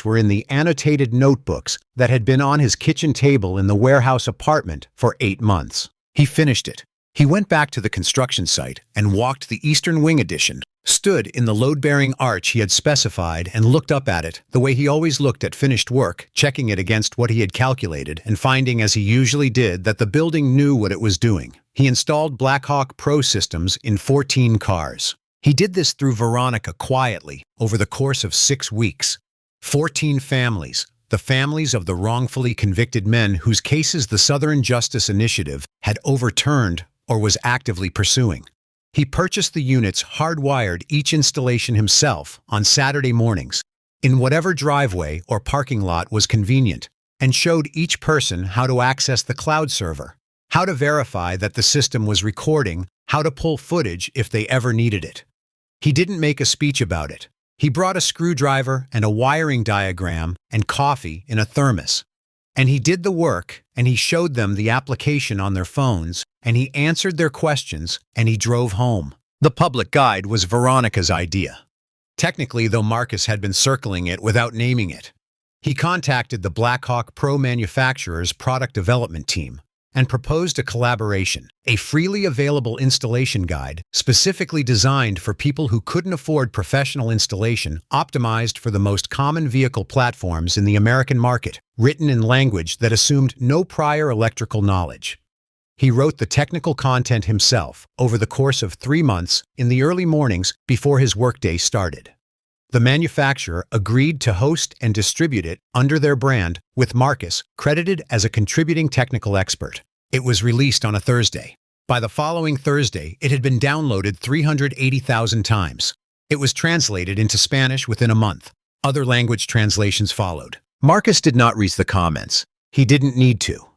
were in the annotated notebooks that had been on his kitchen table in the warehouse apartment for 8 months. He finished it. He went back to the construction site and walked the Eastern Wing addition, stood in the load-bearing arch he had specified and looked up at it the way he always looked at finished work, checking it against what he had calculated and finding, as he usually did, that the building knew what it was doing. He installed Black Hawk Pro systems in 14 cars. He did this through Veronica quietly over the course of 6 weeks. 14 families, the families of the wrongfully convicted men whose cases the Southern Justice Initiative had overturned or was actively pursuing. He purchased the units hardwired each installation himself on Saturday mornings, in whatever driveway or parking lot was convenient, and showed each person how to access the cloud server, how to verify that the system was recording, how to pull footage if they ever needed it. He didn't make a speech about it. He brought a screwdriver and a wiring diagram and coffee in a thermos. And he did the work, and he showed them the application on their phones, and he answered their questions, and he drove home. The public guide was Veronica's idea. Technically, though, Marcus had been circling it without naming it. He contacted the Black Hawk Pro manufacturer's product development team and proposed a collaboration, a freely available installation guide specifically designed for people who couldn't afford professional installation, optimized for the most common vehicle platforms in the American market, written in language that assumed no prior electrical knowledge. He wrote the technical content himself over the course of 3 months in the early mornings before his workday started. The manufacturer agreed to host and distribute it under their brand, with Marcus credited as a contributing technical expert. It was released on a Thursday. By the following Thursday, it had been downloaded 380,000 times. It was translated into Spanish within a month. Other language translations followed. Marcus did not read the comments. He didn't need to.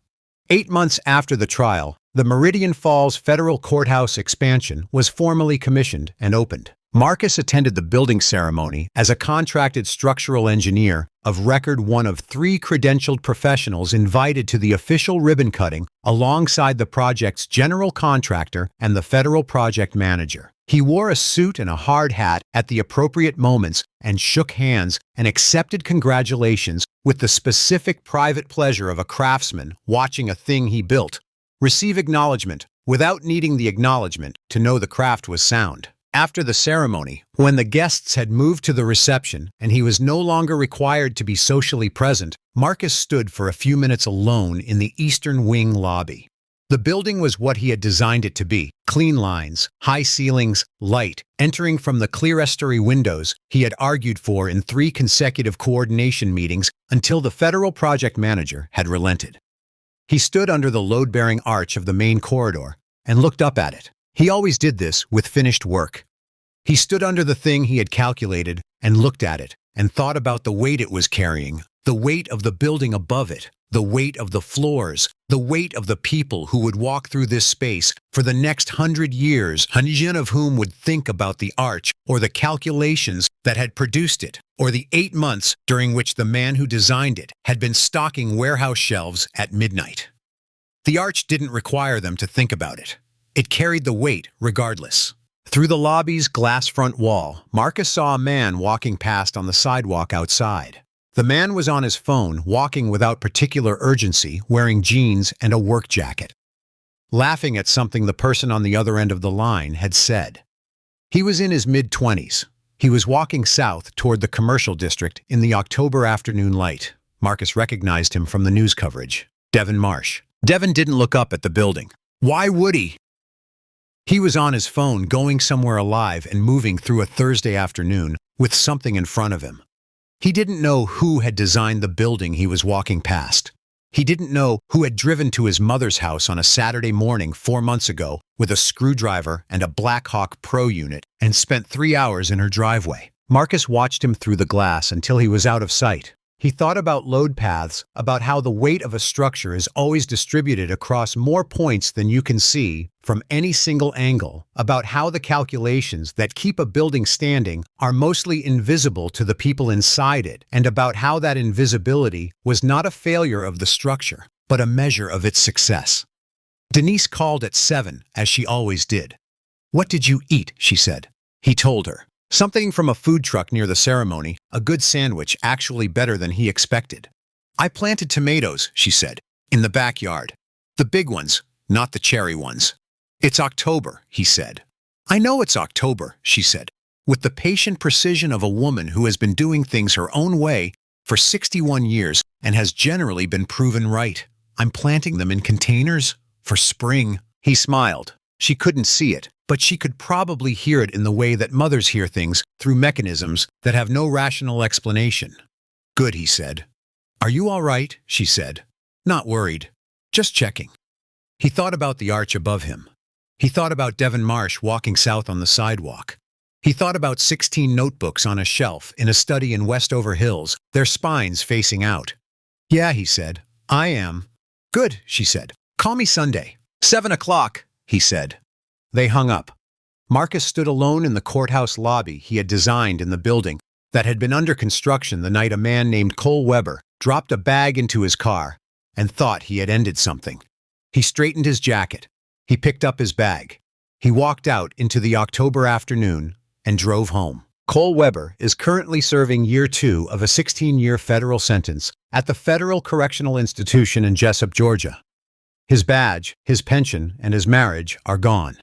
8 months after the trial, the Meridian Falls Federal Courthouse expansion was formally commissioned and opened. Marcus attended the building ceremony as a contracted structural engineer of record, one of 3 credentialed professionals invited to the official ribbon cutting alongside the project's general contractor and the federal project manager. He wore a suit and a hard hat at the appropriate moments and shook hands and accepted congratulations with the specific private pleasure of a craftsman watching a thing he built receive acknowledgement without needing the acknowledgement to know the craft was sound. After the ceremony, when the guests had moved to the reception and he was no longer required to be socially present, Marcus stood for a few minutes alone in the Eastern Wing lobby. The building was what he had designed it to be: clean lines, high ceilings, light, entering from the clerestory windows he had argued for in 3 consecutive coordination meetings until the federal project manager had relented. He stood under the load-bearing arch of the main corridor and looked up at it. He always did this with finished work. He stood under the thing he had calculated and looked at it and thought about the weight it was carrying, the weight of the building above it, the weight of the floors, the weight of the people who would walk through this space for the next 100 years, none of whom would think about the arch or the calculations that had produced it, or the 8 months during which the man who designed it had been stocking warehouse shelves at midnight. The arch didn't require them to think about it. It carried the weight regardless. Through the lobby's glass front wall, Marcus saw a man walking past on the sidewalk outside. The man was on his phone, walking without particular urgency, wearing jeans and a work jacket, laughing at something the person on the other end of the line had said. He was in his mid-20s. He was walking south toward the commercial district in the October afternoon light. Marcus recognized him from the news coverage. Devin Marsh. Devin didn't look up at the building. Why would he? He was on his phone, going somewhere alive and moving through a Thursday afternoon with something in front of him. He didn't know who had designed the building he was walking past. He didn't know who had driven to his mother's house on a Saturday morning 4 months ago with a screwdriver and a Black Hawk Pro unit and spent 3 hours in her driveway. Marcus watched him through the glass until he was out of sight. He thought about load paths, about how the weight of a structure is always distributed across more points than you can see from any single angle, about how the calculations that keep a building standing are mostly invisible to the people inside it, and about how that invisibility was not a failure of the structure, but a measure of its success. Denise called at 7, as she always did. "What did you eat?" she said. He told her. Something from a food truck near the ceremony, a good sandwich, actually better than he expected. "I planted tomatoes," she said, "in the backyard. The big ones, not the cherry ones." "It's October," he said. "I know it's October," she said, with the patient precision of a woman who has been doing things her own way for 61 years and has generally been proven right. "I'm planting them in containers for spring." He smiled. She couldn't see it, but she could probably hear it in the way that mothers hear things, through mechanisms that have no rational explanation. "Good," he said. "Are you all right?" she said. "Not worried. Just checking." He thought about the arch above him. He thought about Devin Marsh walking south on the sidewalk. He thought about 16 notebooks on a shelf in a study in Westover Hills, their spines facing out. "Yeah," he said. "I am." "Good," she said. "Call me Sunday." 7 o'clock, he said. They hung up. Marcus stood alone in the courthouse lobby he had designed in the building that had been under construction the night a man named Cole Weber dropped a bag into his car and thought he had ended something. He straightened his jacket. He picked up his bag. He walked out into the October afternoon and drove home. Cole Weber is currently serving year 2 of a 16-year federal sentence at the Federal Correctional Institution in Jessup, Georgia. His badge, his pension, and his marriage are gone.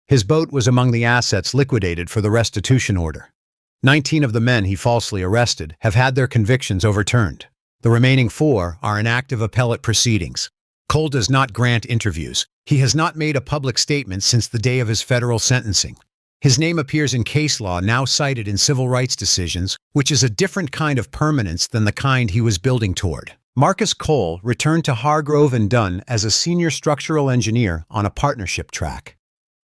His boat was among the assets liquidated for the restitution order. 19 of the men he falsely arrested have had their convictions overturned. The remaining 4 are in active appellate proceedings. Cole does not grant interviews. He has not made a public statement since the day of his federal sentencing. His name appears in case law now cited in civil rights decisions, which is a different kind of permanence than the kind he was building toward. Marcus Cole returned to Hargrove and Dunn as a senior structural engineer on a partnership track.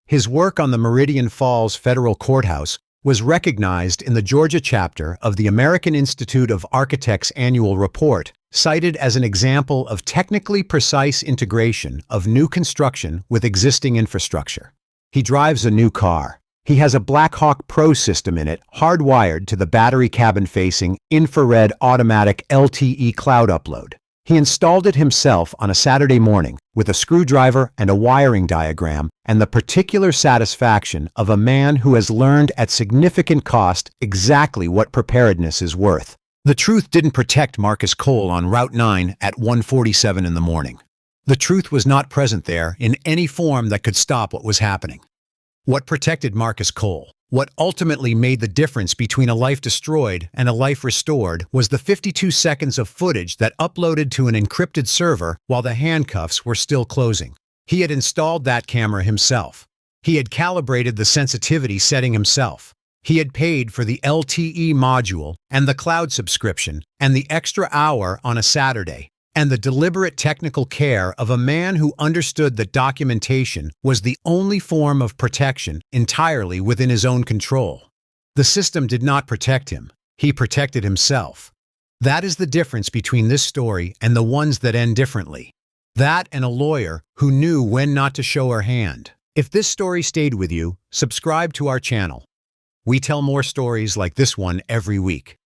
His work on the Meridian Falls Federal Courthouse was recognized in the Georgia chapter of the American Institute of Architects annual report, cited as an example of technically precise integration of new construction with existing infrastructure. He drives a new car. He has a Blackhawk Pro system in it, hardwired to the battery cabin-facing infrared automatic LTE cloud upload. He installed it himself on a Saturday morning with a screwdriver and a wiring diagram, and the particular satisfaction of a man who has learned at significant cost exactly what preparedness is worth. The truth didn't protect Marcus Cole on Route 9 at 1:47 in the morning. The truth was not present there in any form that could stop what was happening. What protected Marcus Cole, what ultimately made the difference between a life destroyed and a life restored, was the 52 seconds of footage that uploaded to an encrypted server while the handcuffs were still closing. He had installed that camera himself. He had calibrated the sensitivity setting himself. He had paid for the LTE module and the cloud subscription and the extra hour on a Saturday, and the deliberate technical care of a man who understood that documentation was the only form of protection entirely within his own control. The system did not protect him. He protected himself. That is the difference between this story and the ones that end differently. That and a lawyer who knew when not to show her hand. If this story stayed with you, subscribe to our channel. We tell more stories like this one every week.